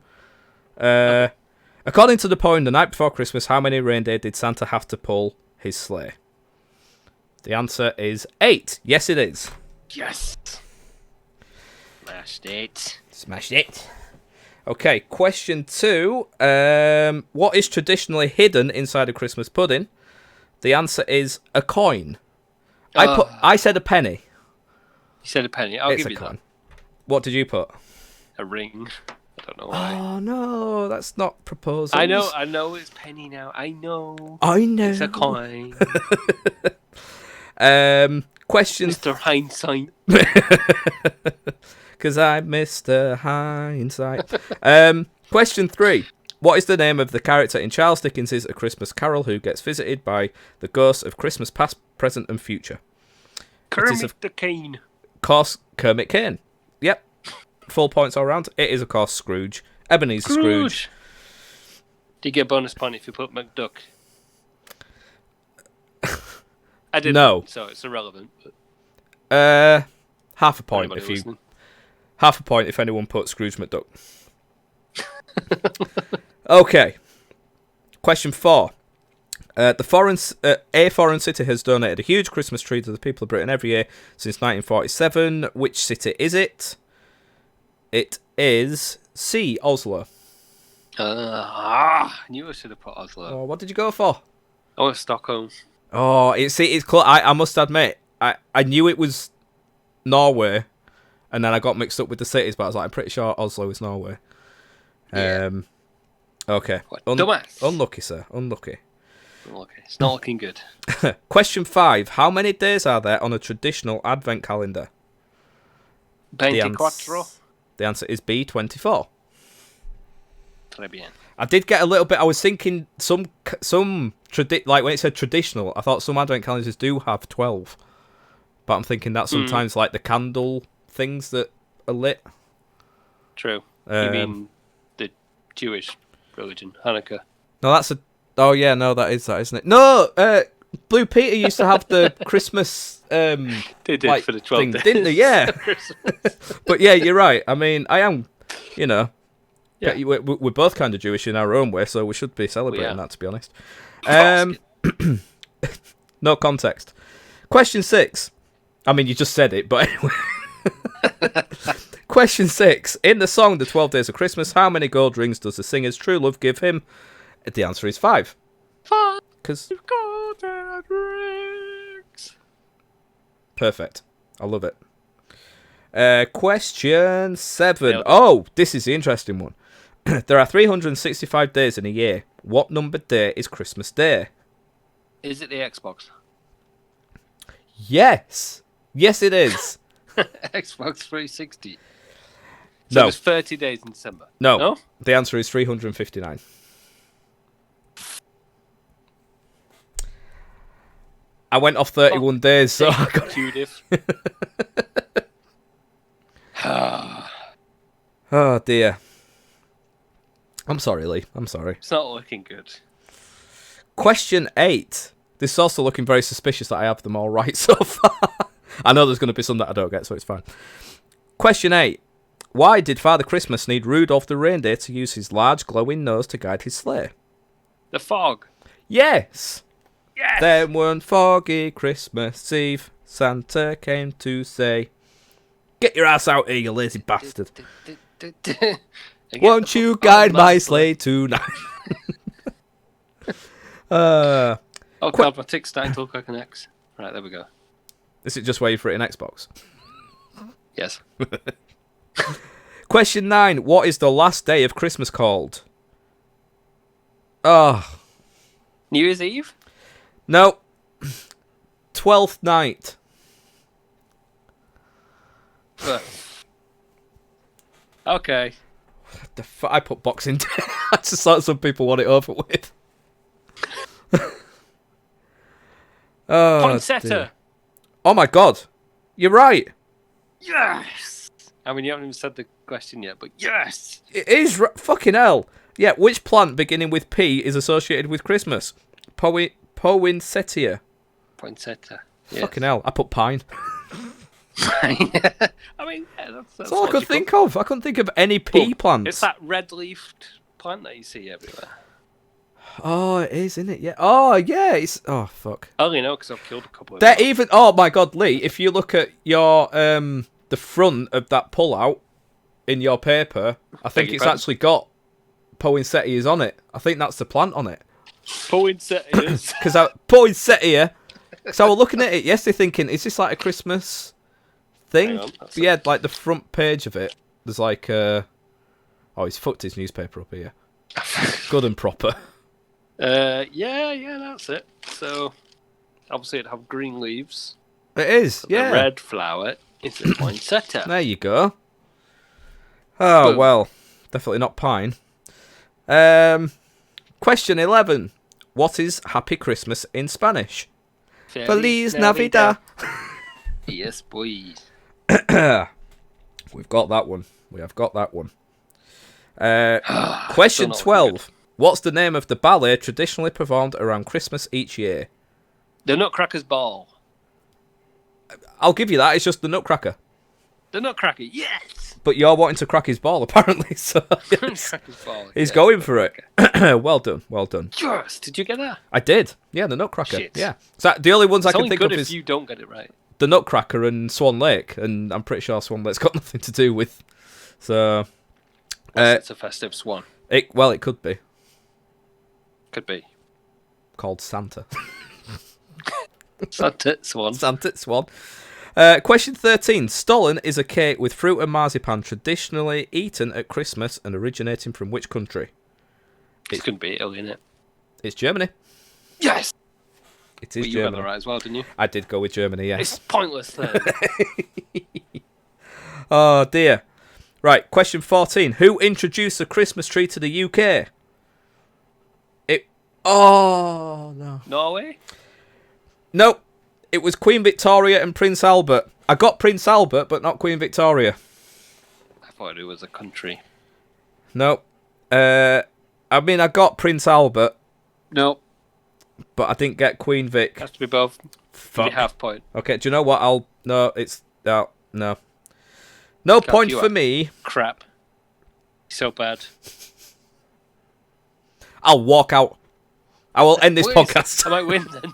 According to the poem, the night before Christmas, how many reindeer did Santa have to pull his sleigh? The answer is 8. Yes, it is. Yes. Smashed it. Okay, question 2. What is traditionally hidden inside a Christmas pudding? The answer is a coin. I said a penny. You said a penny. I'll It's give a you coin. What did you put? that. A ring. I don't know why. Oh no, that's not proposals. I know it's penny now. I know. It's a coin. Question. Mr. Hindsight. Because I'm Mr. Hindsight. Question 3. What is the name of the character in Charles Dickens' A Christmas Carol who gets visited by the ghosts of Christmas past, present, and future? Kermit the Cane. Of course, Kermit Kane. Yep. Full points all round. It is, of course, Scrooge. Ebenezer Scrooge. Do you get a bonus point if you put McDuck? I didn't. No. So it's irrelevant. But half a point anybody if you. listening. Half a point if anyone put Scrooge McDuck. Okay. Question 4. A foreign city has donated a huge Christmas tree to the people of Britain every year since 1947. Which city is it? It is C. Oslo. I knew I should have put Oslo. Oh, what did you go for? I went Stockholm. Oh, it's close. I must admit, I knew it was Norway, and then I got mixed up with the cities, but I was like, I'm pretty sure Oslo is Norway. Yeah. Okay. Dumbass. Unlucky, sir. Unlucky. Okay, it's not looking good. Question 5. How many days are there on a traditional advent calendar? 24. The answer is B, 24. Très bien. I did get a little bit. I was thinking like when it said traditional, I thought some advent calendars do have 12. But I'm thinking that sometimes like the candle things that are lit. True. You mean the Jewish religion, Hanukkah? No, that's a. Oh yeah, no, that is that, isn't it? No, Blue Peter used to have the Christmas. They did like, for the 12 thing, days. didn't they? Yeah. But yeah, you're right. I mean, I am, Yeah. we're both kind of Jewish in our own way, so we should be celebrating that, to be honest. No context. Question 6. I mean, you just said it, but anyway. Question 6. In the song The 12 Days of Christmas, how many gold rings does the singer's true love give him? The answer is 5. 5 'Cause golden rings. perfect. I love it. Question 7. Nailed it. Oh, this is the interesting one. There are 365 days in a year. What numbered day is Christmas Day? Is it the Xbox? Yes. Yes, it is. Xbox 360. So No. it was 30 days in December. No. No? The answer is 359. I went off 31 days, so I got... Judith. Oh, dear. I'm sorry, Lee. I'm sorry. It's not looking good. Question 8. This is also looking very suspicious that I have them all right so far. I know there's going to be some that I don't get, so it's fine. Question 8. Why did Father Christmas need Rudolph the reindeer to use his large glowing nose to guide his sleigh? The fog. Yes! Yes! Then one foggy Christmas Eve, Santa came to say, "Get your ass out here, you lazy bastard. Won't you guide my sleigh tonight?" Oh god, my tick's starting to look like an X. Right, there we go. Is it just waiting for it in Xbox? Yes. Question 9. What is the last day of Christmas called? Oh. New Year's Eve? No. 12th night. But... Okay. I put Boxing Day. I just thought some people want it over with. Oh, Poinsettia. dear. Oh my god. You're right. Yes. I mean, you haven't even said the question yet, but yes. It is fucking hell. Yeah, which plant beginning with P is associated with Christmas? Poinsettia. Poinsettia. Yes. Fucking hell. I put pine. I mean, yeah, That's all I could think of. I couldn't think of any pea plants. It's that red-leafed plant that you see everywhere. Oh, it is, isn't it? Yeah. Oh, yeah. It's fuck. I only know because I've killed a couple of They're them. even. Oh my god, Lee! If you look at your the front of that pullout in your paper, I think it's actually got poinsettias on it. I think that's the plant on it. Poinsettias. Because poinsettia. Because I was looking at it yesterday, thinking, is this like a Christmas thing? But yeah, like the front page of it, there's like oh, he's fucked his newspaper up here. Good and proper. Yeah, that's it. So, obviously it'd have green leaves. It is, yeah. The red flower is a poinsettia. There you go. Oh, Boom. well, definitely not pine. Question 11. What is Happy Christmas in Spanish? Feliz Navidad. Yes, boy. We've got that one. We have got that one. Question 12. What's the name of the ballet traditionally performed around Christmas each year? The Nutcracker's Ball. I'll give you that. It's just the Nutcracker. The Nutcracker, yes! But you're wanting to crack his ball, apparently. So yes. Nutcracker's Ball. He's going for it. Well done. Well done. Yes! Did you get that? I did. Yeah, the Nutcracker. Shit. Yeah. So the only ones I It's can only think good of if is you don't get it right. the Nutcracker and Swan Lake, and I'm pretty sure Swan Lake's got nothing to do with. So. It's a festive swan. It could be Could be. called Santa. Santa Swan. Santa Swan. Question 13. Stollen is a cake with fruit and marzipan traditionally eaten at Christmas and originating from which country? It's going to be Italy, isn't it? It's Germany. Yes! It is But you got Germany. that right as well, didn't you? I did go with Germany, yes. It's pointless then. Oh, dear. Right, question 14. Who introduced the Christmas tree to the UK? Oh, no. Norway? Nope. It was Queen Victoria and Prince Albert. I got Prince Albert, but not Queen Victoria. I thought it was a country. Nope. I mean, I got Prince Albert, No. but I didn't get Queen Vic. Has to be both. Fuck. Give you half point. Okay, do you know what? No, it's... No. No Can't point you for up. me. Crap. So bad. I'll walk out. I will end this Please, podcast. I might win then.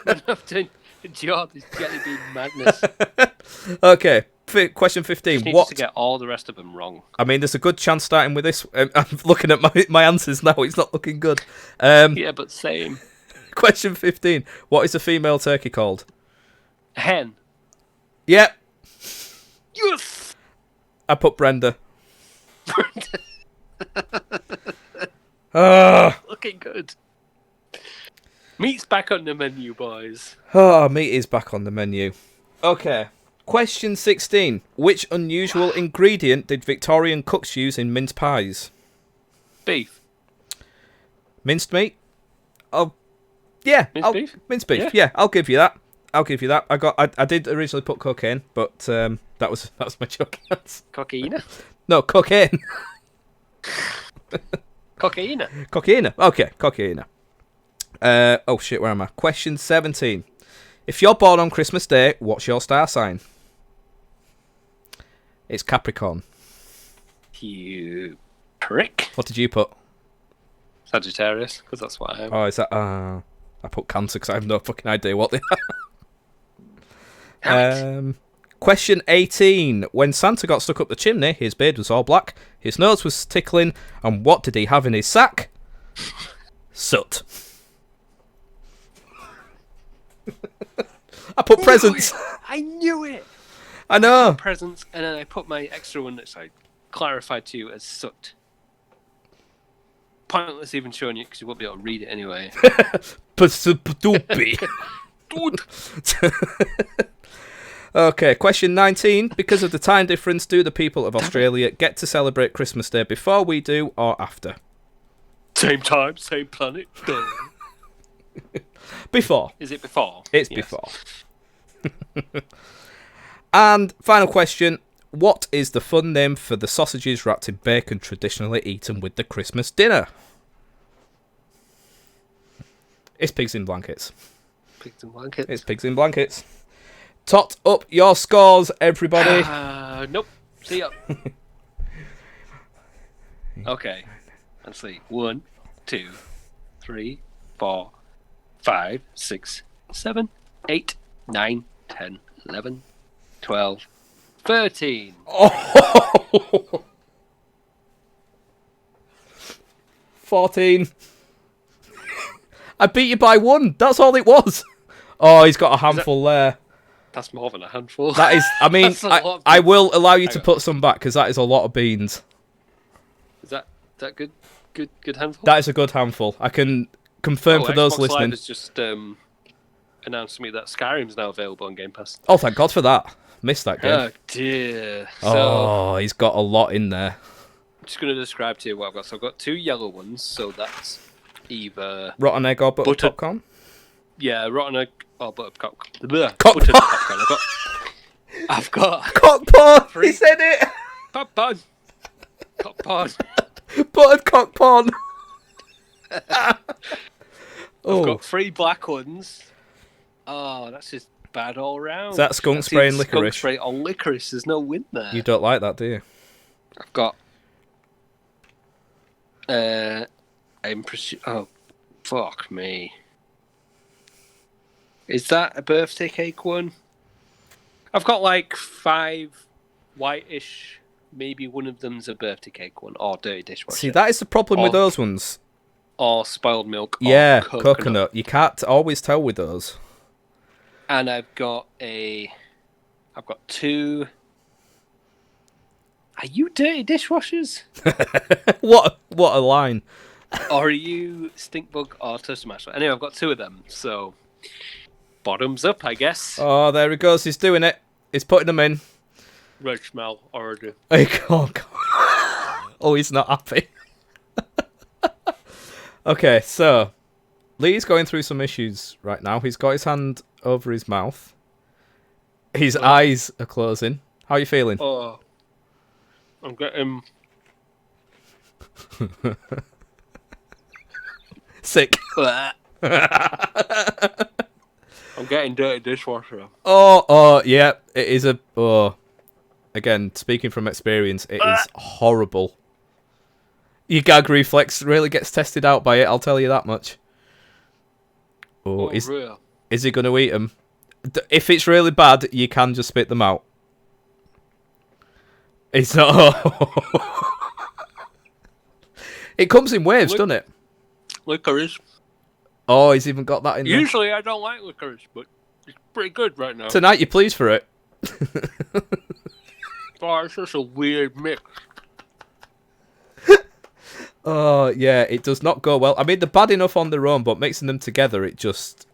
I don't have to endure this jelly bean madness. Okay, question 15. Just need What? to get all the rest of them wrong. I mean, there's a good chance starting with this. I'm looking at my answers now. It's not looking good. Yeah, but same. Question 15. What is a female turkey called? Hen. Yep. Yes! I put Brenda. Ah. Looking good. Meat's back on the menu, boys. Oh, meat is back on the menu. Okay. Question 16. Which unusual ingredient did Victorian cooks use in mince pies? Beef. Minced meat? Oh, yeah. Minced beef? Minced beef. Yeah. Yeah, I'll give you that. I did originally put cocaine, but that was my joke. Cocaine. No, cocaine. Cocaine. Cocaine. Okay, cocaine. Oh shit, where am I? Question 17. If you're born on Christmas Day, what's your star sign? It's Capricorn. You prick. What did you put? Sagittarius, because that's what I am. Oh, is that... I put Cancer because I have no fucking idea what they are. Question 18. When Santa got stuck up the chimney, his beard was all black, his nose was tickling, and what did he have in his sack? Soot. I put presents. I knew it. I know. Presents, and then I put my extra one that I clarified to you as soot. Pointless even showing you because you won't be able to read it anyway. Okay, question 19. Because of the time difference, do the people of Australia get to celebrate Christmas Day before we do or after? Same time, same planet. Before. Is it before? It's Yes. before. And final question. What is the fun name for the sausages wrapped in bacon traditionally eaten with the Christmas dinner? It's pigs in blankets. Pigs and blankets. It's pigs in blankets. Tot up your scores, everybody. Nope. See ya. Okay. Let's see. 1, 2, 3, 4, 5, 6, 7, 8, 9, 10, 11, 12, 13. Oh! 14. I beat you by 1. That's all it was. Oh, he's got a handful there. That's more than a handful. That is, I mean, That's a lot of I beans. will allow you to Hang on. put some back because that is a lot of beans. Is that good? Good handful? That is a good handful. I can confirm for those Xbox Live listening. has just announced to me that Skyrim's now available on Game Pass. Oh, thank God for that. Missed that game. Oh dear. So Oh, he's got a lot in there. I'm just going to describe to you what I've got. So I've got 2 yellow ones. So that's either Rotten egg or buttered Butter- popcorn? rotten egg or buttered popcorn. Cock- Buttered popcorn. I've got Cockporn! Three. He said it! popcorn. Popcorn. Buttered cockporn! I've Oh, got 3 black ones. Oh, that's just bad all round. is that skunk That's spray and either skunk licorice? spray or licorice. There's no win there. You don't like that, do you? I've got. Oh, fuck me. Is that a birthday cake one? I've got like 5 whitish. Maybe one of them's a birthday cake one or dirty dishwasher. See, that is the problem with Or- those ones. Or spoiled milk. Yeah, Or coconut. You can't always tell with those. And I've got 2. Are you dirty dishwashers? What a line. Or are you stink bug or toaster masher? Anyway, I've got 2 of them, so bottoms up, I guess. Oh, there he goes. He's doing it. He's putting them in. Red smell already. Oh, God. Oh, he's not happy. Okay, so Lee's going through some issues right now. He's got his hand over his mouth. His eyes are closing. How are you feeling? Oh, I'm getting. Sick. I'm getting dirty dishwasher. Oh, yeah. It is a. Oh, again, speaking from experience, it is horrible. Your gag reflex really gets tested out by it. I'll tell you that much. Oh, Real. is he going to eat them? If it's really bad, you can just spit them out. It's not. It comes in waves, doesn't it? Licorice. Oh, he's even got that in there. Usually I don't like licorice, but it's pretty good right now. Tonight, you're pleased for it. Oh, it's just a weird mix. Oh, yeah, it does not go well. I mean, they're bad enough on their own, but mixing them together, it just...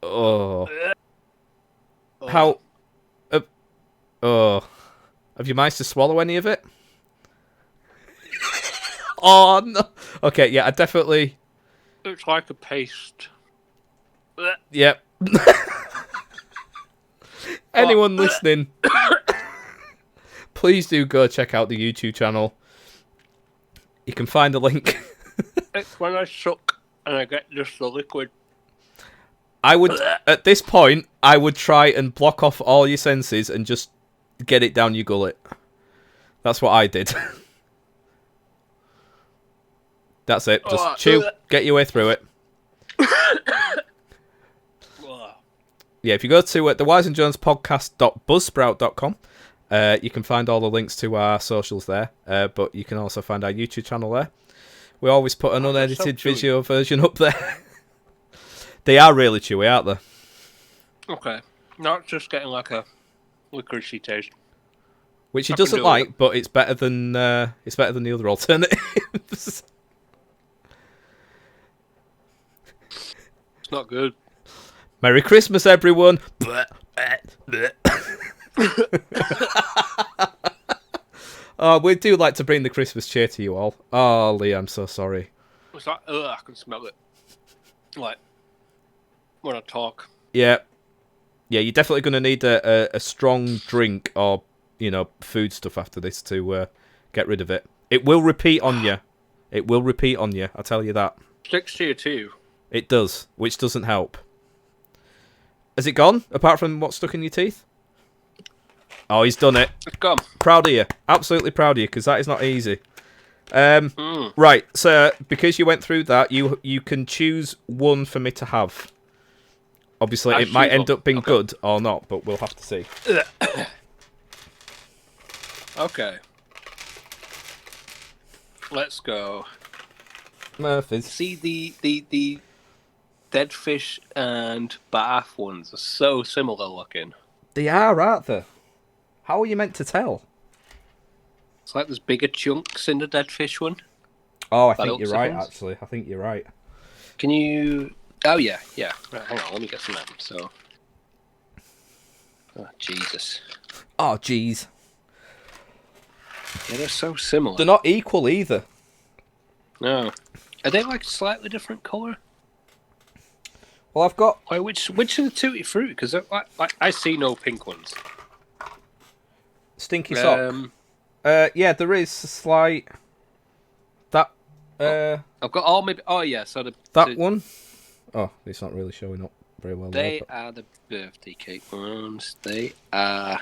Oh. How... Oh. Have you managed to swallow any of it? Oh, no. Okay, yeah, I definitely... It's like a paste. Yep. Anyone listening, please do go check out the YouTube channel. You can find a link. It's when I suck and I get just the liquid. I would, at this point, I would try and block off all your senses and just get it down your gullet. That's what I did. That's it. Just chew, get your way through it. Yeah, if you go to the Wise and Jones podcast.buzzsprout.com, you can find all the links to our socials there, but you can also find our YouTube channel there. We always put an unedited video version up there. They are really chewy, aren't they? Okay. Not just getting like a licoricey taste. Which he I can doesn't do like, but it's better than the other alternatives. It's not good. Merry Christmas, everyone. Oh, we do like to bring the Christmas cheer to you all. Oh, Lee, I'm so sorry. It's like, I can smell it. Like, when I talk. Yeah. Yeah, you're definitely going to need a strong drink or, food stuff after this to get rid of it. It will repeat on you. It will repeat on you, I'll tell you that. Sticks to you too. It does, which doesn't help. Has it gone, apart from what's stuck in your teeth? Oh, he's done it. It's gone. Proud of you. Absolutely proud of you, because that is not easy. Right, so because you went through that, you can choose one for me to have. Obviously, it might end up being good or not, but we'll have to see. Okay. Let's go. Murphy's. See, the dead fish and bath ones are so similar looking. They are, aren't they? How are you meant to tell? It's like there's bigger chunks in the dead fish one. Oh, I think you're right, actually. I think you're right. Can you... Oh, yeah. Right, hang on, let me get some of them. So... Oh, Jesus. Oh, jeez. Yeah, they're so similar. They're not equal either. No. Are they like slightly different colour? Well, I've got... Like, which are the tutti frutti? Because like, I see no pink ones. Stinky sock. Yeah, there is a slight... That... I've got all maybe... Oh, yeah, so that one? Oh, it's not really showing up very well. They are the birthday cake ones. They are...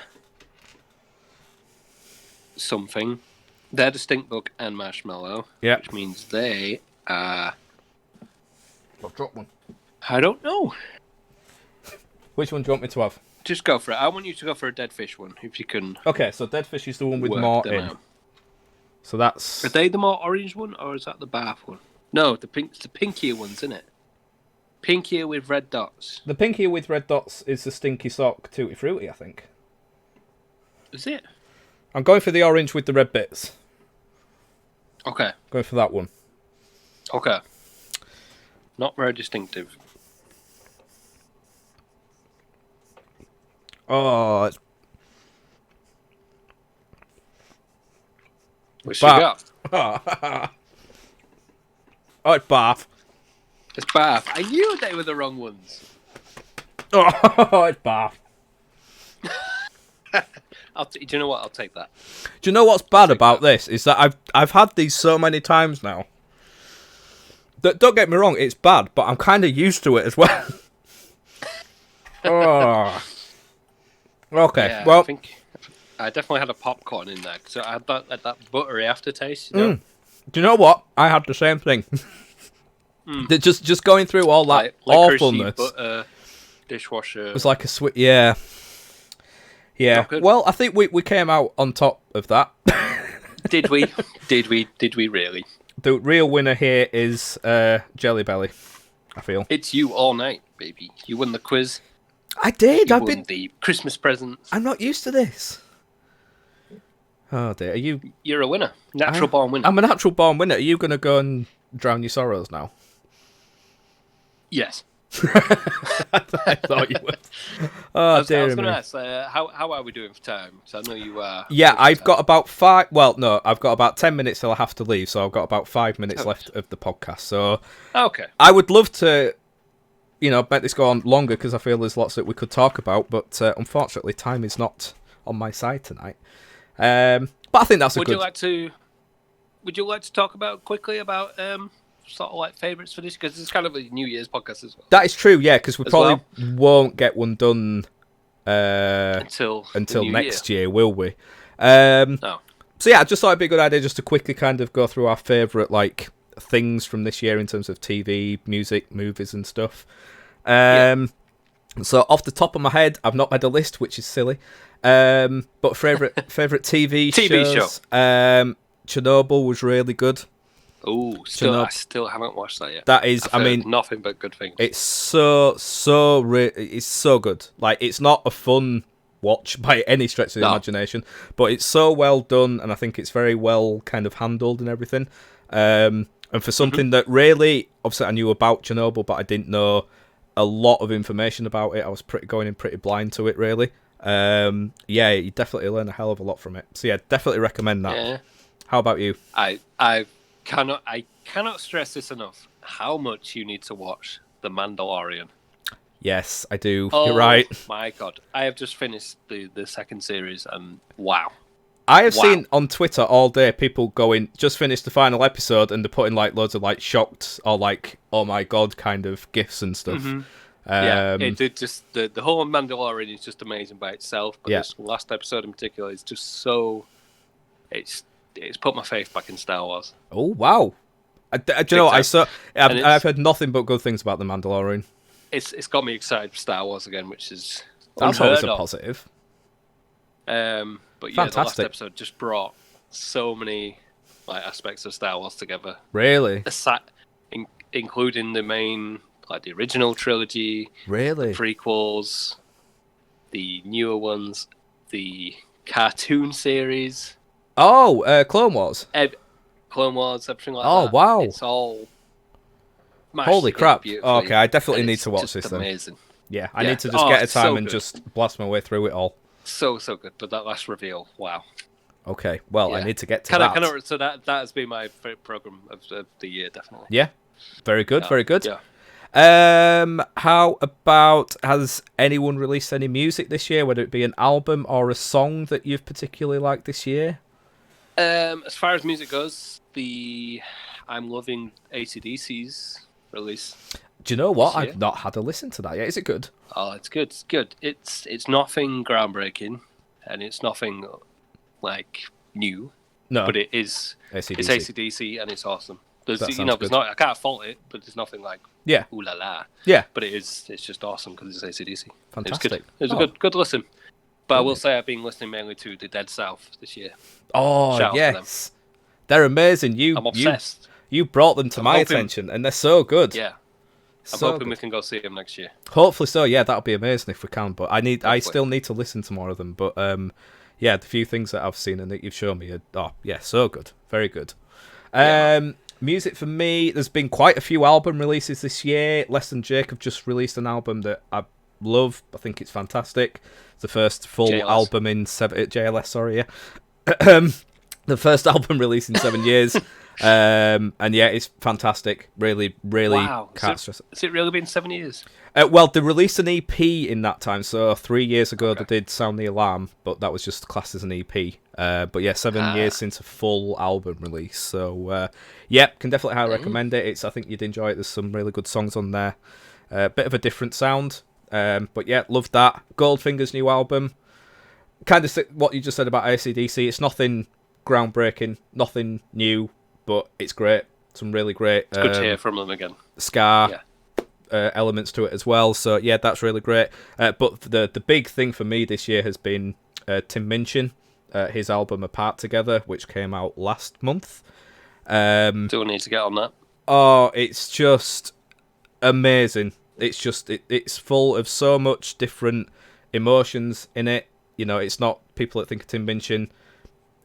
something. They're the stink bug and marshmallow. Yeah. Which means they are... I've dropped one. I don't know. Which one do you want me to have? Just go for it. I want you to go for a dead fish one, if you can. Okay, so dead fish is the one with more in. Out. So that's... Are they the more orange one, or is that the bath one? No, it's the pinkier ones, isn't it? Pinkier with red dots. The pinkier with red dots is the stinky sock tutti frutti, I think. Is it? I'm going for the orange with the red bits. Okay. Going for that one. Okay. Not very distinctive. Oh, it's... What's you got? Oh, it's bath. It's bath. I knew they were the wrong ones. Oh, it's bath. Do you know what? I'll take that. Do you know what's bad about this? Is that I've had these so many times now. Don't get me wrong, it's bad, but I'm kind of used to it as well. Oh. Okay, Yeah, well... I think I definitely had a popcorn in there, because I had that buttery aftertaste, you know? Do you know what? I had the same thing. Just going through all that awfulness. Butter, dishwasher. It was like a sweet... Yeah. Yeah. Well, I think we came out on top of that. Did we? Did we really? The real winner here is Jelly Belly, I feel. It's you all night, baby. You won the quiz. I did. You won the Christmas presents. I'm not used to this. Oh dear. Are you... You're a winner. Natural born winner. I'm a natural born winner. Are you going to go and drown your sorrows now? Yes. I thought you would. Oh, I was dear going me. to ask, how are we doing for time? Because I know you are. Yeah, I've got about 5... Well, no, I've got about 10 minutes till I have to leave, so I've got about 5 minutes left of the podcast. So okay. I would love to, make this go on longer, because I feel there's lots that we could talk about, but unfortunately, time is not on my side tonight. But I think that's a good... Would you like to talk quickly about sort of like favourites for this? Because it's kind of a New Year's podcast as well. That is true, yeah, because we probably won't get one done until next year, will we? No. So yeah, I just thought it'd be a good idea just to quickly kind of go through our favourite things from this year in terms of TV, music, movies, and stuff. So off the top of my head, I've not made a list, which is silly. But favourite TV shows. Chernobyl was really good. Oh, I still haven't watched that yet. That is, nothing but good things. It's it's so good. Like, it's not a fun watch by any stretch of the imagination, but it's so well done, and I think it's very well kind of handled and everything. And for something that really, obviously, I knew about Chernobyl, but I didn't know a lot of information about it. I was going in pretty blind to it, really. Yeah, you definitely learn a hell of a lot from it. So yeah, definitely recommend that. Yeah. How about you? I cannot stress this enough. How much you need to watch The Mandalorian. Yes, I do. Oh, you're right. My God, I have just finished the second series, and wow. I have seen on Twitter all day people going, just finished the final episode, and they're putting like loads of like shocked or like, oh my God kind of gifs and stuff. Mm-hmm. Yeah, it just the whole Mandalorian is just amazing by itself. But this last episode in particular is just so it's put my faith back in Star Wars. Oh wow! Do you know what? I've heard nothing but good things about the Mandalorian. It's got me excited for Star Wars again, which is that's always a positive. But yeah, the last episode just brought so many like aspects of Star Wars together. Really? Including the main, like the original trilogy, really, the prequels, the newer ones, the cartoon series. Oh, Clone Wars. Clone Wars, everything like that. Oh wow! It's all. Holy crap! Oh, okay, I definitely need to watch this. Amazing. Then. Yeah, I need to just get a time and just blast my way through it all. So good, but that last reveal, wow. Okay, well, I need to get to that. So that has been my favorite program of the year, definitely. Yeah, very good, very good. Yeah. How about, has anyone released any music this year, whether it be an album or a song that you've particularly liked this year? As far as music goes, I'm loving AC/DC's release. Do you know what? I've not had a listen to that yet. Is it good? Oh, it's good. It's good. It's nothing groundbreaking, and it's nothing like new. No, but it is. AC/DC. It's AC/DC, and it's awesome. There's good. I can't fault it, but there's nothing like ooh la la. Yeah, but it's just awesome because it's AC/DC. Fantastic. It's a good listen. But I will say I've been listening mainly to the Dead South this year. Oh yes, they're amazing. I'm obsessed. You brought them to my attention, and they're so good. Yeah. I'm hoping we can go see them next year. Hopefully so. Yeah, that'll be amazing if we can. But I still need to listen to more of them. But yeah, the few things that I've seen and that you've shown me are so good, very good. Music for me, there's been quite a few album releases this year. Less Than Jake have just released an album that I love. I think it's fantastic. It's the first full album in JLS. Sorry, yeah. The first album released in 7 years. And yeah, it's fantastic. Really, wow. Has it really been 7 years? Well, they released an EP in that time. So 3 years ago they did Sound the Alarm, but that was just classed as an EP. But yeah, 7 years since a full album release. So yeah, can definitely highly recommend it. I think you'd enjoy it. There's some really good songs on there. Bit of a different sound. But yeah, love that. Goldfinger's new album. Kind of what you just said about AC/DC. It's nothing groundbreaking, nothing new, but it's great. Some really great. It's good to hear from them again. Ska elements to it as well. So yeah, that's really great. But the big thing for me this year has been Tim Minchin, his album Apart Together, which came out last month. Do need to get on that. Oh, it's just amazing. It's just it's full of so much different emotions in it. You know, it's not people that think of Tim Minchin.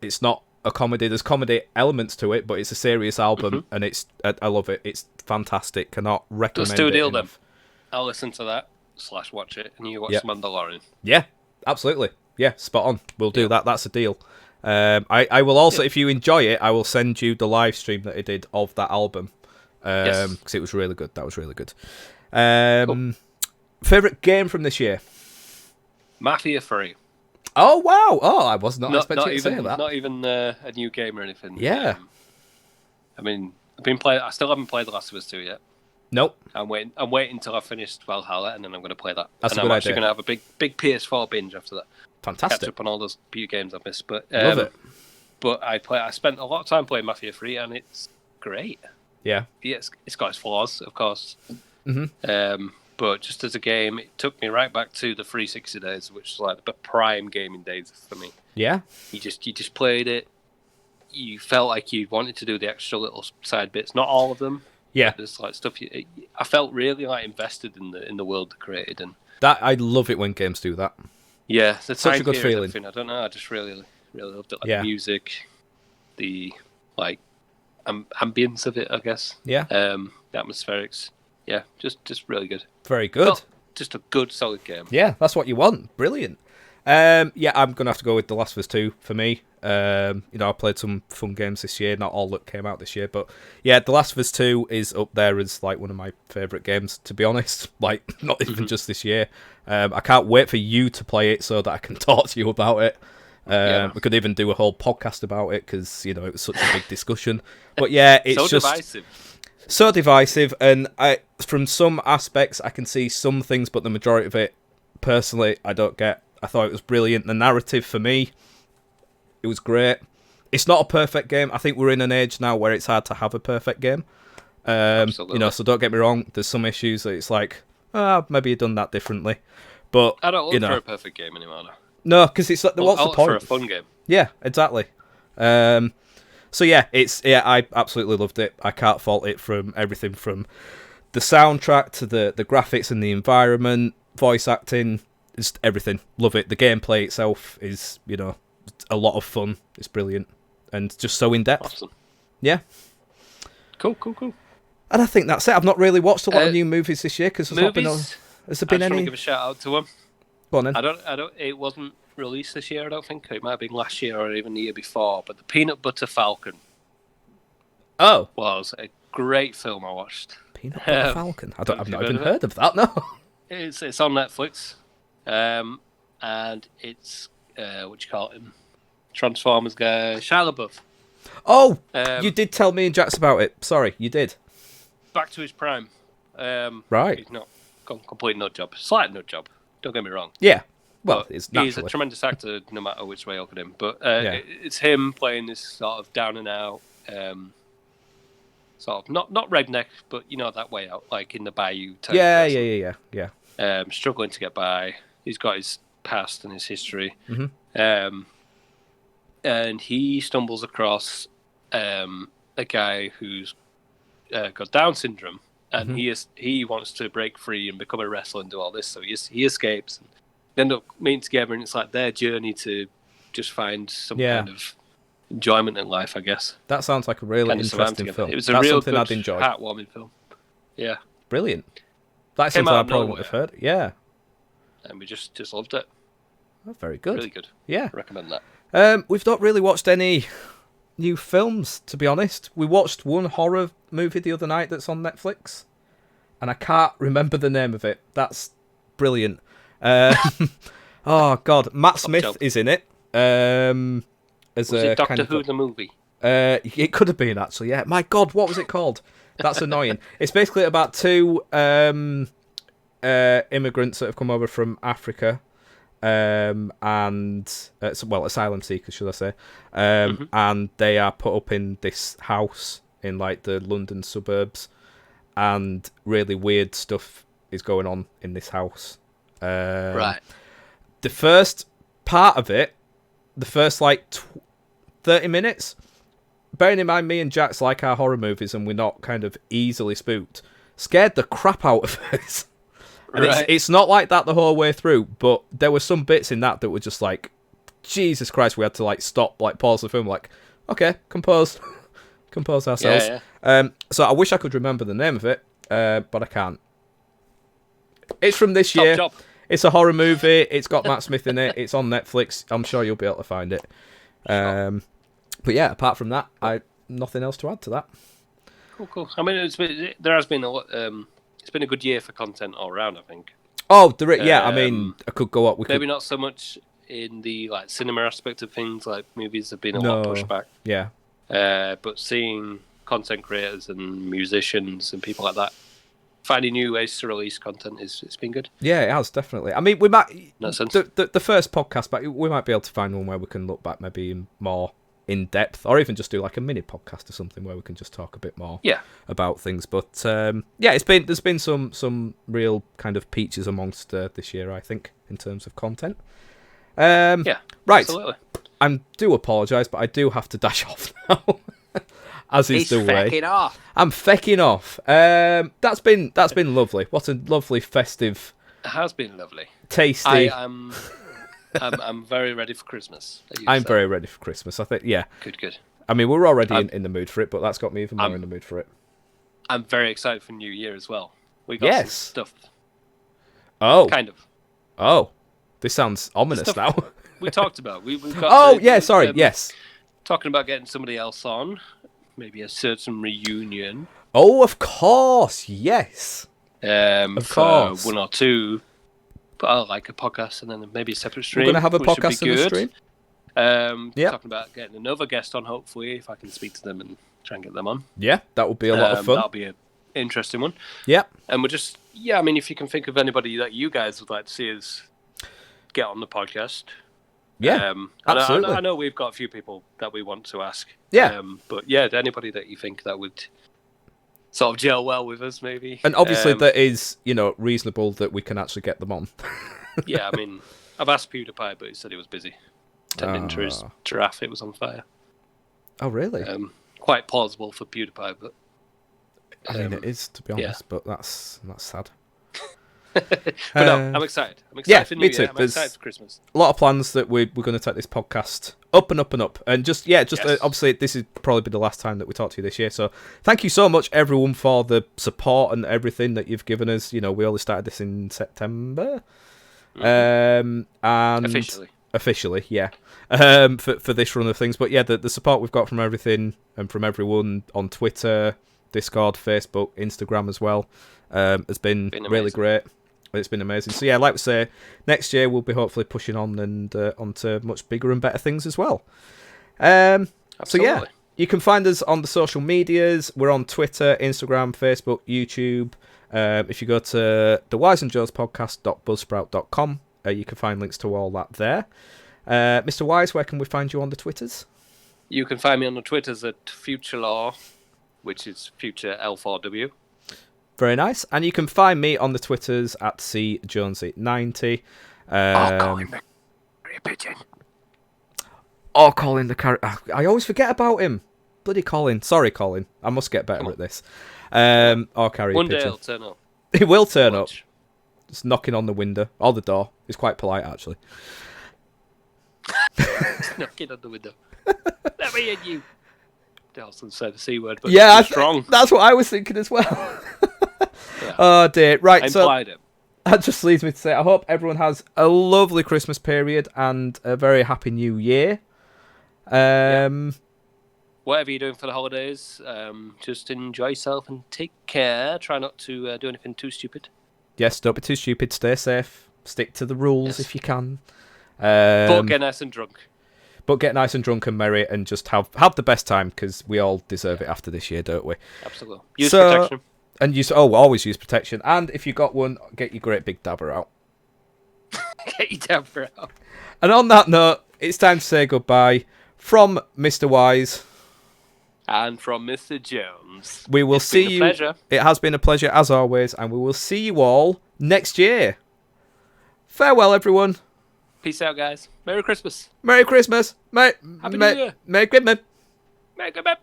It's not a comedy. There's comedy elements to it, but it's a serious album, and I love it. It's fantastic. Cannot recommend it. Let's do a deal then. I'll listen to that / watch it, and you watch Mandalorian. Yeah, absolutely. Yeah, spot on. We'll do that. That's a deal. I will also, if you enjoy it, I will send you the live stream that I did of that album. Because it was really good. That was really good. Cool. Favorite game from this year? Mafia 3. Oh wow! Oh, I was not expecting you to say that. Not even a new game or anything. Yeah. I mean, I still haven't played The Last of Us 2 yet. Nope. I'm waiting until I've finished Valhalla, and then I'm going to play that. That's and a good idea. I'm actually going to have a big PS4 binge after that. Fantastic. Catch up on all those few games I've missed. But love it. But I spent a lot of time playing Mafia 3, and it's great. Yeah. It's got its flaws, of course. Mm-hmm. But just as a game, it took me right back to the 360 days, which is like the prime gaming days for me. Yeah. You just played it. You felt like you wanted to do the extra little side bits. Not all of them. Yeah. There's like stuff. I felt really like invested in the world they created, and that I love it when games do that. Yeah, it's such a good feeling. I don't know. I just really loved it. Like the music, the like ambience of it, I guess. Yeah. The atmospherics. yeah, just really good. Very good. Well, just a good, solid game. Yeah, that's what you want. Brilliant. Yeah, I'm gonna have to go with The Last of Us 2 for me. I played some fun games this year, not all that came out this year, but yeah, The Last of Us 2 is up there as like one of my favourite games, to be honest. Like, not even just this year. I can't wait for you to play it so that I can talk to you about it. We could even do a whole podcast about it because it was such a big discussion. But yeah, it's so just divisive. So divisive, and from some aspects I can see some things, but the majority of it, personally, I don't get. I thought it was brilliant. The narrative for me, it was great. It's not a perfect game. I think we're in an age now where it's hard to have a perfect game. Absolutely. So don't get me wrong. There's some issues that it's like, maybe you've done that differently. But I don't look for a perfect game anymore. No, because it's like, what's the point? For a fun game. Yeah, exactly. So yeah, I absolutely loved it. I can't fault it from everything from the soundtrack to the graphics and the environment, voice acting, just everything. Love it. The gameplay itself is, a lot of fun. It's brilliant and just so in depth. Awesome. Yeah. Cool. And I think that's it. I've not really watched a lot of new movies this year because there's not been. Has there been any? I just want to give a shout out to them. Go on then. I don't. It wasn't released this year. I don't think it might have been last year or even the year before. But the Peanut Butter Falcon. Oh. Was a great film I watched. Peanut Butter Falcon. I've not even heard of that. No. It's on Netflix, and it's what you call him, Transformers guy, Shia LaBeouf. Oh, you did tell me and Jax about it. Sorry, you did. Back to his prime. Right. He's not complete nut job. Slight nut job. Don't get me wrong. Yeah. Well, he's a tremendous actor, no matter which way you look at him. But it's him playing this sort of down and out, sort of not redneck, but that way out, like in the bayou type. Yeah. Struggling to get by. He's got his past and his history. Mm-hmm. And he stumbles across a guy who's got Down syndrome, and he wants to break free and become a wrestler and do all this. So he escapes, and they end up meeting together, and it's like their journey to just find some kind of enjoyment in life, I guess. That sounds like a really interesting film. It was a real good, I'd enjoy. Heartwarming film. Yeah, brilliant. That's something I probably wouldn't have heard. Yeah, and we just loved it. Oh, very good. Really good. Yeah, recommend that. We've not really watched any new films, to be honest. We watched one horror movie the other night that's on Netflix, and I can't remember the name of it. That's brilliant. Oh God, Matt Smith is in it. Was it Doctor Who the movie? It could have been actually. Yeah. My God, what was it called? That's annoying. It's basically about two immigrants that have come over from Africa. Asylum seekers, should I say? And they are put up in this house in like the London suburbs, and really weird stuff is going on in this house. Right. The first part of it, the first 30 minutes, bearing in mind me and Jax like our horror movies and we're not kind of easily spooked, scared the crap out of us. And it's not like that the whole way through, but there were some bits in that were just like, Jesus Christ, we had to stop, pause the film, okay, compose ourselves. Yeah. So I wish I could remember the name of it, but I can't. It's from this year. Job. It's a horror movie. It's got Matt Smith in it. It's on Netflix. I'm sure you'll be able to find it. Sure. But yeah, apart from that, nothing else to add to that. Cool. I mean, there has been a lot. It's been a good year for content all around, I think. Oh, I mean, I could go up. Maybe not so much in the cinema aspect of things. Like movies have been a lot pushed back. Yeah. But seeing content creators and musicians and people like that finding new ways to release content it's been good. Yeah, it has definitely. I mean, we might the first podcast, but we might be able to find one where we can look back maybe more in depth, or even just do a mini podcast or something where we can just talk a bit more about things. But there's been some real kind of peaches amongst this year, I think, in terms of content. Right. Absolutely. I do apologise, but I do have to dash off now. As is the way. I'm fecking off. That's been lovely. What a lovely festive. It has been lovely. Tasty. I'm very ready for Christmas. I'm very ready for Christmas. I think, yeah. Good. I mean, we're already in the mood for it, but that's got me even more in the mood for it. I'm very excited for New Year as well. We got some stuff. Oh. Kind of. Oh. This sounds ominous now. We talked about. We've got yes. Talking about getting somebody else on. Maybe a certain reunion. Oh, of course. Yes. Of course. 1 or 2. But like a podcast and then maybe a separate stream. We're going to have a podcast and a stream. Talking about getting another guest on, hopefully, if I can speak to them and try and get them on. Yeah, that would be a lot of fun. That'll be an interesting one. Yeah. And we're just, I mean, if you can think of anybody that you guys would like to see us get on the podcast. Yeah, absolutely. I know we've got a few people that we want to ask. Yeah. But yeah, anybody that you think that would sort of gel well with us, maybe. And obviously that is, reasonable that we can actually get them on. Yeah, I mean, I've asked PewDiePie, but he said he was busy. Tending to his giraffe, it was on fire. Oh, really? Quite plausible for PewDiePie, but... I mean, it is, to be honest, but that's sad. But no, I'm excited. I'm excited for New me too. Year. I'm excited for Christmas. A lot of plans that we're going to take this podcast up and up and up. And obviously, this is probably be the last time that we talk to you this year. So thank you so much, everyone, for the support and everything that you've given us. We only started this in September. And Officially, yeah. For this run of things. But yeah, the support we've got from everything and from everyone on Twitter, Discord, Facebook, Instagram as well has been really great. It's been amazing. So yeah, like we say, next year we'll be hopefully pushing on and onto much bigger and better things as well. So yeah, you can find us on the social medias. We're on Twitter, Instagram, Facebook, YouTube. If you go to the Wise and Joe's podcast.buzzsprout.com, you can find links to all that there. Mr. Wise, where can we find you on the Twitters? You can find me on the Twitters at FutureLaw, which is Future L4W. Very nice. And you can find me on the Twitters at CJonesy90. Colin the Carrier Pigeon. Oh, Colin the Carrier... I always forget about him. Bloody Colin. Sorry, Colin. I must get better at this. Carrier Pigeon. One day he'll turn up. He will turn up. Just knocking on the window. Or the door. He's quite polite, actually. Knocking on the window. Let me in, you. Delson said the C word, but yeah, strong. That's what I was thinking as well. Yeah. Oh dear. Right, I implied it. That just leads me to say I hope everyone has a lovely Christmas period and a very happy New Year. Whatever you're doing for the holidays, just enjoy yourself and take care. Try not to do anything too stupid. Yes, don't be too stupid. Stay safe. Stick to the rules if you can. But get nice and drunk. But get nice and drunk and merry and just have the best time because we all deserve it after this year, don't we? Absolutely. Use protection. And always use protection. And if you got one, get your great big dabber out. Get your dabber out. And on that note, it's time to say goodbye from Mr. Wise. And from Mr. Jones. We will see you. Pleasure. It has been a pleasure as always, and we will see you all next year. Farewell, everyone. Peace out, guys. Merry Christmas. Merry Christmas. Happy New Year. Merry Christmas. Merry Christmas.